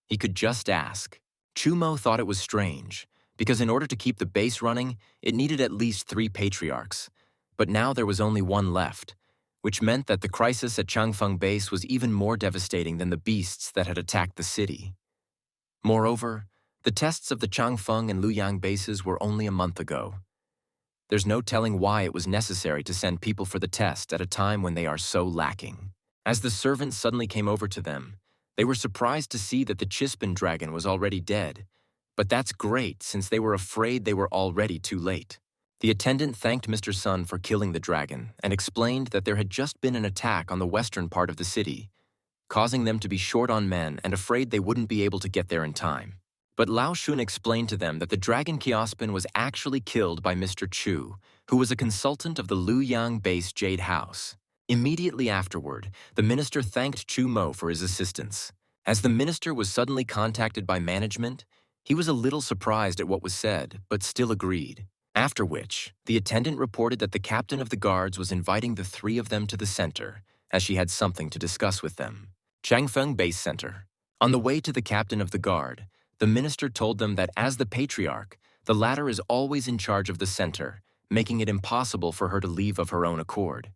he could just ask. Chumo thought it was strange, because in order to keep the base running, it needed at least 3 patriarchs, but now there was only 1 left, which meant that the crisis at Changfeng base was even more devastating than the beasts that had attacked the city. Moreover, the tests of the Changfeng and Luoyang bases were only a month ago. There's no telling why it was necessary to send people for the test at a time when they are so lacking. As the servants suddenly came over to them, they were surprised to see that the Chispin dragon was already dead, but that's great since they were afraid they were already too late. The attendant thanked Mr. Sun for killing the dragon and explained that there had just been an attack on the western part of the city, causing them to be short on men and afraid they wouldn't be able to get there in time. But Lao Shun explained to them that the dragon Kiospin was actually killed by Mr. Chu, who was a consultant of the Luoyang base Jade House. Immediately afterward, the minister thanked Chu Mo for his assistance. As the minister was suddenly contacted by management, he was a little surprised at what was said, but still agreed. After which, the attendant reported that the captain of the guards was inviting the 3 of them to the center, as she had something to discuss with them. Changfeng Base Center. On the way to the captain of the guard, the minister told them that as the patriarch, the latter is always in charge of the center, making it impossible for her to leave of her own accord.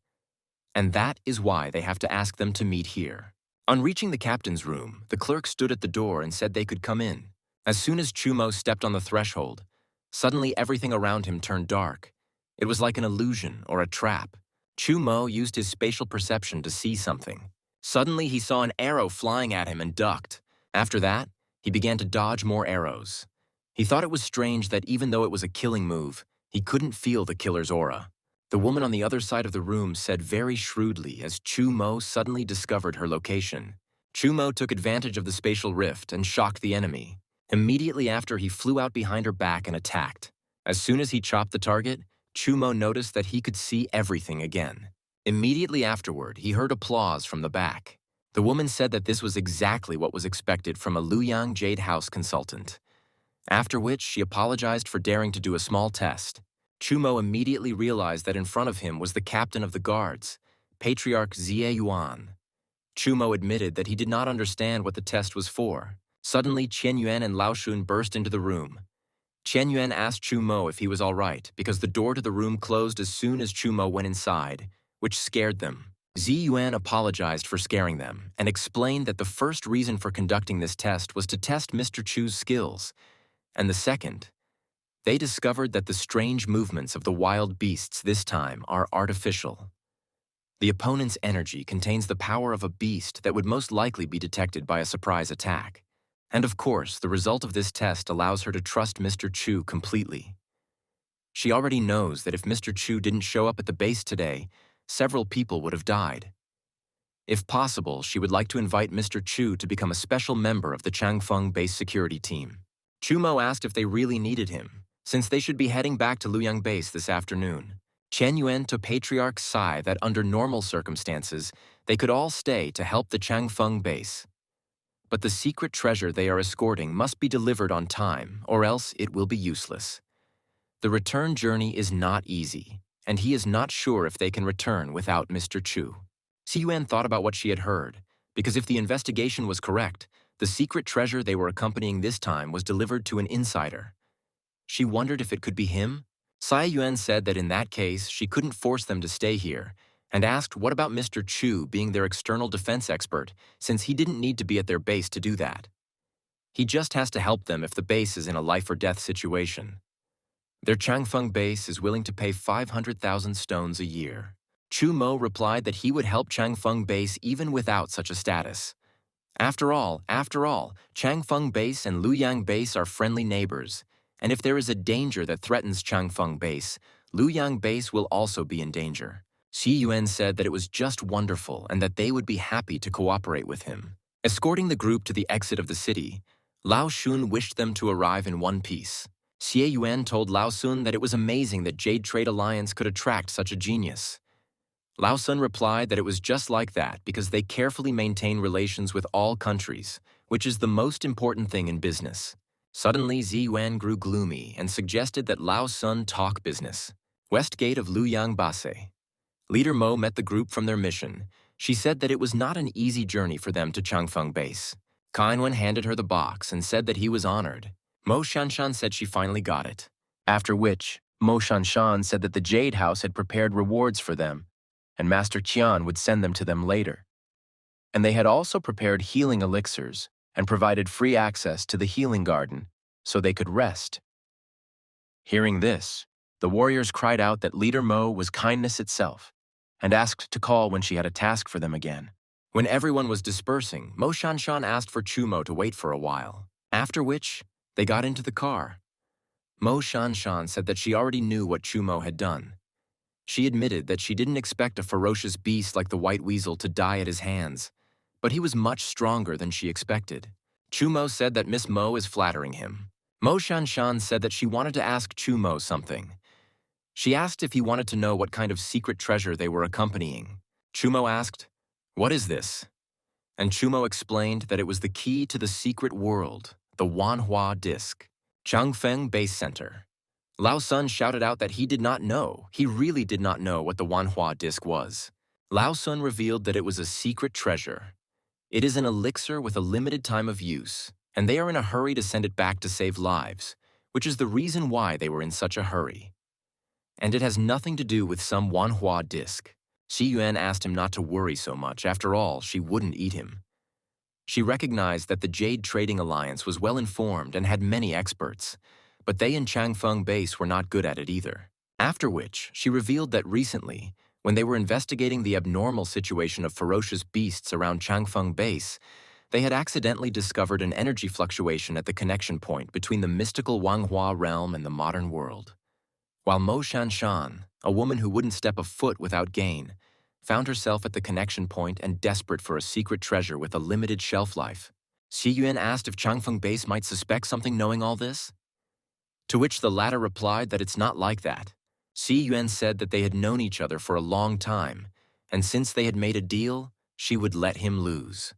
And that is why they have to ask them to meet here. On reaching the captain's room, the clerk stood at the door and said they could come in. As soon as Chumo stepped on the threshold, suddenly everything around him turned dark. It was like an illusion or a trap. Chumo used his spatial perception to see something. Suddenly he saw an arrow flying at him and ducked. After that, he began to dodge more arrows. He thought it was strange that even though it was a killing move, he couldn't feel the killer's aura. The woman on the other side of the room said very shrewdly as Chumo suddenly discovered her location. Chumo took advantage of the spatial rift and shocked the enemy. Immediately after, he flew out behind her back and attacked. As soon as he chopped the target, Chumo noticed that he could see everything again. Immediately afterward, he heard applause from the back. The woman said that this was exactly what was expected from a Luoyang Jade House consultant. After which, she apologized for daring to do a small test. Chumo immediately realized that in front of him was the captain of the guards, Patriarch Xie Yuan. Chumo admitted that he did not understand what the test was for. Suddenly, Qian Yuan and Lao Shun burst into the room. Qian Yuan asked Chumo if he was all right because the door to the room closed as soon as Chumo went inside, which scared them. Xie Yuan apologized for scaring them and explained that the first reason for conducting this test was to test Mr. Chu's skills, and the second, they discovered that the strange movements of the wild beasts this time are artificial. The opponent's energy contains the power of a beast that would most likely be detected by a surprise attack. And of course, the result of this test allows her to trust Mr. Chu completely. She already knows that if Mr. Chu didn't show up at the base today, several people would have died. If possible, she would like to invite Mr. Chu to become a special member of the Changfeng base security team. Chumo asked if they really needed him, since they should be heading back to Luoyang base this afternoon. Chen Yuan to Patriarch Sai that under normal circumstances, they could all stay to help the Changfeng base. But the secret treasure they are escorting must be delivered on time, or else it will be useless. The return journey is not easy, and he is not sure if they can return without Mr. Chu. Xie Yuan thought about what she had heard, because if the investigation was correct, the secret treasure they were accompanying this time was delivered to an insider. She wondered if it could be him. Sai Yuan said that in that case, she couldn't force them to stay here, and asked what about Mr. Chu being their external defense expert, since he didn't need to be at their base to do that. He just has to help them if the base is in a life-or-death situation. Their Changfeng base is willing to pay 500,000 stones a year. Chu Mo replied that he would help Changfeng base even without such a status. After all, Changfeng base and Luoyang base are friendly neighbors, and if there is a danger that threatens Changfeng base, Luoyang base will also be in danger. Xie Yuan said that it was just wonderful and that they would be happy to cooperate with him. Escorting the group to the exit of the city, Lao Shun wished them to arrive in one piece. Xie Yuan told Lao Sun that it was amazing that Jade Trade Alliance could attract such a genius. Lao Sun replied that it was just like that because they carefully maintain relations with all countries, which is the most important thing in business. Suddenly, Xie Yuan grew gloomy and suggested that Lao Sun talk business. West Gate of Luoyang Base. Leader Mo met the group from their mission. She said that it was not an easy journey for them to Changfeng base. Kainwen handed her the box and said that he was honored. Mo Shanshan said she finally got it. After which, Mo Shanshan said that the Jade House had prepared rewards for them, and Master Qian would send them to them later. And they had also prepared healing elixirs and provided free access to the healing garden so they could rest. Hearing this, the warriors cried out that Leader Mo was kindness itself and asked to call when she had a task for them again. When everyone was dispersing, Mo Shanshan asked for Chumo to wait for a while, after which they got into the car. Mo Shanshan said that she already knew what Chumo had done. She admitted that she didn't expect a ferocious beast like the white weasel to die at his hands, but he was much stronger than she expected. Chumo said that Miss Mo is flattering him. Mo Shanshan said that she wanted to ask Chumo something. She asked if he wanted to know what kind of secret treasure they were accompanying. Chumo asked, "What is this?" And Chumo explained that it was the key to the secret world, the Manhwa disc. Changfeng Base Center. Lao Sun shouted out that he did not know. He really did not know what the Manhwa disc was. Lao Sun revealed that it was a secret treasure. It is an elixir with a limited time of use, and they are in a hurry to send it back to save lives, which is the reason why they were in such a hurry. And it has nothing to do with some Wanhua disc. Xie Yuan asked him not to worry so much. After all, she wouldn't eat him. She recognized that the Jade Trading Alliance was well-informed and had many experts, but they in Changfeng Base were not good at it either. After which, she revealed that recently, when they were investigating the abnormal situation of ferocious beasts around Changfeng Base, they had accidentally discovered an energy fluctuation at the connection point between the mystical Manhwa realm and the modern world. While Mo Shanshan, a woman who wouldn't step a foot without gain, found herself at the connection point and desperate for a secret treasure with a limited shelf life. Xi Yuan asked if Changfeng Base might suspect something knowing all this, to which the latter replied that it's not like that. Xi Yuan said that they had known each other for a long time, and since they had made a deal, she would let him lose.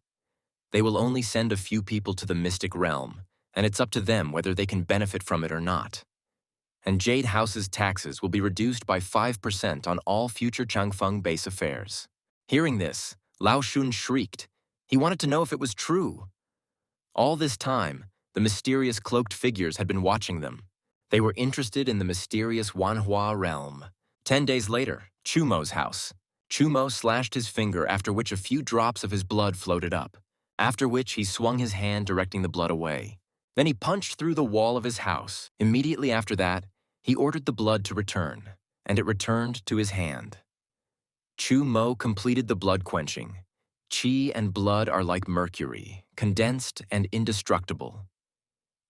They will only send a few people to the mystic realm, and it's up to them whether they can benefit from it or not. And Jade House's taxes will be reduced by 5% on all future Changfeng Base affairs. Hearing this, Lao Shun shrieked. He wanted to know if it was true. All this time, the mysterious cloaked figures had been watching them. They were interested in the mysterious Wanhua realm. 10 days later, Chumo's house. Chumo slashed his finger, after which a few drops of his blood floated up, after which he swung his hand directing the blood away. Then he punched through the wall of his house. Immediately after that, he ordered the blood to return, and it returned to his hand. Chu Mo completed the blood quenching. Qi and blood are like mercury, condensed and indestructible.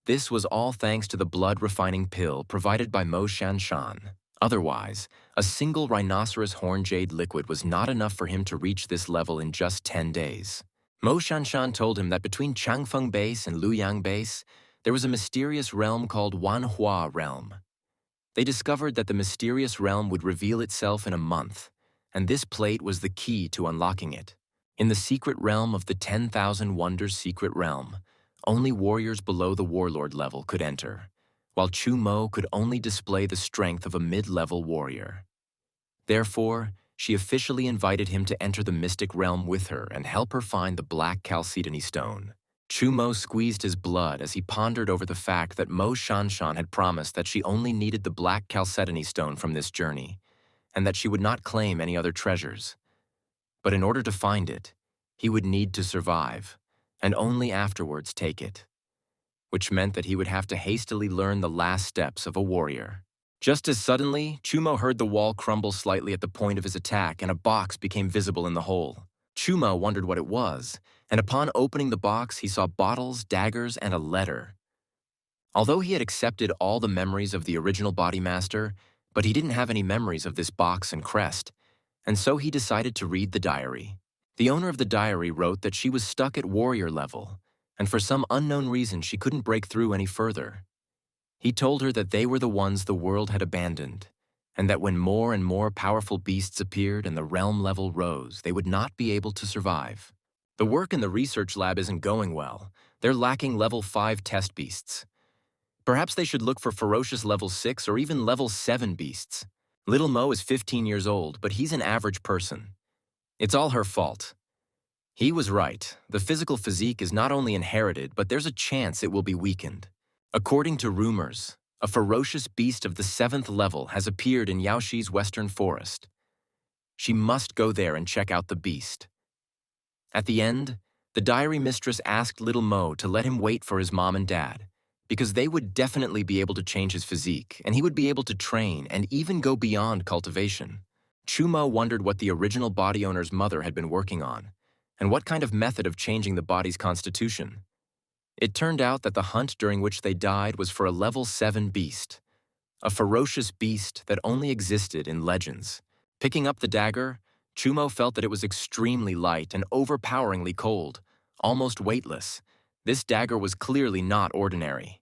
This was all thanks to the blood-refining pill provided by Mo Shanshan. Otherwise, a single rhinoceros horn jade liquid was not enough for him to reach this level in just 10 days. Mo Shanshan told him that between Changfeng Base and Luoyang Base, there was a mysterious realm called Wanhua Realm. They discovered that the mysterious realm would reveal itself in a month, and this plate was the key to unlocking it. In the secret realm of the 10,000 Wonders secret realm, only warriors below the warlord level could enter, while Chu Mo could only display the strength of a mid-level warrior. Therefore, she officially invited him to enter the mystic realm with her and help her find the black chalcedony stone. Chu Mo squeezed his blood as he pondered over the fact that Mo Shanshan had promised that she only needed the black chalcedony stone from this journey, and that she would not claim any other treasures. But in order to find it, he would need to survive, and only afterwards take it, which meant that he would have to hastily learn the last steps of a warrior. Just as suddenly, Chumo heard the wall crumble slightly at the point of his attack, and a box became visible in the hole. Chumo wondered what it was, and upon opening the box, he saw bottles, daggers, and a letter. Although he had accepted all the memories of the original Body Master, but he didn't have any memories of this box and crest, and so he decided to read the diary. The owner of the diary wrote that she was stuck at warrior level, and for some unknown reason she couldn't break through any further. He told her that they were the ones the world had abandoned, and that when more and more powerful beasts appeared and the realm level rose, they would not be able to survive. The work in the research lab isn't going well. They're lacking level 5 test beasts. Perhaps they should look for ferocious level 6 or even level 7 beasts. Little Mo is 15 years old, but he's an average person. It's all her fault. He was right. The physical physique is not only inherited, but there's a chance it will be weakened. According to rumors, a ferocious beast of the 7th level has appeared in Yaoshi's western forest. She must go there and check out the beast. At the end, the diary mistress asked little Mo to let him wait for his mom and dad, because they would definitely be able to change his physique, and he would be able to train and even go beyond cultivation. Chumo wondered what the original body owner's mother had been working on, and what kind of method of changing the body's constitution. It turned out that the hunt during which they died was for a level 7 beast, a ferocious beast that only existed in legends. Picking up the dagger, Chumo felt that it was extremely light and overpoweringly cold, almost weightless. This dagger was clearly not ordinary.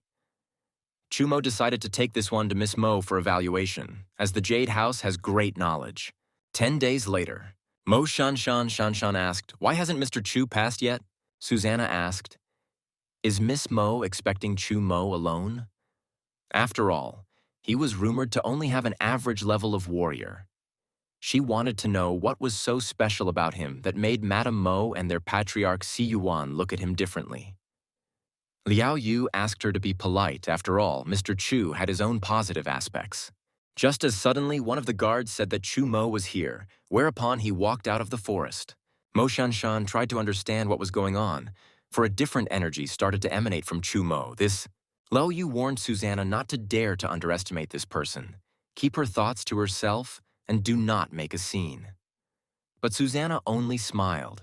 Chumo decided to take this one to Miss Mo for evaluation, as the Jade House has great knowledge. 10 days later, Mo Shanshan asked, "Why hasn't Mr. Chu passed yet?" Susanna asked, "Is Miss Mo expecting Chu Mo alone?" After all, he was rumored to only have an average level of warrior. She wanted to know what was so special about him that made Madame Mo and their patriarch Si Yuan look at him differently. Liao Yu asked her to be polite. After all, Mr. Chu had his own positive aspects. Just as suddenly, one of the guards said that Chu Mo was here, whereupon he walked out of the forest. Mo Shanshan tried to understand what was going on, for a different energy started to emanate from Chumo. Lo Yu warned Susanna not to dare to underestimate this person. Keep her thoughts to herself and do not make a scene. But Susanna only smiled.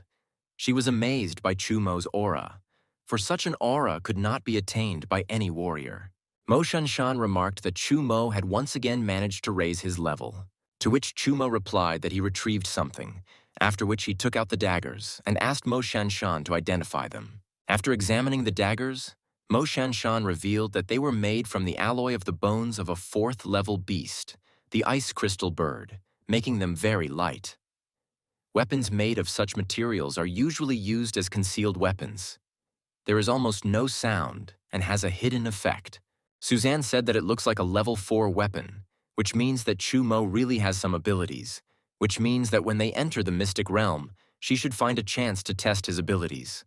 She was amazed by Chumo's aura, for such an aura could not be attained by any warrior. Mo Shanshan remarked that Chumo had once again managed to raise his level, to which Chumo replied that he retrieved something, after which he took out the daggers and asked Mo Shanshan to identify them. After examining the daggers, Mo Shanshan revealed that they were made from the alloy of the bones of a fourth-level beast, the ice crystal bird, making them very light. Weapons made of such materials are usually used as concealed weapons. There is almost no sound and has a hidden effect. Suzanne said that it looks like a level 4 weapon, which means that Chumo really has some abilities, which means that when they enter the mystic realm, she should find a chance to test his abilities.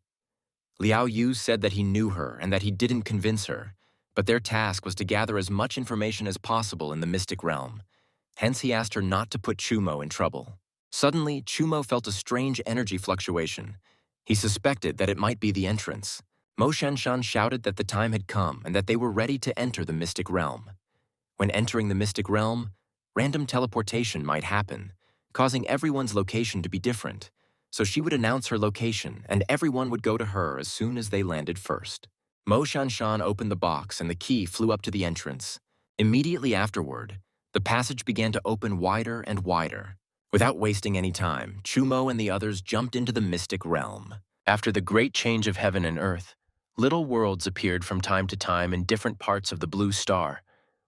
Liao Yu said that he knew her and that he didn't convince her, but their task was to gather as much information as possible in the mystic realm. Hence he asked her not to put Chumo in trouble. Suddenly, Chumo felt a strange energy fluctuation. He suspected that it might be the entrance. Mo Shanshan shouted that the time had come and that they were ready to enter the mystic realm. When entering the mystic realm, random teleportation might happen, causing everyone's location to be different. So she would announce her location and everyone would go to her as soon as they landed first. Mo Shanshan opened the box and the key flew up to the entrance. Immediately afterward, the passage began to open wider and wider. Without wasting any time, Chumo and the others jumped into the mystic realm. After the great change of heaven and earth, little worlds appeared from time to time in different parts of the blue star,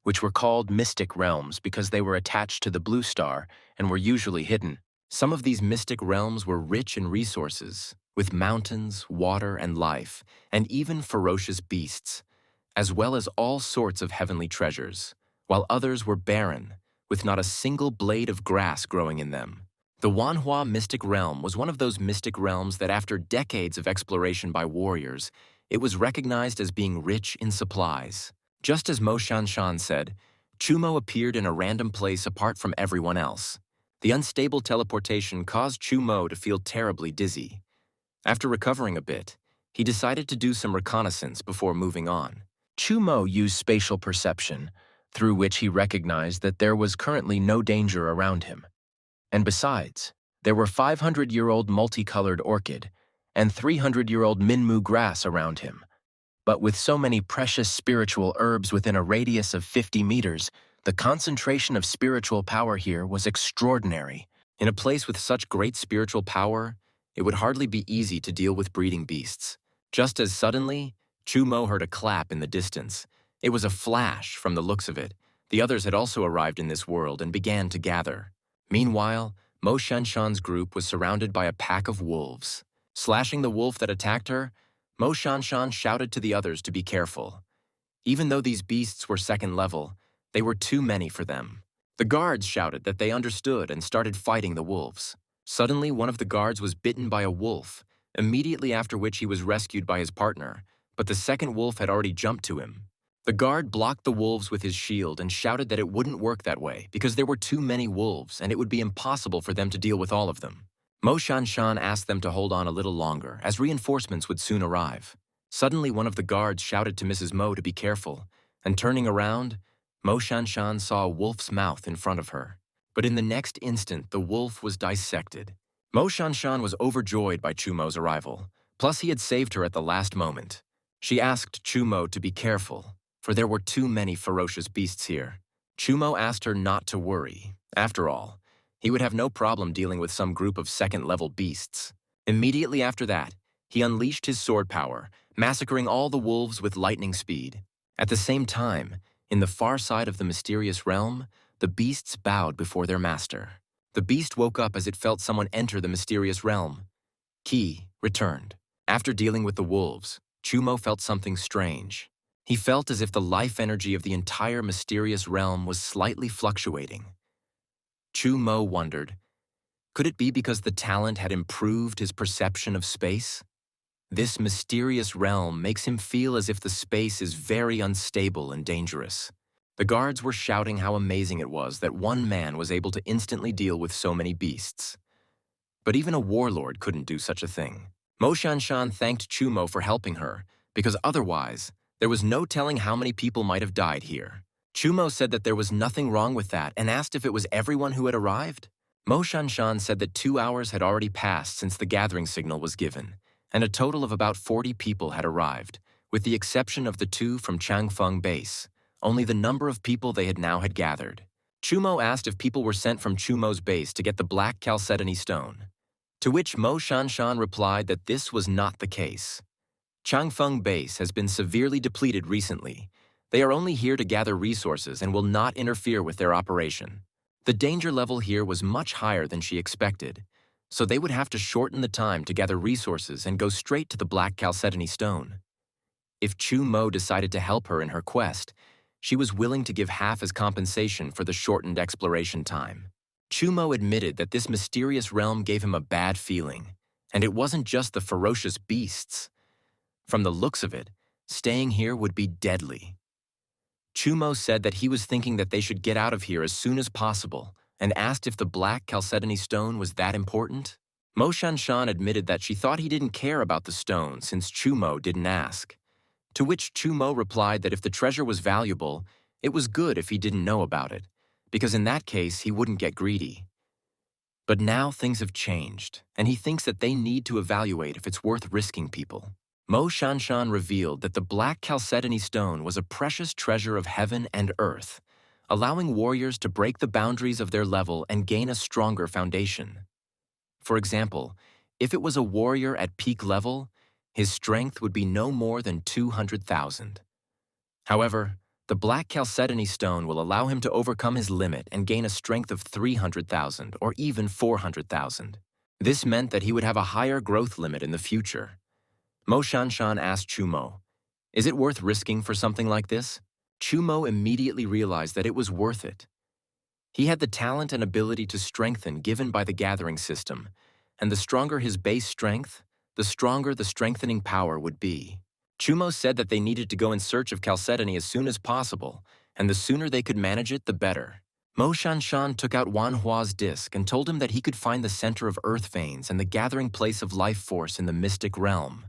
which were called mystic realms because they were attached to the blue star and were usually hidden. Some of these mystic realms were rich in resources, with mountains, water, and life, and even ferocious beasts, as well as all sorts of heavenly treasures, while others were barren, with not a single blade of grass growing in them. The Manhwa mystic realm was one of those mystic realms that after decades of exploration by warriors, it was recognized as being rich in supplies. Just as Mo Shanshan said, Chumo appeared in a random place apart from everyone else. The unstable teleportation caused Chumo to feel terribly dizzy. After recovering a bit, he decided to do some reconnaissance before moving on. Chumo used spatial perception, through which he recognized that there was currently no danger around him. And besides, there were 500-year-old multicolored orchid and 300-year-old minmu grass around him. But with so many precious spiritual herbs within a radius of 50 meters, the concentration of spiritual power here was extraordinary. In a place with such great spiritual power, it would hardly be easy to deal with breeding beasts. Just as suddenly, Chumo heard a clap in the distance. It was a flash from the looks of it. The others had also arrived in this world and began to gather. Meanwhile, Mo Shanshan's group was surrounded by a pack of wolves. Slashing the wolf that attacked her, Mo Shanshan shouted to the others to be careful. Even though these beasts were second level, they were too many for them. The guards shouted that they understood and started fighting the wolves. Suddenly, one of the guards was bitten by a wolf, immediately after which he was rescued by his partner, but the second wolf had already jumped to him. The guard blocked the wolves with his shield and shouted that it wouldn't work that way because there were too many wolves and it would be impossible for them to deal with all of them. Mo Shanshan asked them to hold on a little longer, as reinforcements would soon arrive. Suddenly, one of the guards shouted to Mrs. Mo to be careful, and turning around, Mo Shanshan saw a wolf's mouth in front of her. But in the next instant, the wolf was dissected. Mo Shanshan was overjoyed by Chumo's arrival, plus he had saved her at the last moment. She asked Chumo to be careful, for there were too many ferocious beasts here. Chumo asked her not to worry. After all, he would have no problem dealing with some group of second-level beasts. Immediately after that, he unleashed his sword power, massacring all the wolves with lightning speed. At the same time, in the far side of the mysterious realm, the beasts bowed before their master. The beast woke up as it felt someone enter the mysterious realm. Qi returned. After dealing with the wolves, Chumo felt something strange. He felt as if the life energy of the entire mysterious realm was slightly fluctuating. Chumo wondered, could it be because the talent had improved his perception of space? This mysterious realm makes him feel as if the space is very unstable and dangerous. The guards were shouting how amazing it was that one man was able to instantly deal with so many beasts. But even a warlord couldn't do such a thing. Mo Shanshan thanked Chumo for helping her, because otherwise, there was no telling how many people might have died here. Chumo said that there was nothing wrong with that and asked if it was everyone who had arrived. Mo Shanshan said that 2 hours had already passed since the gathering signal was given, and a total of about 40 people had arrived, with the exception of the 2 from Changfeng base. Only the number of people they had now had gathered. Chumo asked if people were sent from Chumo's base to get the black chalcedony stone, to which Mo Shanshan replied that this was not the case. Changfeng base has been severely depleted recently. They are only here to gather resources and will not interfere with their operation. The danger level here was much higher than she expected, so they would have to shorten the time to gather resources and go straight to the black chalcedony stone. If Chu Mo decided to help her in her quest, she was willing to give half as compensation for the shortened exploration time. Chu Mo admitted that this mysterious realm gave him a bad feeling, and it wasn't just the ferocious beasts. From the looks of it, staying here would be deadly. Chumo said that he was thinking that they should get out of here as soon as possible and asked if the black chalcedony stone was that important. Mo Shanshan admitted that she thought he didn't care about the stone since Chumo didn't ask. To which Chumo replied that if the treasure was valuable, it was good if he didn't know about it, because in that case he wouldn't get greedy. But now things have changed, and he thinks that they need to evaluate if it's worth risking people. Mo Shanshan revealed that the black chalcedony stone was a precious treasure of heaven and earth, allowing warriors to break the boundaries of their level and gain a stronger foundation. For example, if it was a warrior at peak level, his strength would be no more than 200,000. However, the black chalcedony stone will allow him to overcome his limit and gain a strength of 300,000 or even 400,000. This meant that he would have a higher growth limit in the future. Mo Shanshan asked Chumo, "Is it worth risking for something like this?" Chumo immediately realized that it was worth it. He had the talent and ability to strengthen given by the gathering system, and the stronger his base strength, the stronger the strengthening power would be. Chumo said that they needed to go in search of chalcedony as soon as possible, and the sooner they could manage it, the better. Mo Shanshan took out Manhwa's disc and told him that he could find the center of earth veins and the gathering place of life force in the mystic realm.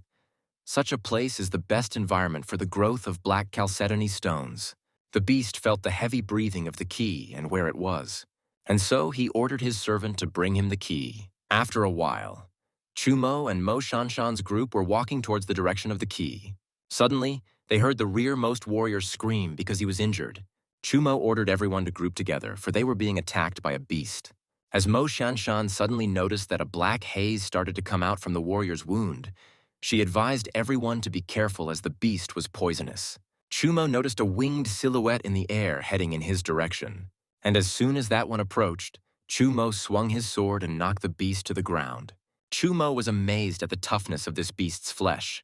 Such a place is the best environment for the growth of black chalcedony stones. The beast felt the heavy breathing of the key and where it was, and so he ordered his servant to bring him the key. After a while, Chumo and Mo Shanshan's group were walking towards the direction of the key. Suddenly, they heard the rearmost warrior scream because he was injured. Chumo ordered everyone to group together, for they were being attacked by a beast. As Mo Shanshan suddenly noticed that a black haze started to come out from the warrior's wound, she advised everyone to be careful as the beast was poisonous. Chumo noticed a winged silhouette in the air heading in his direction, and as soon as that one approached, Chumo swung his sword and knocked the beast to the ground. Chumo was amazed at the toughness of this beast's flesh.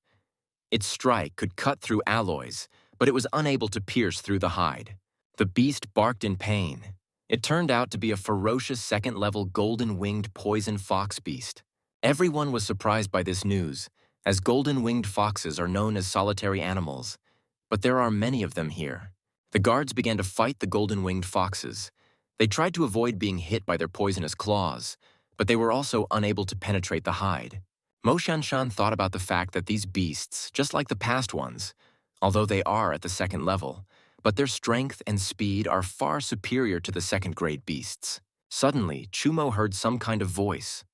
Its strike could cut through alloys, but it was unable to pierce through the hide. The beast barked in pain. It turned out to be a ferocious second-level golden-winged poison fox beast. Everyone was surprised by this news, as golden-winged foxes are known as solitary animals, but there are many of them here. The guards began to fight the golden-winged foxes. They tried to avoid being hit by their poisonous claws, but they were also unable to penetrate the hide. Mo Shanshan thought about the fact that these beasts, just like the past ones, although they are at the second level, but their strength and speed are far superior to the second-grade beasts. Suddenly, Chumo heard some kind of voice,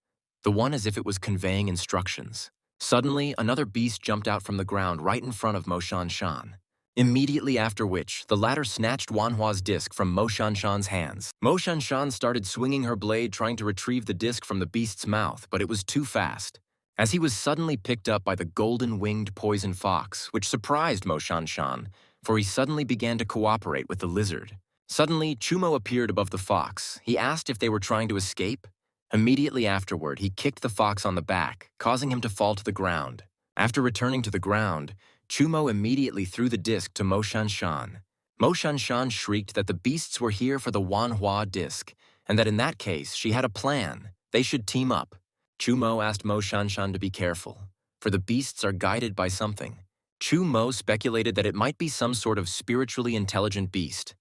the one as if it was conveying instructions. Suddenly, another beast jumped out from the ground right in front of Mo Shanshan. Immediately after which, the latter snatched Wanhua's disc from Mo Shanshan's hands. Mo Shanshan started swinging her blade trying to retrieve the disc from the beast's mouth, but it was too fast. As he was suddenly picked up by the golden-winged poison fox, which surprised Mo Shanshan, for he suddenly began to cooperate with the lizard. Suddenly, Chumo appeared above the fox. He asked if they were trying to escape. Immediately afterward, he kicked the fox on the back, causing him to fall to the ground. After returning to the ground, Chumo immediately threw the disc to Mo Shanshan. Mo Shanshan shrieked that the beasts were here for the Wanhua disc, and that in that case, she had a plan. They should team up. Chumo asked Mo Shanshan to be careful, for the beasts are guided by something. Chumo speculated that it might be some sort of spiritually intelligent beast.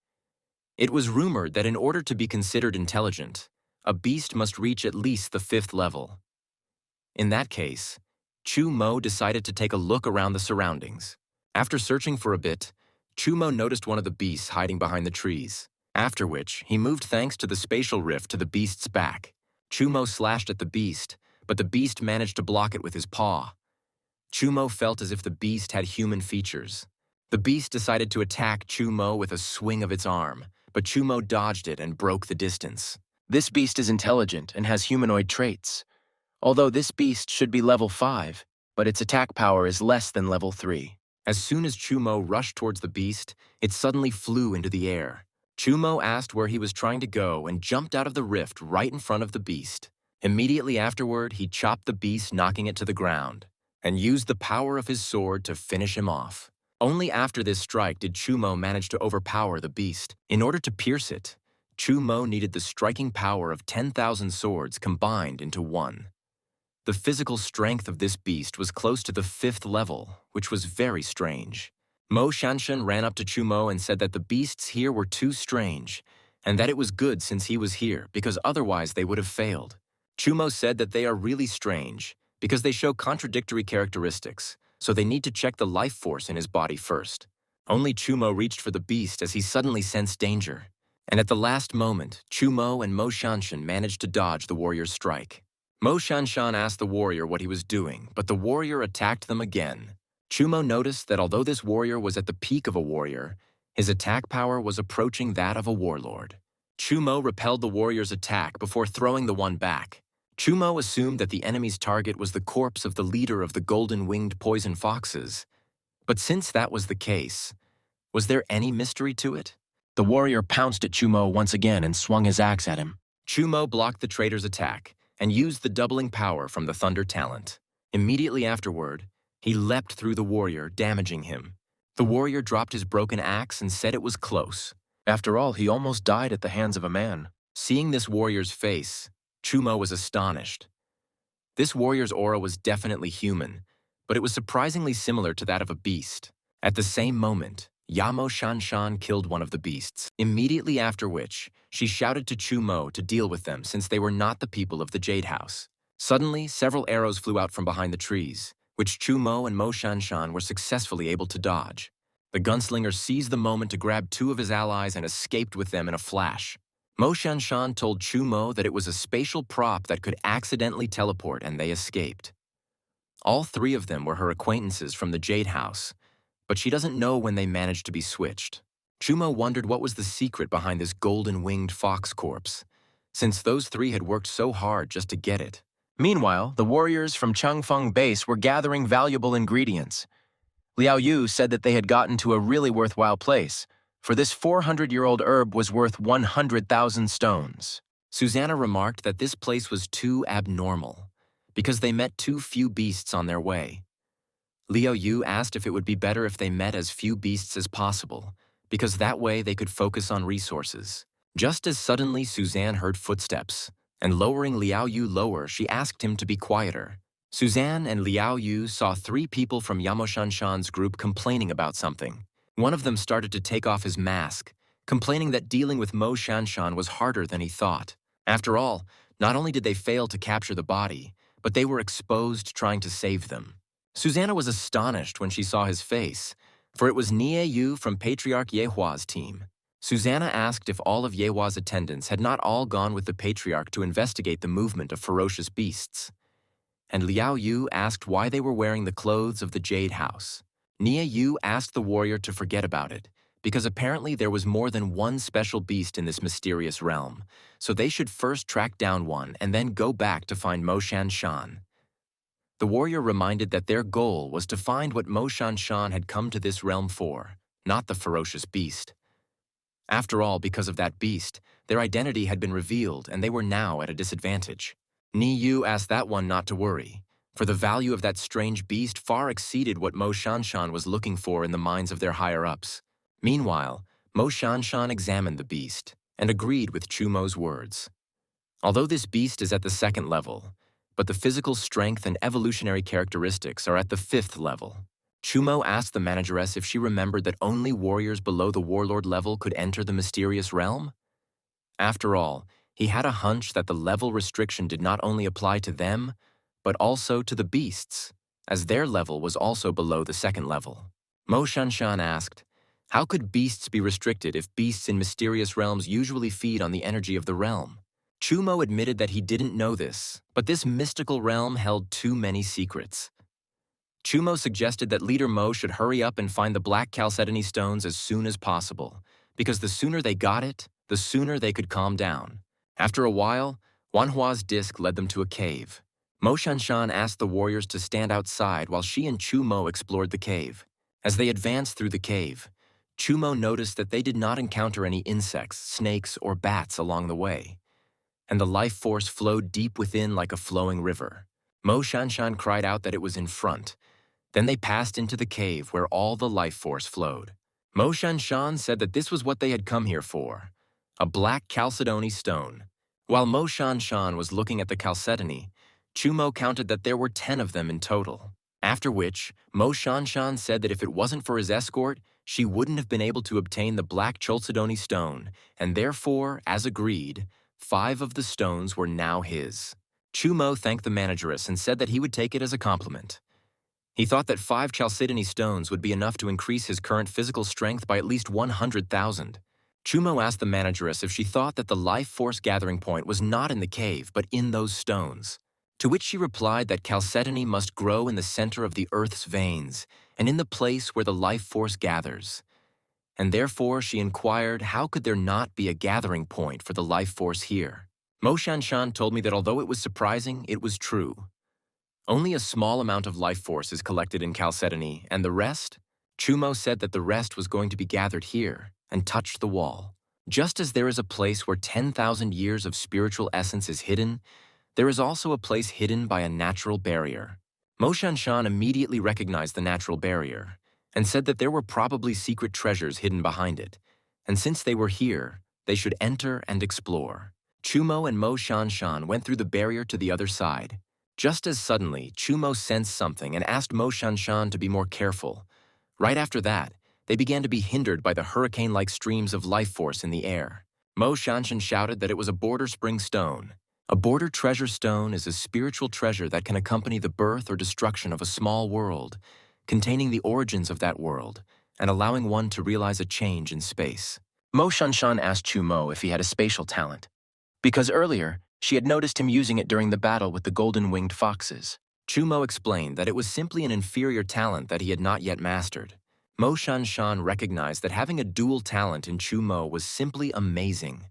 It was rumored that in order to be considered intelligent, a beast must reach at least the 5th level. In that case, Mo decided to take a look around the surroundings. After searching for a bit, Mo noticed one of the beasts hiding behind the trees, after which he moved thanks to the spatial rift to the beast's back. Mo slashed at the beast, but the beast managed to block it with his paw. Mo felt as if the beast had human features. The beast decided to attack Mo with a swing of its arm, but Mo dodged it and broke the distance. This beast is intelligent and has humanoid traits. Although this beast should be level 5, but its attack power is less than level 3. As soon as Mo rushed towards the beast, it suddenly flew into the air. Mo asked where he was trying to go and jumped out of the rift right in front of the beast. Immediately afterward, he chopped the beast, knocking it to the ground, and used the power of his sword to finish him off. Only after this strike did Mo manage to overpower the beast. In order to pierce it, Mo needed the striking power of 10,000 swords combined into one. The physical strength of this beast was close to the 5th level, which was very strange. Mo Shanshan ran up to Mo and said that the beasts here were too strange, and that it was good since he was here, because otherwise they would have failed. Mo said that they are really strange, because they show contradictory characteristics, so they need to check the life force in his body first. Only Mo reached for the beast as he suddenly sensed danger, and at the last moment, Mo and Mo Shanshan managed to dodge the warrior's strike. Mo Shanshan asked the warrior what he was doing, but the warrior attacked them again. Mo noticed that although this warrior was at the peak of a warrior, his attack power was approaching that of a warlord. Mo repelled the warrior's attack before throwing the one back. Mo assumed that the enemy's target was the corpse of the leader of the golden-winged poison foxes. But since that was the case, was there any mystery to it? The warrior pounced at Mo once again and swung his axe at him. Mo blocked the traitor's attack and used the doubling power from the thunder talent. Immediately afterward, he leapt through the warrior, damaging him. The warrior dropped his broken axe and said it was close. After all, he almost died at the hands of a man. Seeing this warrior's face, Mo was astonished. This warrior's aura was definitely human, but it was surprisingly similar to that of a beast. At the same moment, Mo Shanshan killed one of the beasts, immediately after which she shouted to Mo to deal with them since they were not the people of the Jade House. Suddenly, several arrows flew out from behind the trees, which Mo and Mo Shanshan were successfully able to dodge. The gunslinger seized the moment to grab 2 of his allies and escaped with them in a flash. Mo Shanshan told Mo that it was a spatial prop that could accidentally teleport, and they escaped. All 3 of them were her acquaintances from the Jade House, but she doesn't know when they managed to be switched. Mo wondered what was the secret behind this golden-winged fox corpse, since those 3 had worked so hard just to get it. Meanwhile, the warriors from Changfeng Base were gathering valuable ingredients. Liao Yu said that they had gotten to a really worthwhile place, for this 400-year-old herb was worth 100,000 stones. Susanna remarked that this place was too abnormal, because they met too few beasts on their way. Liao Yu asked if it would be better if they met as few beasts as possible, because that way they could focus on resources. Just as suddenly Suzanne heard footsteps, and lowering Liao Yu lower, she asked him to be quieter. Suzanne and Liao Yu saw 3 people from Mo Shanshan's group complaining about something. One of them started to take off his mask, complaining that dealing with Mo Shanshan was harder than he thought. After all, not only did they fail to capture the body, but they were exposed trying to save them. Susanna was astonished when she saw his face, for it was Nie Yu from Patriarch Yehua's team. Susanna asked if all of Yehua's attendants had not all gone with the Patriarch to investigate the movement of ferocious beasts. And Liao Yu asked why they were wearing the clothes of the Jade House. Nie Yu asked the warrior to forget about it, because apparently there was more than one special beast in this mysterious realm, so they should first track down one and then go back to find Mo Shanshan. The warrior reminded that their goal was to find what Mo Shanshan had come to this realm for, not the ferocious beast. After all, because of that beast, their identity had been revealed and they were now at a disadvantage. Nie Yu asked that one not to worry, for the value of that strange beast far exceeded what Mo Shanshan was looking for in the minds of their higher-ups. Meanwhile, Mo Shanshan examined the beast and agreed with Mo's words. Although this beast is at the 2nd level, but the physical strength and evolutionary characteristics are at the 5th level. Mo asked the manageress if she remembered that only warriors below the warlord level could enter the mysterious realm. After all, he had a hunch that the level restriction did not only apply to them, but also to the beasts, as their level was also below the second level. Mo Shanshan asked, how could beasts be restricted if beasts in mysterious realms usually feed on the energy of the realm? Chumo admitted that he didn't know this, but this mystical realm held too many secrets. Chumo suggested that Leader Mo should hurry up and find the black chalcedony stones as soon as possible, because the sooner they got it, the sooner they could calm down. After a while, Wanhua's disc led them to a cave. Mo Shanshan asked the warriors to stand outside while she and Chumo explored the cave. As they advanced through the cave, Chumo noticed that they did not encounter any insects, snakes, or bats along the way, and the life force flowed deep within like a flowing river. Mo Shanshan cried out that it was in front. Then they passed into the cave where all the life force flowed. Mo Shanshan said that this was what they had come here for, a black chalcedony stone. While Mo Shanshan was looking at the chalcedony, Chumo counted that there were 10 of them in total. After which, Mo Shanshan said that if it wasn't for his escort, she wouldn't have been able to obtain the black chalcedony stone, and therefore, as agreed, 5 of the stones were now his. Chumo thanked the manageress and said that he would take it as a compliment. He thought that 5 chalcedony stones would be enough to increase his current physical strength by at least 100,000. Chumo asked the manageress if she thought that the life force gathering point was not in the cave, but in those stones. To which she replied that chalcedony must grow in the center of the Earth's veins and in the place where the life force gathers. And therefore she inquired how could there not be a gathering point for the life force here. Mo Shanshan told me that although it was surprising, it was true. Only a small amount of life force is collected in chalcedony, and the rest? Chumo said that the rest was going to be gathered here and touched the wall. Just as there is a place where 10,000 years of spiritual essence is hidden, there is also a place hidden by a natural barrier. Mo Shanshan immediately recognized the natural barrier and said that there were probably secret treasures hidden behind it, and since they were here, they should enter and explore. Chumo and Mo Shanshan went through the barrier to the other side. Just as suddenly, Chumo sensed something and asked Mo Shanshan to be more careful. Right after that, they began to be hindered by the hurricane-like streams of life force in the air. Mo Shanshan shouted that it was a border spring stone. A border treasure stone is a spiritual treasure that can accompany the birth or destruction of a small world, containing the origins of that world, and allowing one to realize a change in space. Mo Shanshan asked Chumo if he had a spatial talent, because earlier, she had noticed him using it during the battle with the golden-winged foxes. Chumo explained that it was simply an inferior talent that he had not yet mastered. Mo Shanshan recognized that having a dual talent in Chumo was simply amazing.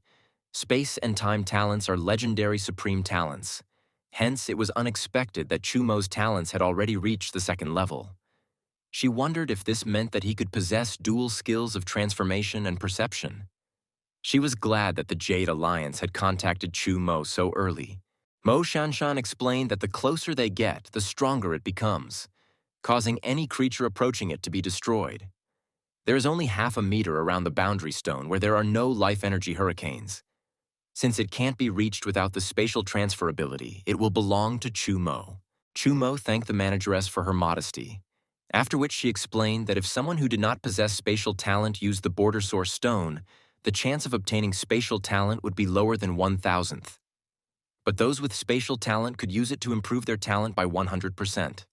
Space and time talents are legendary supreme talents. Hence, it was unexpected that Chumo's talents had already reached the second level. She wondered if this meant that he could possess dual skills of transformation and perception. She was glad that the Jade Alliance had contacted Chumo so early. Mo Shanshan explained that the closer they get, the stronger it becomes, causing any creature approaching it to be destroyed. There is only half a meter around the boundary stone where there are no life energy hurricanes. Since it can't be reached without the spatial transfer ability, it will belong to Chumo. Chumo thanked the manageress for her modesty, after which she explained that if someone who did not possess spatial talent used the border source stone, the chance of obtaining spatial talent would be lower than 1,000th. But those with spatial talent could use it to improve their talent by 100%.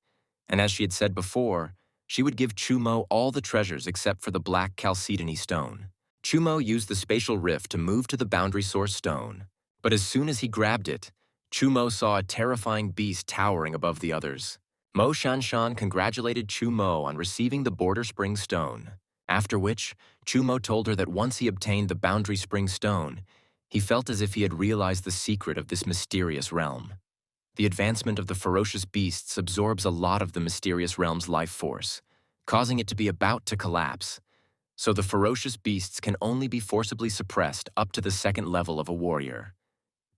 And as she had said before, she would give Chumo all the treasures except for the black chalcedony stone. Chumo used the spatial rift to move to the boundary source stone, but as soon as he grabbed it, Chumo saw a terrifying beast towering above the others. Mo Shanshan congratulated Chumo on receiving the border spring stone, after which Chumo told her that once he obtained the boundary spring stone, he felt as if he had realized the secret of this mysterious realm. The advancement of the ferocious beasts absorbs a lot of the mysterious realm's life force, causing it to be about to collapse. So the ferocious beasts can only be forcibly suppressed up to the second level of a warrior.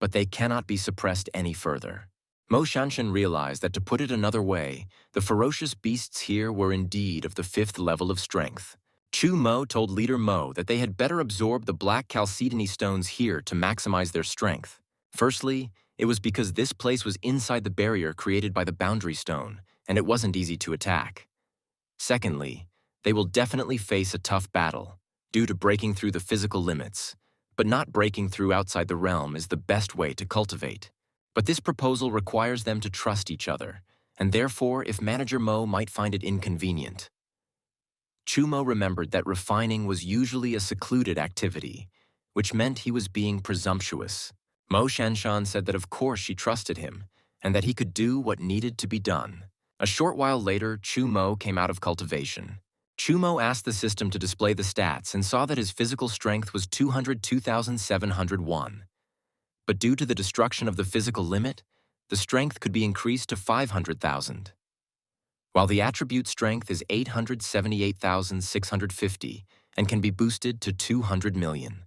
But they cannot be suppressed any further. Mo Shanshan realized that to put it another way, the ferocious beasts here were indeed of the 5th level of strength. Chumo told Leader Mo that they had better absorb the black chalcedony stones here to maximize their strength. Firstly, it was because this place was inside the barrier created by the boundary stone, and it wasn't easy to attack. Secondly, they will definitely face a tough battle, due to breaking through the physical limits, but not breaking through outside the realm is the best way to cultivate. But this proposal requires them to trust each other, and therefore if Manager Mo might find it inconvenient. Chumo remembered that refining was usually a secluded activity, which meant he was being presumptuous. Mo Shanshan said that of course she trusted him, and that he could do what needed to be done. A short while later, Chumo came out of cultivation. Chumo asked the system to display the stats and saw that his physical strength was 202,701. But due to the destruction of the physical limit, the strength could be increased to 500,000. While the attribute strength is 878,650 and can be boosted to 200 million.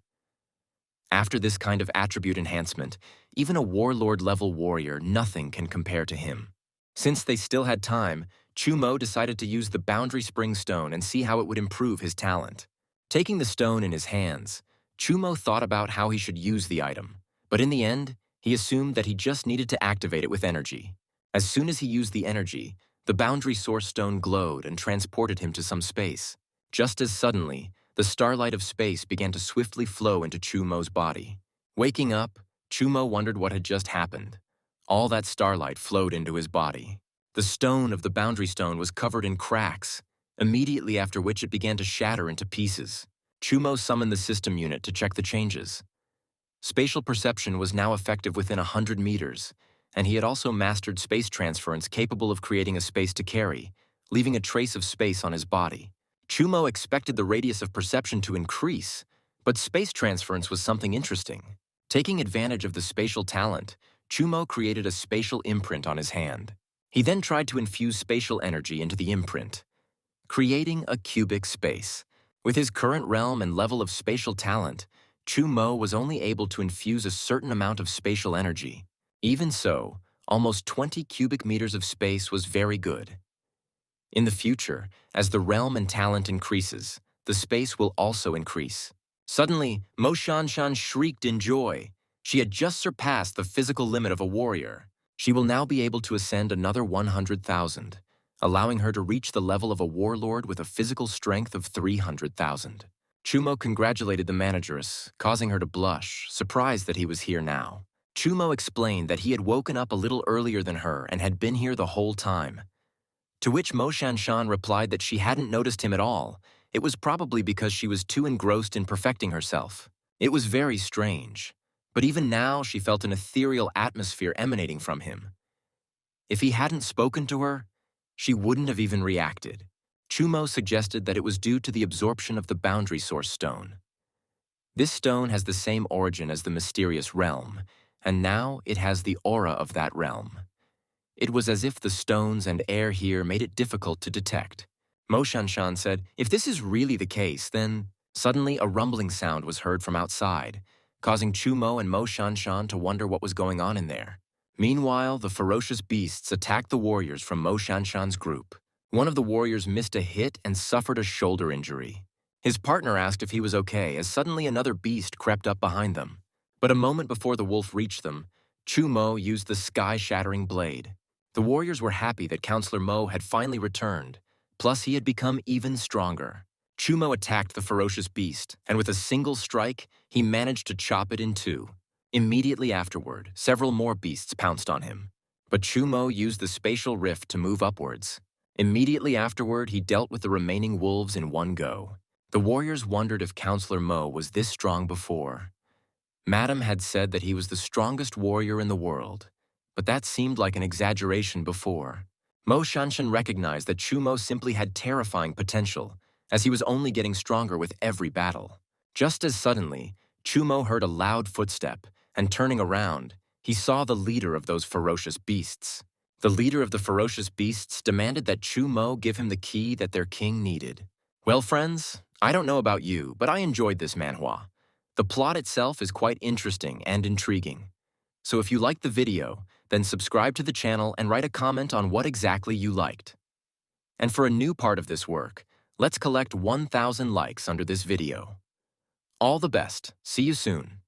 After this kind of attribute enhancement, even a warlord-level warrior, nothing can compare to him. Since they still had time, Chumo decided to use the Boundary Spring Stone and see how it would improve his talent. Taking the stone in his hands, Chumo thought about how he should use the item, but in the end, he assumed that he just needed to activate it with energy. As soon as he used the energy, the Boundary Source Stone glowed and transported him to some space. Just as suddenly, the starlight of space began to swiftly flow into Chumo's body. Waking up, Chumo wondered what had just happened. All that starlight flowed into his body. The stone of the Boundary Stone was covered in cracks, immediately after which it began to shatter into pieces. Chumo summoned the system unit to check the changes. Spatial perception was now effective within 100 meters, and he had also mastered space transference capable of creating a space to carry, leaving a trace of space on his body. Chumo expected the radius of perception to increase, but space transference was something interesting. Taking advantage of the spatial talent, Chumo created a spatial imprint on his hand. He then tried to infuse spatial energy into the imprint, creating a cubic space. With his current realm and level of spatial talent, Chumo was only able to infuse a certain amount of spatial energy. Even so, almost 20 cubic meters of space was very good. In the future, as the realm and talent increases, the space will also increase. Suddenly, Mo Shanshan shrieked in joy. She had just surpassed the physical limit of a warrior. She will now be able to ascend another 100,000, allowing her to reach the level of a warlord with a physical strength of 300,000. Chumo congratulated the manageress, causing her to blush, surprised that he was here now. Chumo explained that he had woken up a little earlier than her and had been here the whole time. To which Mo Shanshan replied that she hadn't noticed him at all. It was probably because she was too engrossed in perfecting herself. It was very strange, but even now she felt an ethereal atmosphere emanating from him. If he hadn't spoken to her, she wouldn't have even reacted. Chumo suggested that it was due to the absorption of the Boundary Source Stone. This stone has the same origin as the mysterious realm, and now it has the aura of that realm. It was as if the stones and air here made it difficult to detect. Mo Shanshan said, "If this is really the case, then..." Suddenly a rumbling sound was heard from outside, causing Chumo and Mo Shanshan to wonder what was going on in there. Meanwhile, the ferocious beasts attacked the warriors from Mo Shanshan's group. One of the warriors missed a hit and suffered a shoulder injury. His partner asked if he was okay as suddenly another beast crept up behind them. But a moment before the wolf reached them, Chumo used the sky-shattering blade. The warriors were happy that Counselor Mo had finally returned, plus he had become even stronger. Chumo attacked the ferocious beast, and with a single strike, he managed to chop it in two. Immediately afterward, several more beasts pounced on him. But Chumo used the spatial rift to move upwards. Immediately afterward, he dealt with the remaining wolves in one go. The warriors wondered if Counselor Mo was this strong before. Madam had said that he was the strongest warrior in the world, but that seemed like an exaggeration before. Mo Shanshan recognized that Chumo simply had terrifying potential, as he was only getting stronger with every battle. Just as suddenly, Chumo heard a loud footstep, and turning around, he saw the leader of those ferocious beasts. The leader of the ferocious beasts demanded that Chumo give him the key that their king needed. Well, friends, I don't know about you, but I enjoyed this manhwa. The plot itself is quite interesting and intriguing. So if you liked the video, then subscribe to the channel and write a comment on what exactly you liked. And for a new part of this work, let's collect 1,000 likes under this video. All the best. See you soon.